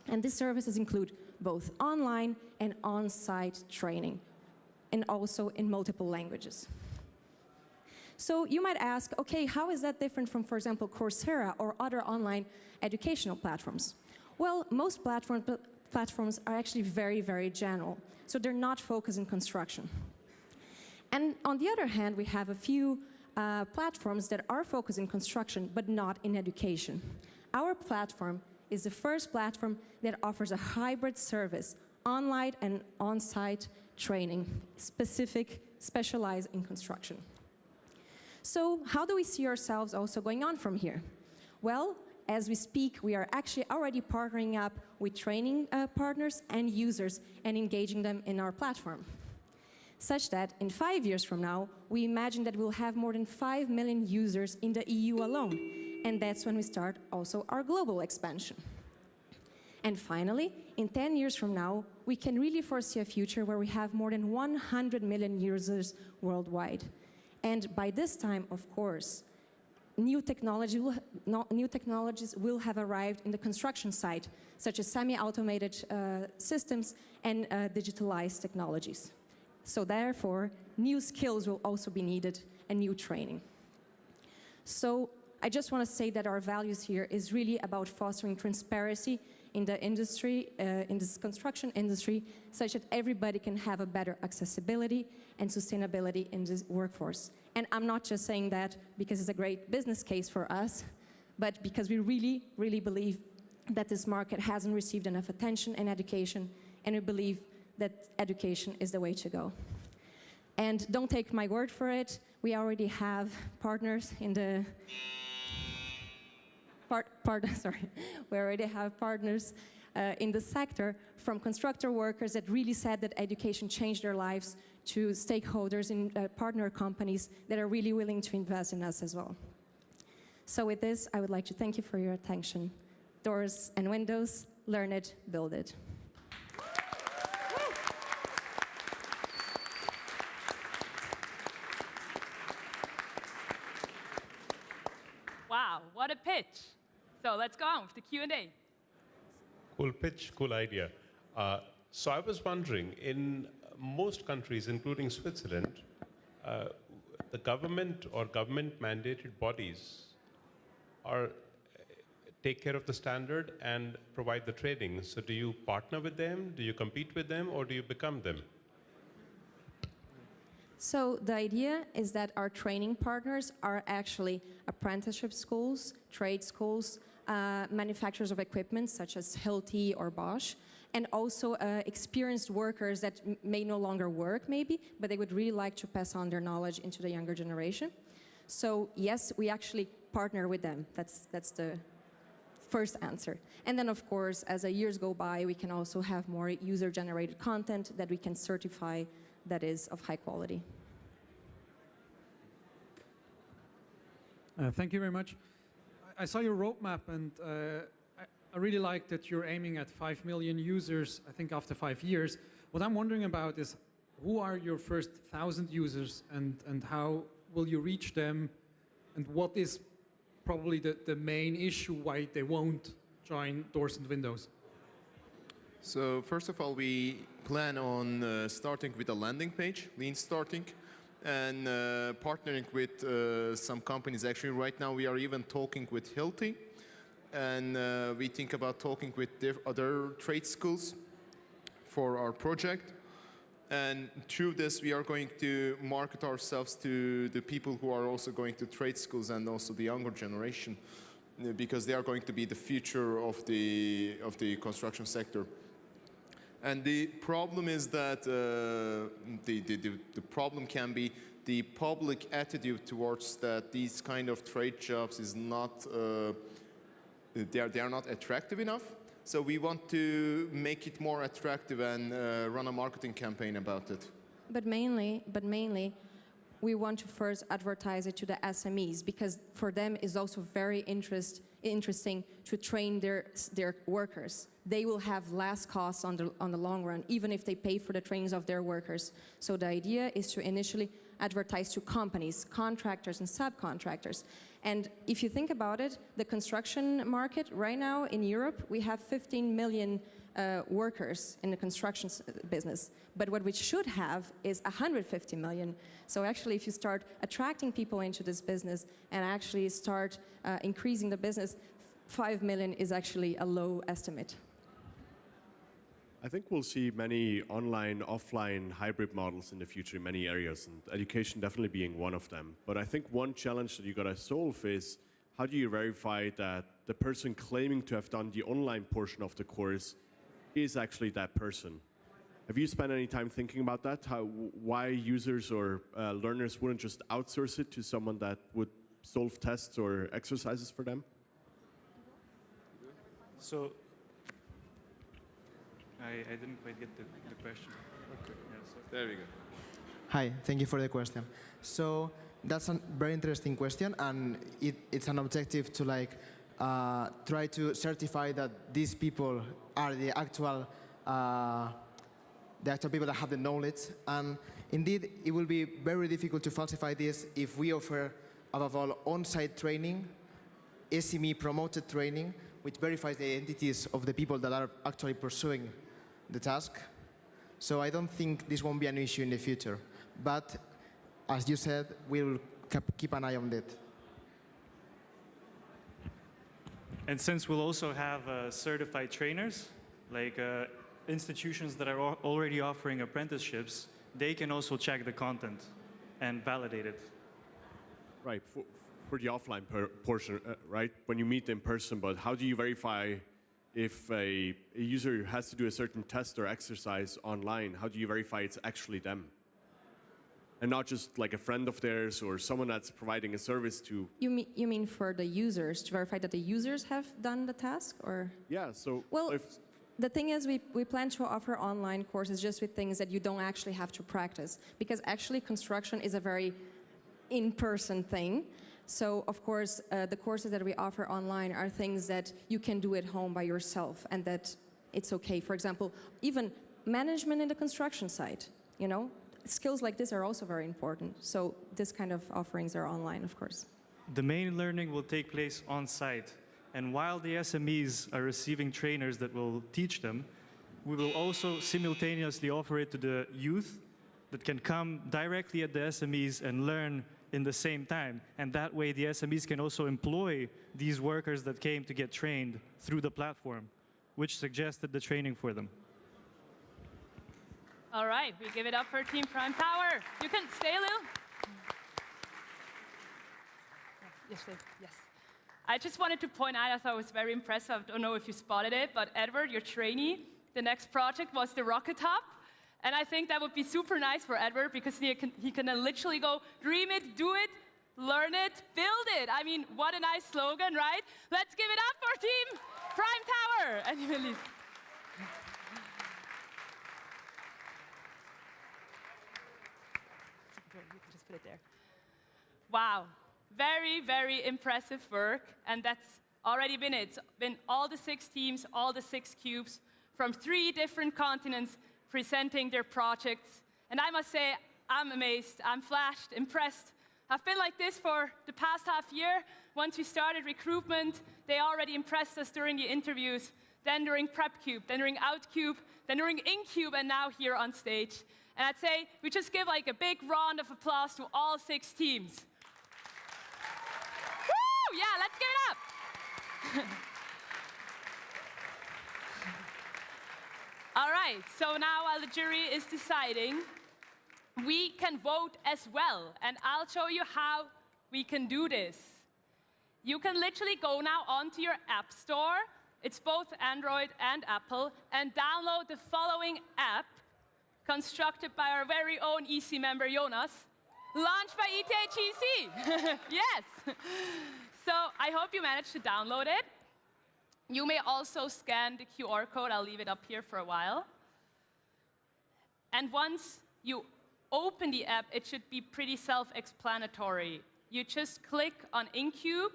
And these services include both online and on-site training, and also in multiple languages. So you might ask, okay, how is that different from, for example, Coursera or other online educational platforms? Well, most platforms are actually very, very general. So they're not focused in construction. And on the other hand, we have a few platforms that are focused in construction, but not in education. Our platform is the first platform that offers a hybrid service, online and on-site training, specialized in construction. So how do we see ourselves also going on from here? Well, as we speak, we are actually already partnering up with training partners and users and engaging them in our platform. such that in 5 years from now, we imagine that we'll have more than 5 million users in the EU alone. And that's when we start also our global expansion. And finally, in 10 years from now, we can really foresee a future where we have more than 100 million users worldwide. And by this time, of course, new technologies will have arrived in the construction site, such as semi-automated systems and digitalized technologies. So therefore, new skills will also be needed and new training. So I just want to say that our values here is really about fostering transparency in the industry, in this construction industry, such that everybody can have a better accessibility and sustainability in this workforce. And I'm not just saying that because it's a great business case for us, but because we really, really believe that this market hasn't received enough attention and education, and we believe that education is the way to go. And don't take my word for it, we already have partners in the we already have partners in the sector, from constructor workers that really said that education changed their lives, to stakeholders in partner companies that are really willing to invest in us as well. So with this, I would like to thank you for your attention. Doors and windows, learn it, build it. Wow, what a pitch. So let's go on with the Q&A. Cool pitch, cool idea. So I was wondering, in most countries, including Switzerland, the government or government-mandated bodies take care of the standard and provide the training. So do you partner with them, do you compete with them, or do you become them? So the idea is that our training partners are actually apprenticeship schools, trade schools, manufacturers of equipment such as Hilti or Bosch, and also experienced workers that may no longer work maybe, but they would really like to pass on their knowledge into the younger generation. So yes, we actually partner with them. That's the first answer. And then of course, as the years go by, we can also have more user-generated content that we can certify that is of high quality. Thank you very much. I saw your roadmap, and I really like that you're aiming at 5 million users, I think, after 5 years. What I'm wondering about is, who are your first 1,000 users, and how will you reach them, and what is probably the main issue why they won't join Doors and Windows? So first of all, we plan on starting with a landing page, lean starting, and partnering with some companies. Actually, right now we are even talking with Hilti, and we think about talking with other trade schools for our project. And through this, we are going to market ourselves to the people who are also going to trade schools and also the younger generation, because they are going to be the future of the construction sector. And the problem is that the problem can be the public attitude towards that these kind of trade jobs is not, they are not attractive enough. So we want to make it more attractive and run a marketing campaign about it. But mainly, we want to first advertise it to the SMEs, because for them it's also very interesting to train their workers. They will have less costs on the long run, even if they pay for the trainings of their workers. So the idea is to initially advertise to companies, contractors and subcontractors. And if you think about it, the construction market right now in Europe, we have 15 million workers in the construction business. But what we should have is 150 million. So actually, if you start attracting people into this business and actually start increasing the business, 5 million is actually a low estimate. I think we'll see many online, offline, hybrid models in the future in many areas, and education definitely being one of them. But I think one challenge that you got to solve is, how do you verify that the person claiming to have done the online portion of the course is actually that person? Have you spent any time thinking about that? Why users or learners wouldn't just outsource it to someone that would solve tests or exercises for them? So I didn't quite get the question. Okay. Yeah, so there we go. Hi, thank you for the question. So that's a very interesting question, and it's an objective to try to certify that these people are the actual people that have the knowledge. And indeed, it will be very difficult to falsify this if we offer, above all, on-site training, SME-promoted training, which verifies the identities of the people that are actually pursuing the task. So I don't think this won't be an issue in the future. But as you said, we'll keep an eye on it. And since we'll also have certified trainers, like institutions that are already offering apprenticeships, they can also check the content and validate it. Right, for the offline portion, right? When you meet in person, but how do you verify if a user has to do a certain test or exercise online? How do you verify it's actually them? And not just like a friend of theirs or someone that's providing a service to... You mean for the users, to verify that the users have done the task, or? Yeah, so... Well, the thing is, we plan to offer online courses just with things that you don't actually have to practice, because actually construction is a very in-person thing. So, of course, the courses that we offer online are things that you can do at home by yourself, and that it's okay. For example, even management in the construction site, you know? Skills like this are also very important. So this kind of offerings are online, of course. The main learning will take place on site. And while the SMEs are receiving trainers that will teach them, we will also simultaneously offer it to the youth that can come directly at the SMEs and learn in the same time. And that way the SMEs can also employ these workers that came to get trained through the platform, which suggested the training for them. All right, we give it up for Team Prime Power. You can stay a little. Yes. I just wanted to point out, I thought it was very impressive. I don't know if you spotted it, but Edward, your trainee, the next project was the Rocket Hub. And I think that would be super nice for Edward because he can literally go dream it, do it, learn it, build it. I mean, what a nice slogan, right? Let's give it up for Team Prime Power. And you will leave. Just put it there. Wow, very, very impressive work, and that's already been it. It's been all the 6 teams, all the 6 cubes from 3 different continents presenting their projects. And I must say, I'm amazed, I'm flashed, impressed. I've been like this for the past half year. Once we started recruitment, they already impressed us during the interviews, then during PrepCube, then during OutCube, then during InCube, and now here on stage. And I'd say we just give like a big round of applause to all 6 teams. Woo! Yeah, let's give it up. All right, so now while the jury is deciding, we can vote as well. And I'll show you how we can do this. You can literally go now onto your app store. It's both Android and Apple, and download the following app, constructed by our very own EC member, Jonas, launched by ETH EC. Yes. So I hope you managed to download it. You may also scan the QR code. I'll leave it up here for a while. And once you open the app, it should be pretty self-explanatory. You just click on InCube,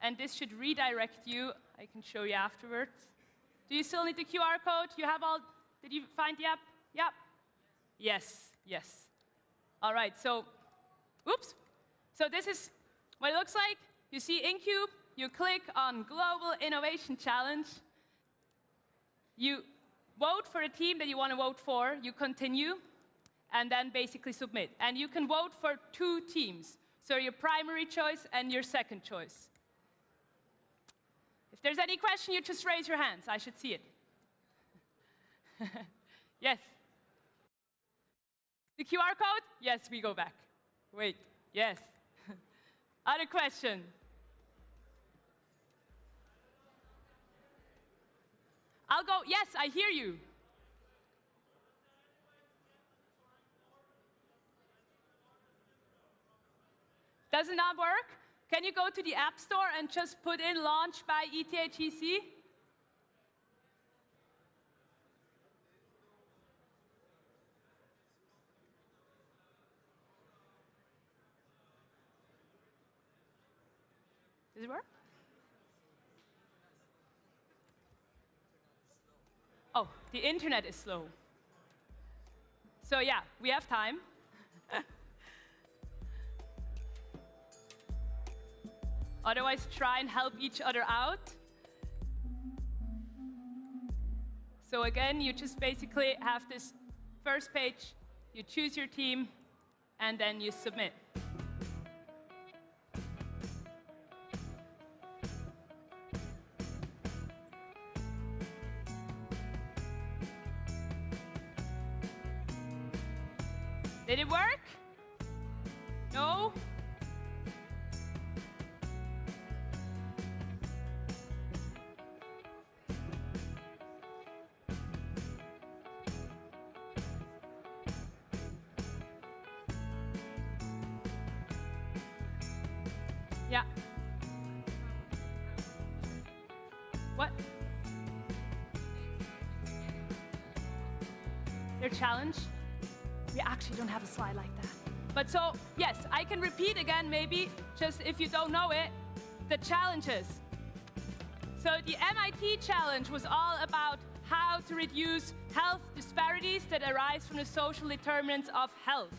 and this should redirect you. I can show you afterwards. Do you still need the QR code? You have all, did you find the app? Yep. Yes. All right, so, oops. So this is what it looks like. You see InCube, you click on Global Innovation Challenge. You vote for the team that you want to vote for, you continue, and then basically submit. And you can vote for 2 teams, so your primary choice and your second choice. If there's any question, you just raise your hands. I should see it. Yes. The QR code? Yes, we go back. Wait, yes. Other question? I'll go, yes, I hear you. Does it not work? Can you go to the App Store and just put in launch by ETH EC? Does it work? Oh, the internet is slow. So yeah, we have time. Otherwise, try and help each other out. So again, you just basically have this first page, you choose your team, and then you submit. Did it work? No? Yeah. What? Their challenge? We actually don't have a slide like that. But so, yes, I can repeat again maybe, just if you don't know it, the challenges. So the MIT challenge was all about how to reduce health disparities that arise from the social determinants of health.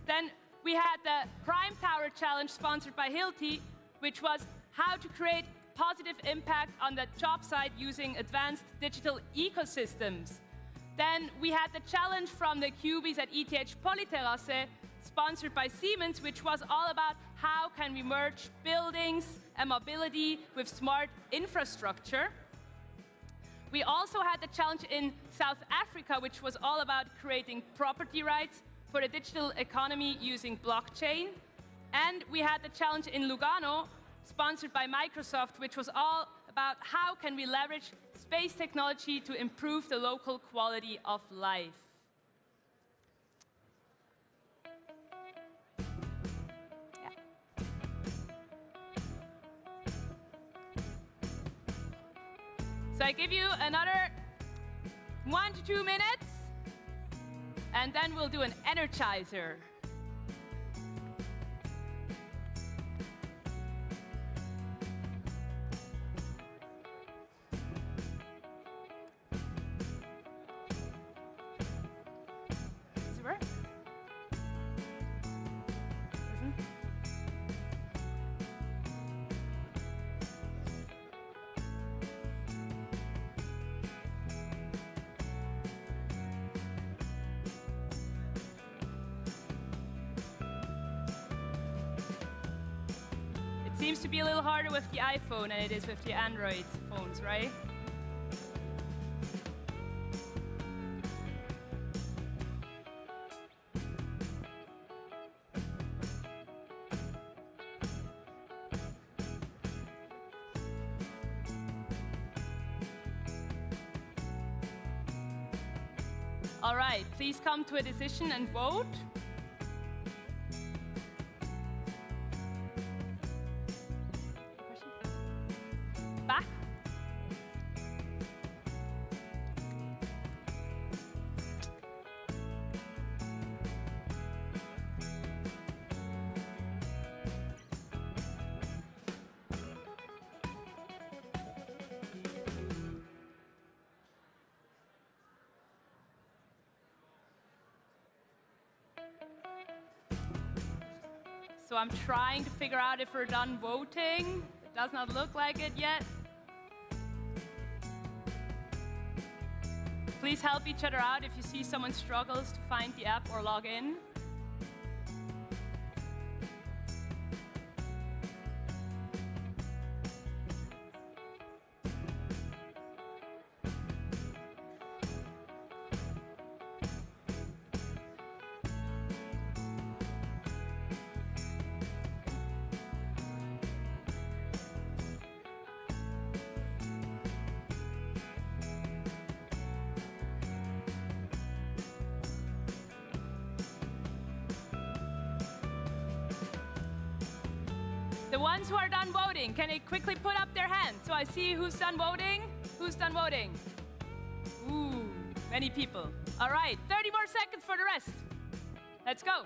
Then we had the Prime Tower challenge sponsored by Hilti, which was how to create positive impact on the job site using advanced digital ecosystems. Then we had the challenge from the cubies at ETH Polyterrasse, sponsored by Siemens, which was all about how can we merge buildings and mobility with smart infrastructure. We also had the challenge in South Africa, which was all about creating property rights for the digital economy using blockchain. And we had the challenge in Lugano, sponsored by Microsoft, which was all about how can we leverage space technology to improve the local quality of life. Yeah. So I give you another 1 to 2 minutes, and then we'll do an energizer. Seems to be a little harder with the iPhone than it is with the Android phones, right? All right, please come to a decision and vote. Back. So I'm trying to figure out if we're done voting. It does not look like it yet. Please help each other out if you see someone struggles to find the app or log in. The ones who are done voting, can they quickly put up their hands so I see who's done voting? Who's done voting? Ooh, many people. All right, 30 more seconds for the rest. Let's go.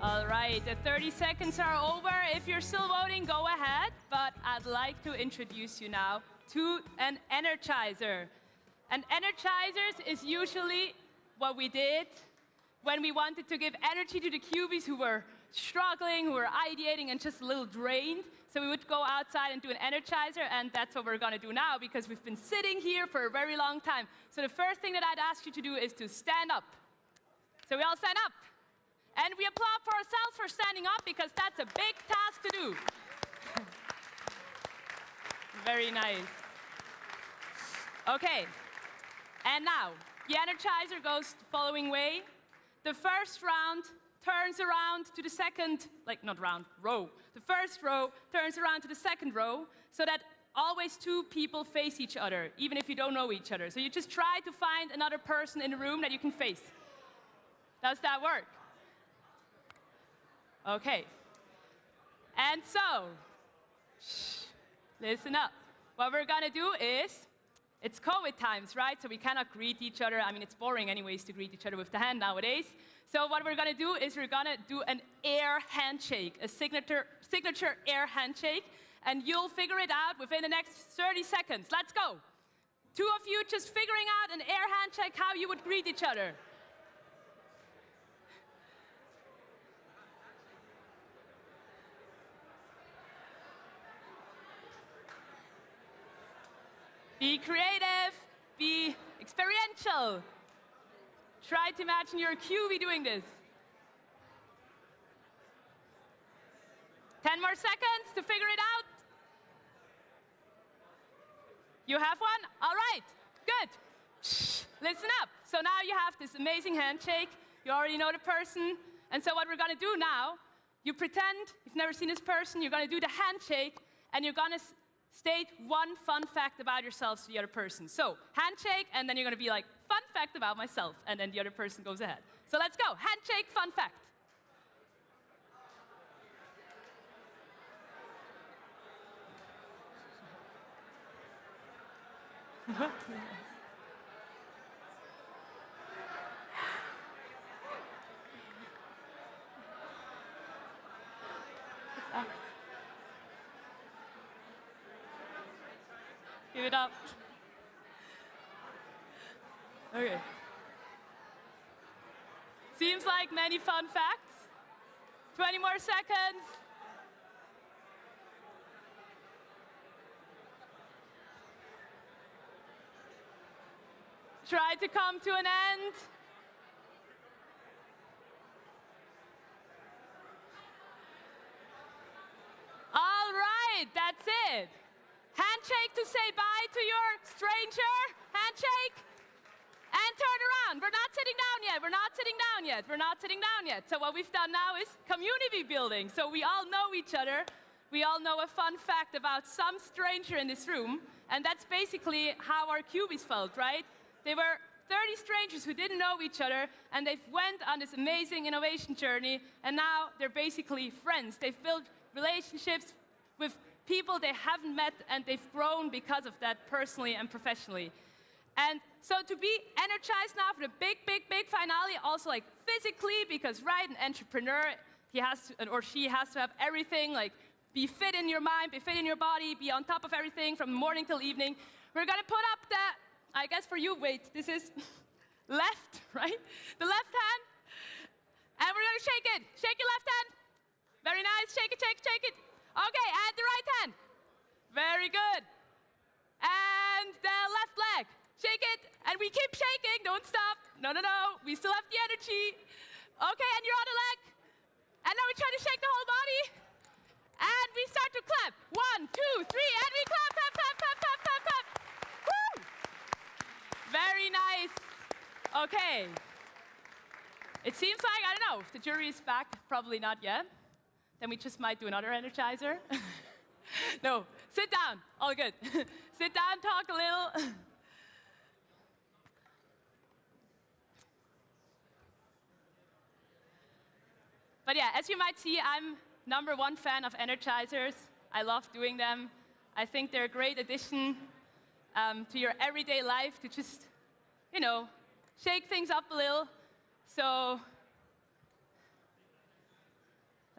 All right, the 30 seconds are over. If you're still voting, go ahead. But I'd like to introduce you now to an energizer. And energizers is usually what we did when we wanted to give energy to the cubies who were struggling, who were ideating and just a little drained. So we would go outside and do an energizer, and that's what we're going to do now because we've been sitting here for a very long time. So the first thing that I'd ask you to do is to stand up. So we all stand up. And we applaud for ourselves for standing up because that's a big task to do. Very nice. Okay. And now, the energizer goes the following way. The first round turns around to the second, row. The first row turns around to the second row so that always two people face each other, even if you don't know each other. So you just try to find another person in the room that you can face. Does that work? Okay. And so, listen up. What we're going to do is, it's COVID times, right? So we cannot greet each other. I mean, it's boring anyways to greet each other with the hand nowadays. So what we're going to do is we're going to do an air handshake, a signature air handshake. And you'll figure it out within the next 30 seconds. Let's go. Two of you just figuring out an air handshake, how you would greet each other. Be creative, be experiential. Try to imagine you're a QB doing this. 10 more seconds to figure it out. You have one? All right, good. Listen up. So now you have this amazing handshake. You already know the person. And so what we're going to do now, you pretend you've never seen this person. You're going to do the handshake, and you're going to state one fun fact about yourselves to the other person. So handshake, and then you're going to be like, fun fact about myself, and then the other person goes ahead. So let's go. Handshake, fun fact. Give it up. Okay. Seems like many fun facts. 20 more seconds. Try to come to an end. All right, that's it. Handshake to say bye to your stranger. Handshake. And turn around. We're not sitting down yet. We're not sitting down yet. We're not sitting down yet. So what we've done now is community building. So we all know each other. We all know a fun fact about some stranger in this room. And that's basically how our cubies felt, right? They were 30 strangers who didn't know each other, and they've went on this amazing innovation journey, and now they're basically friends. They've built relationships with people they haven't met, and they've grown because of that personally and professionally. And so to be energized now for the big, big, big finale, also like physically, because right, an entrepreneur, he has to, or she has to have everything, like be fit in your mind, be fit in your body, be on top of everything from morning till evening. We're gonna put up the, I guess for you, wait, this is left, right? The left hand, and we're gonna shake it. Shake your left hand. Very nice, shake it, shake it, shake it. Okay, and the right hand. Very good. And the left leg. Shake it, and we keep shaking, don't stop. No, no, no, we still have the energy. Okay, and your other leg. And now we try to shake the whole body. And we start to clap. 1, 2, 3, and we clap, clap, clap, clap, clap, clap, clap. Woo! Very nice. Okay. It seems like, I don't know, if the jury is back, probably not yet. Then we just might do another energizer. No, sit down, all good. Sit down, talk a little. But yeah, as you might see, I'm #1 fan of energizers. I love doing them. I think they're a great addition to your everyday life to just, you know, shake things up a little. So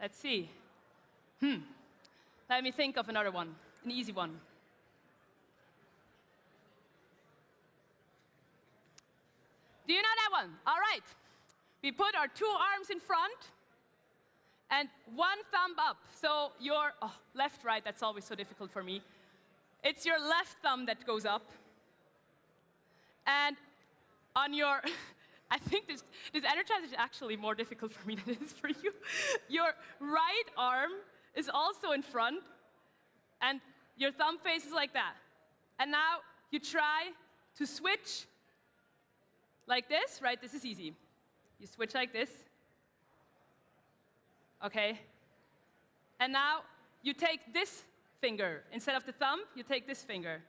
let's see. Let me think of another one, an easy one. Do you know that one? All right. We put our 2 arms in front and 1 thumb up. So your left, right, that's always so difficult for me. It's your left thumb that goes up. And on your, I think this energizer is actually more difficult for me than it is for you. Your right arm is also in front, and your thumb faces like that. And now you try to switch like this, right? This is easy. You switch like this. Okay. And now you take this finger. Instead of the thumb, you take this finger.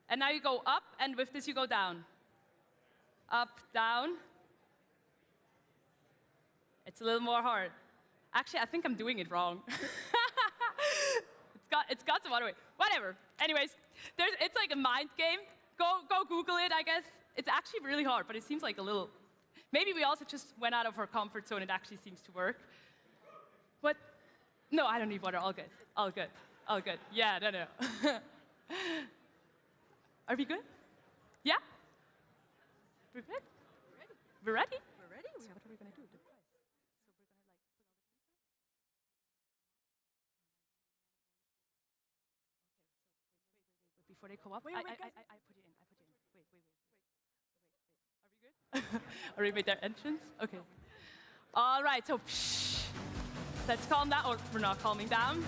And now you go up, and with this you go down. Up, down. It's a little more hard. Actually, I think I'm doing it wrong. It's got some other way. Whatever. Anyways, it's like a mind game. Go Google it, I guess. It's actually really hard, but it seems like a little... Maybe we also just went out of our comfort zone. It actually seems to work. But no, I don't need water. All good. All good. All good. Yeah, no. Are we good? Yeah? We're good? We're ready? We're ready? What are we going to do? Before they come up, I put it in. Wait. Are we good? Are we made their entrance? Okay. All right, so let's calm down. Or we're not calming down.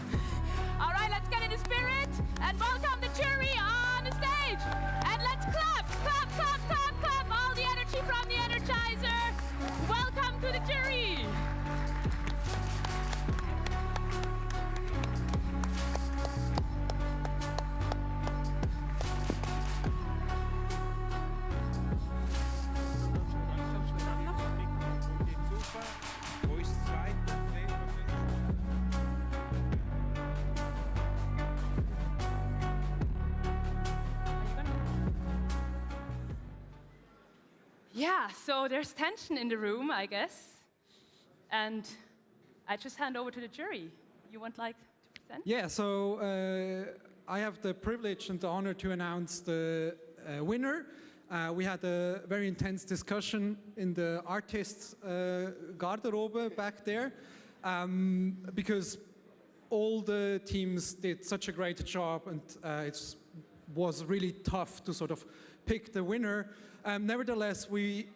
All right, let's get in the spirit and welcome the jury on the stage. And let's clap, clap, clap, clap, clap. All the energy from the Energizer. Welcome to the jury. Yeah, so there's tension in the room, I guess. And I just hand over to the jury. You want to present? Yeah, so I have the privilege and the honor to announce the winner. We had a very intense discussion in the artists' garderobe back there because all the teams did such a great job, and it was really tough to sort of pick the winner. Nevertheless, we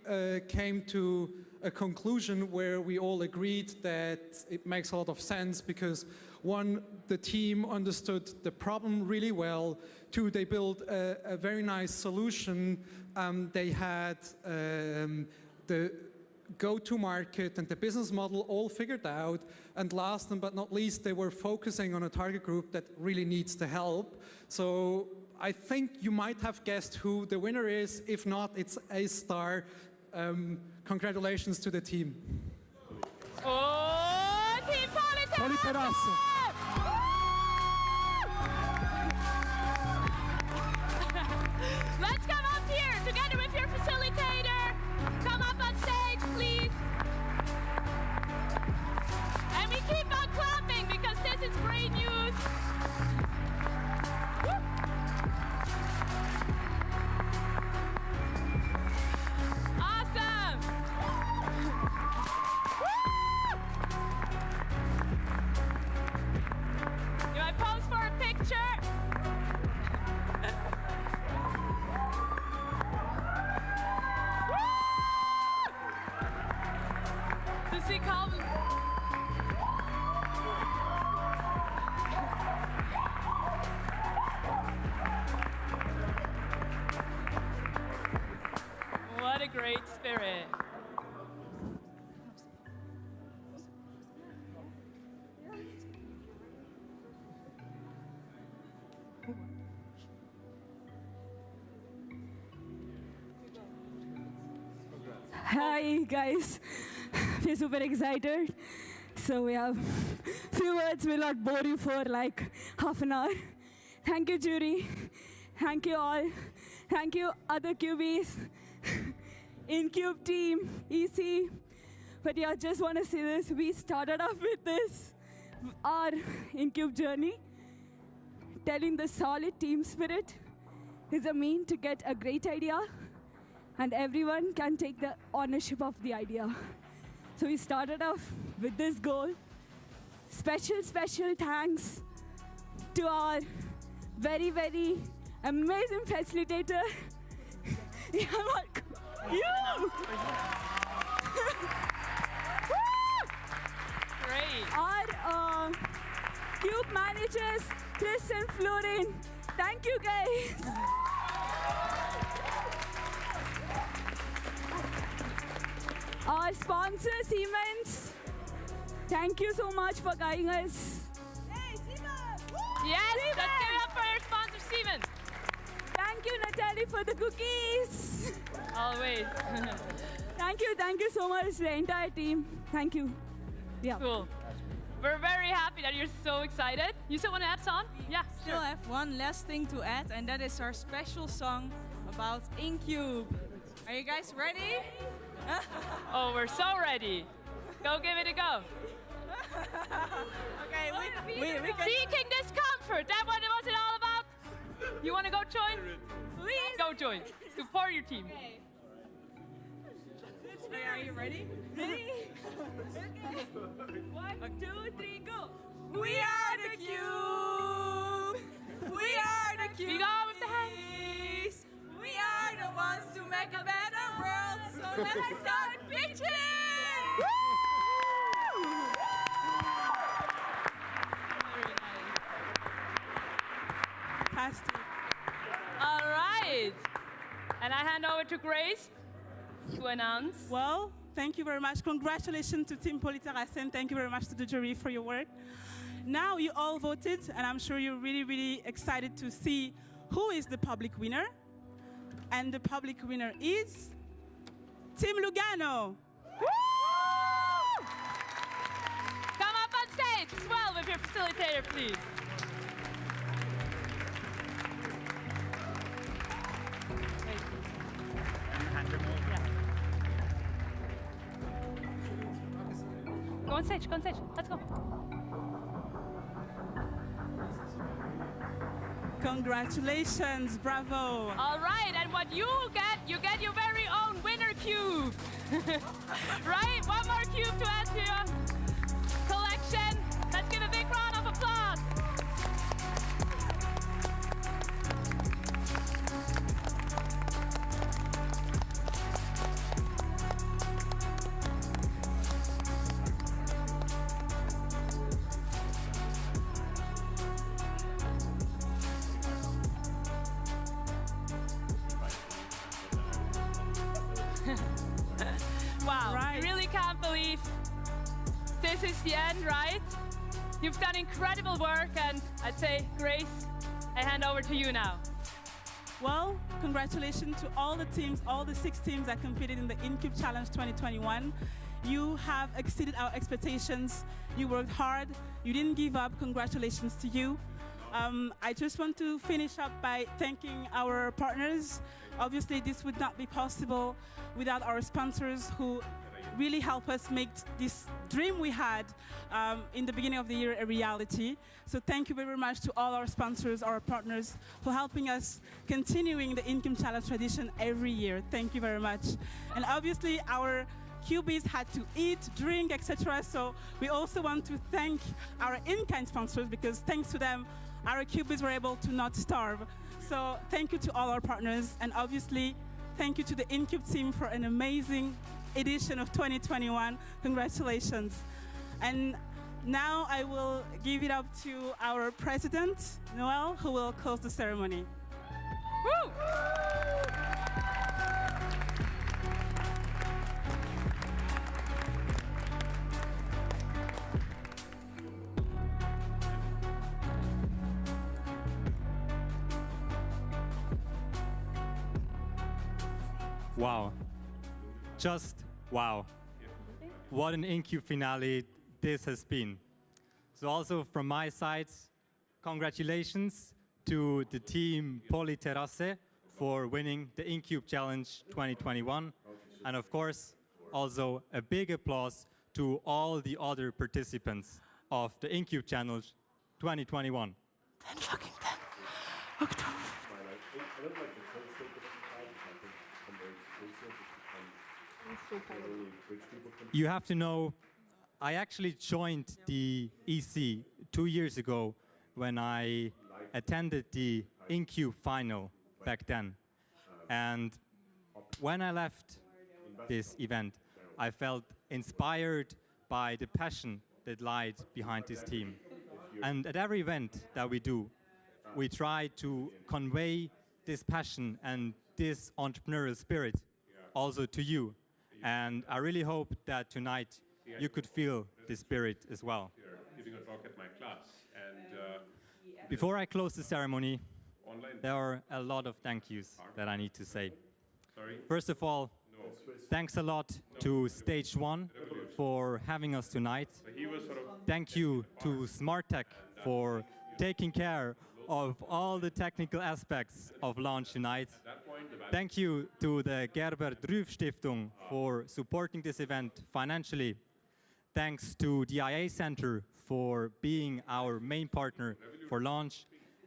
came to a conclusion where we all agreed that it makes a lot of sense because, one, the team understood the problem really well. Two, they built a very nice solution. They had the go-to-market and the business model all figured out. And last but not least, they were focusing on a target group that really needs the help. So I think you might have guessed who the winner is. If not, it's A-Star. Congratulations to the team. Oh, Team Politerasso! Let's come up here together with your facilitator. Come up on stage, please. And we keep on clapping because this is great news. Woo. Awesome. Woo. You might pose for a picture. Does he come? What a great spirit. Hi guys, we're super excited. So we have few words, will not bore you for like half an hour. Thank you jury, thank you all, thank you other QBs, InCube team, EC, But yeah, just want to say this. We started off with this, our InCube journey, telling the solid team spirit is a mean to get a great idea, and everyone can take the ownership of the idea. So we started off with this goal. Special thanks to our very, very amazing facilitator. Yeah, you! Great. Our Cube managers, Chris and Florin. Thank you, guys. Our sponsor, Siemens. Thank you so much for guiding us. Hey, Siemens! Yes, let's give it up for your sponsor, Siemens. Thank you, Natalie, for the cookies. Always. Thank you so much, the entire team. Thank you. Yeah. Cool. We're very happy that you're so excited. You still want to add some? Yeah, Still have one last thing to add, and that is our special song about InCube. Are you guys ready? Oh, we're so ready. Go give it a go. Okay, we can... Seeking discomfort, that what was it all about? You want to go join? Please. Go join. Support your team. Okay. Are you ready? Ready? Okay. 1, 2, 3, go. We are the Cube. We are the Cube. We go with the hands. We are the ones to make a better world. So let's start pitching. Fantastic. All right. And I hand over to Grace to announce. Well, thank you very much. Congratulations to Team Polyterracen. Thank you very much to the jury for your work. Now you all voted, and I'm sure you're really, really excited to see who is the public winner. And the public winner is Team Lugano. Come up on stage as well with your facilitator, please. Go on stage, let's go. Congratulations, bravo. All right, and what you get your very own winner cube. Right? One more cube to add to your collection. Let's give a big round of applause. Wow, I really can't believe this is the end, right? You've done incredible work, and I'd say, Grace, I hand over to you now. Well, congratulations to all the teams, all the 6 teams that competed in the InCube Challenge 2021. You have exceeded our expectations. You worked hard. You didn't give up. Congratulations to you. I just want to finish up by thanking our partners. Obviously, this would not be possible without our sponsors who really help us make this dream we had in the beginning of the year a reality. So thank you very much to all our sponsors, our partners, for helping us continuing the InCube Challenge tradition every year. Thank you very much. And obviously, our Cubies had to eat, drink, etc. So we also want to thank our in-kind sponsors, because thanks to them, our Cubies were able to not starve. So thank you to all our partners, and obviously, thank you to the InCube team for an amazing edition of 2021. Congratulations. And now I will give it up to our president, Noel, who will close the ceremony. Woo! Wow. Just wow. What an InCube finale this has been. So also from my side, congratulations to the team Polyterracen for winning the InCube Challenge 2021. And of course, also a big applause to all the other participants of the InCube Challenge 2021. 10 fucking 10. October. You have to know, I actually joined the EC 2 years ago when I attended the InCube Final back then. And when I left this event, I felt inspired by the passion that lied behind this team. And at every event that we do, we try to convey this passion and this entrepreneurial spirit also to you. And I really hope that tonight you could feel this spirit as well. Giving a talk at my class. And before I close the ceremony, there are a lot of thank yous that I need to say. First of all, thanks a lot to Stage One for having us tonight. Thank you to SmartTech for taking care of all the technical aspects of launch tonight. Thank you to the Gerber Drüff Stiftung for supporting this event financially. Thanks to the AI Center for being our main partner for launch.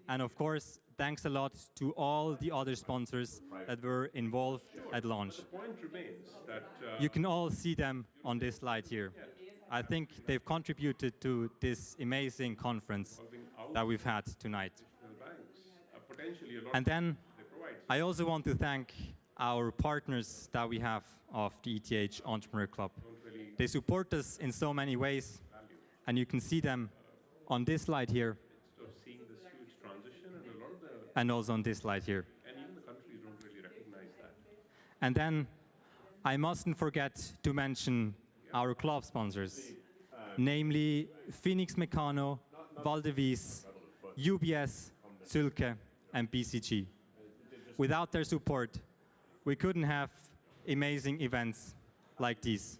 And of course, thanks a lot to all the other sponsors that were involved at launch. The point remains that you can all see them on this slide here. I think they've contributed to this amazing conference that we've had tonight. And then I also want to thank our partners that we have of the ETH Entrepreneur Club. They support us in so many ways, and you can see them on this slide here, and also on this slide here. And even the countries don't really recognize that. And then I mustn't forget to mention our club sponsors, namely Phoenix Meccano, Valdewies, UBS, Zülke, and BCG. Without their support, we couldn't have amazing events like these.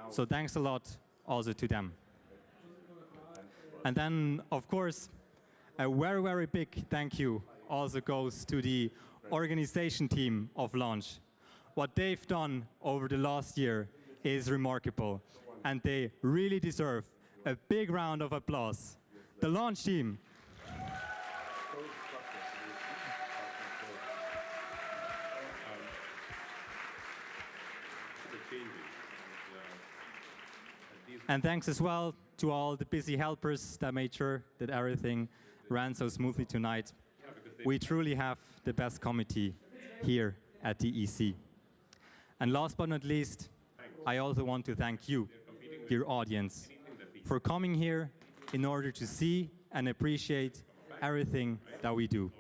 So thanks a lot also to them. And then, of course, a very, very big thank you also goes to the organization team of launch. What they've done over the last year is remarkable, and they really deserve a big round of applause. The launch team. And thanks as well to all the busy helpers that made sure that everything ran so smoothly tonight. We truly have the best committee here at the EC. And last but not least, I also want to thank you, dear audience, for coming here in order to see and appreciate everything that we do.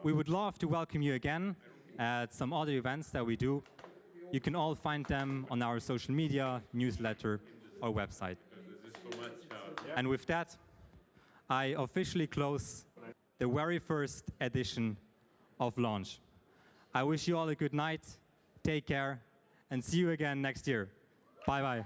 We would love to welcome you again at some other events that we do. You can all find them on our social media, newsletter, or website. And with that, I officially close the very first edition of Launch. I wish you all a good night, take care, and see you again next year. Bye-bye.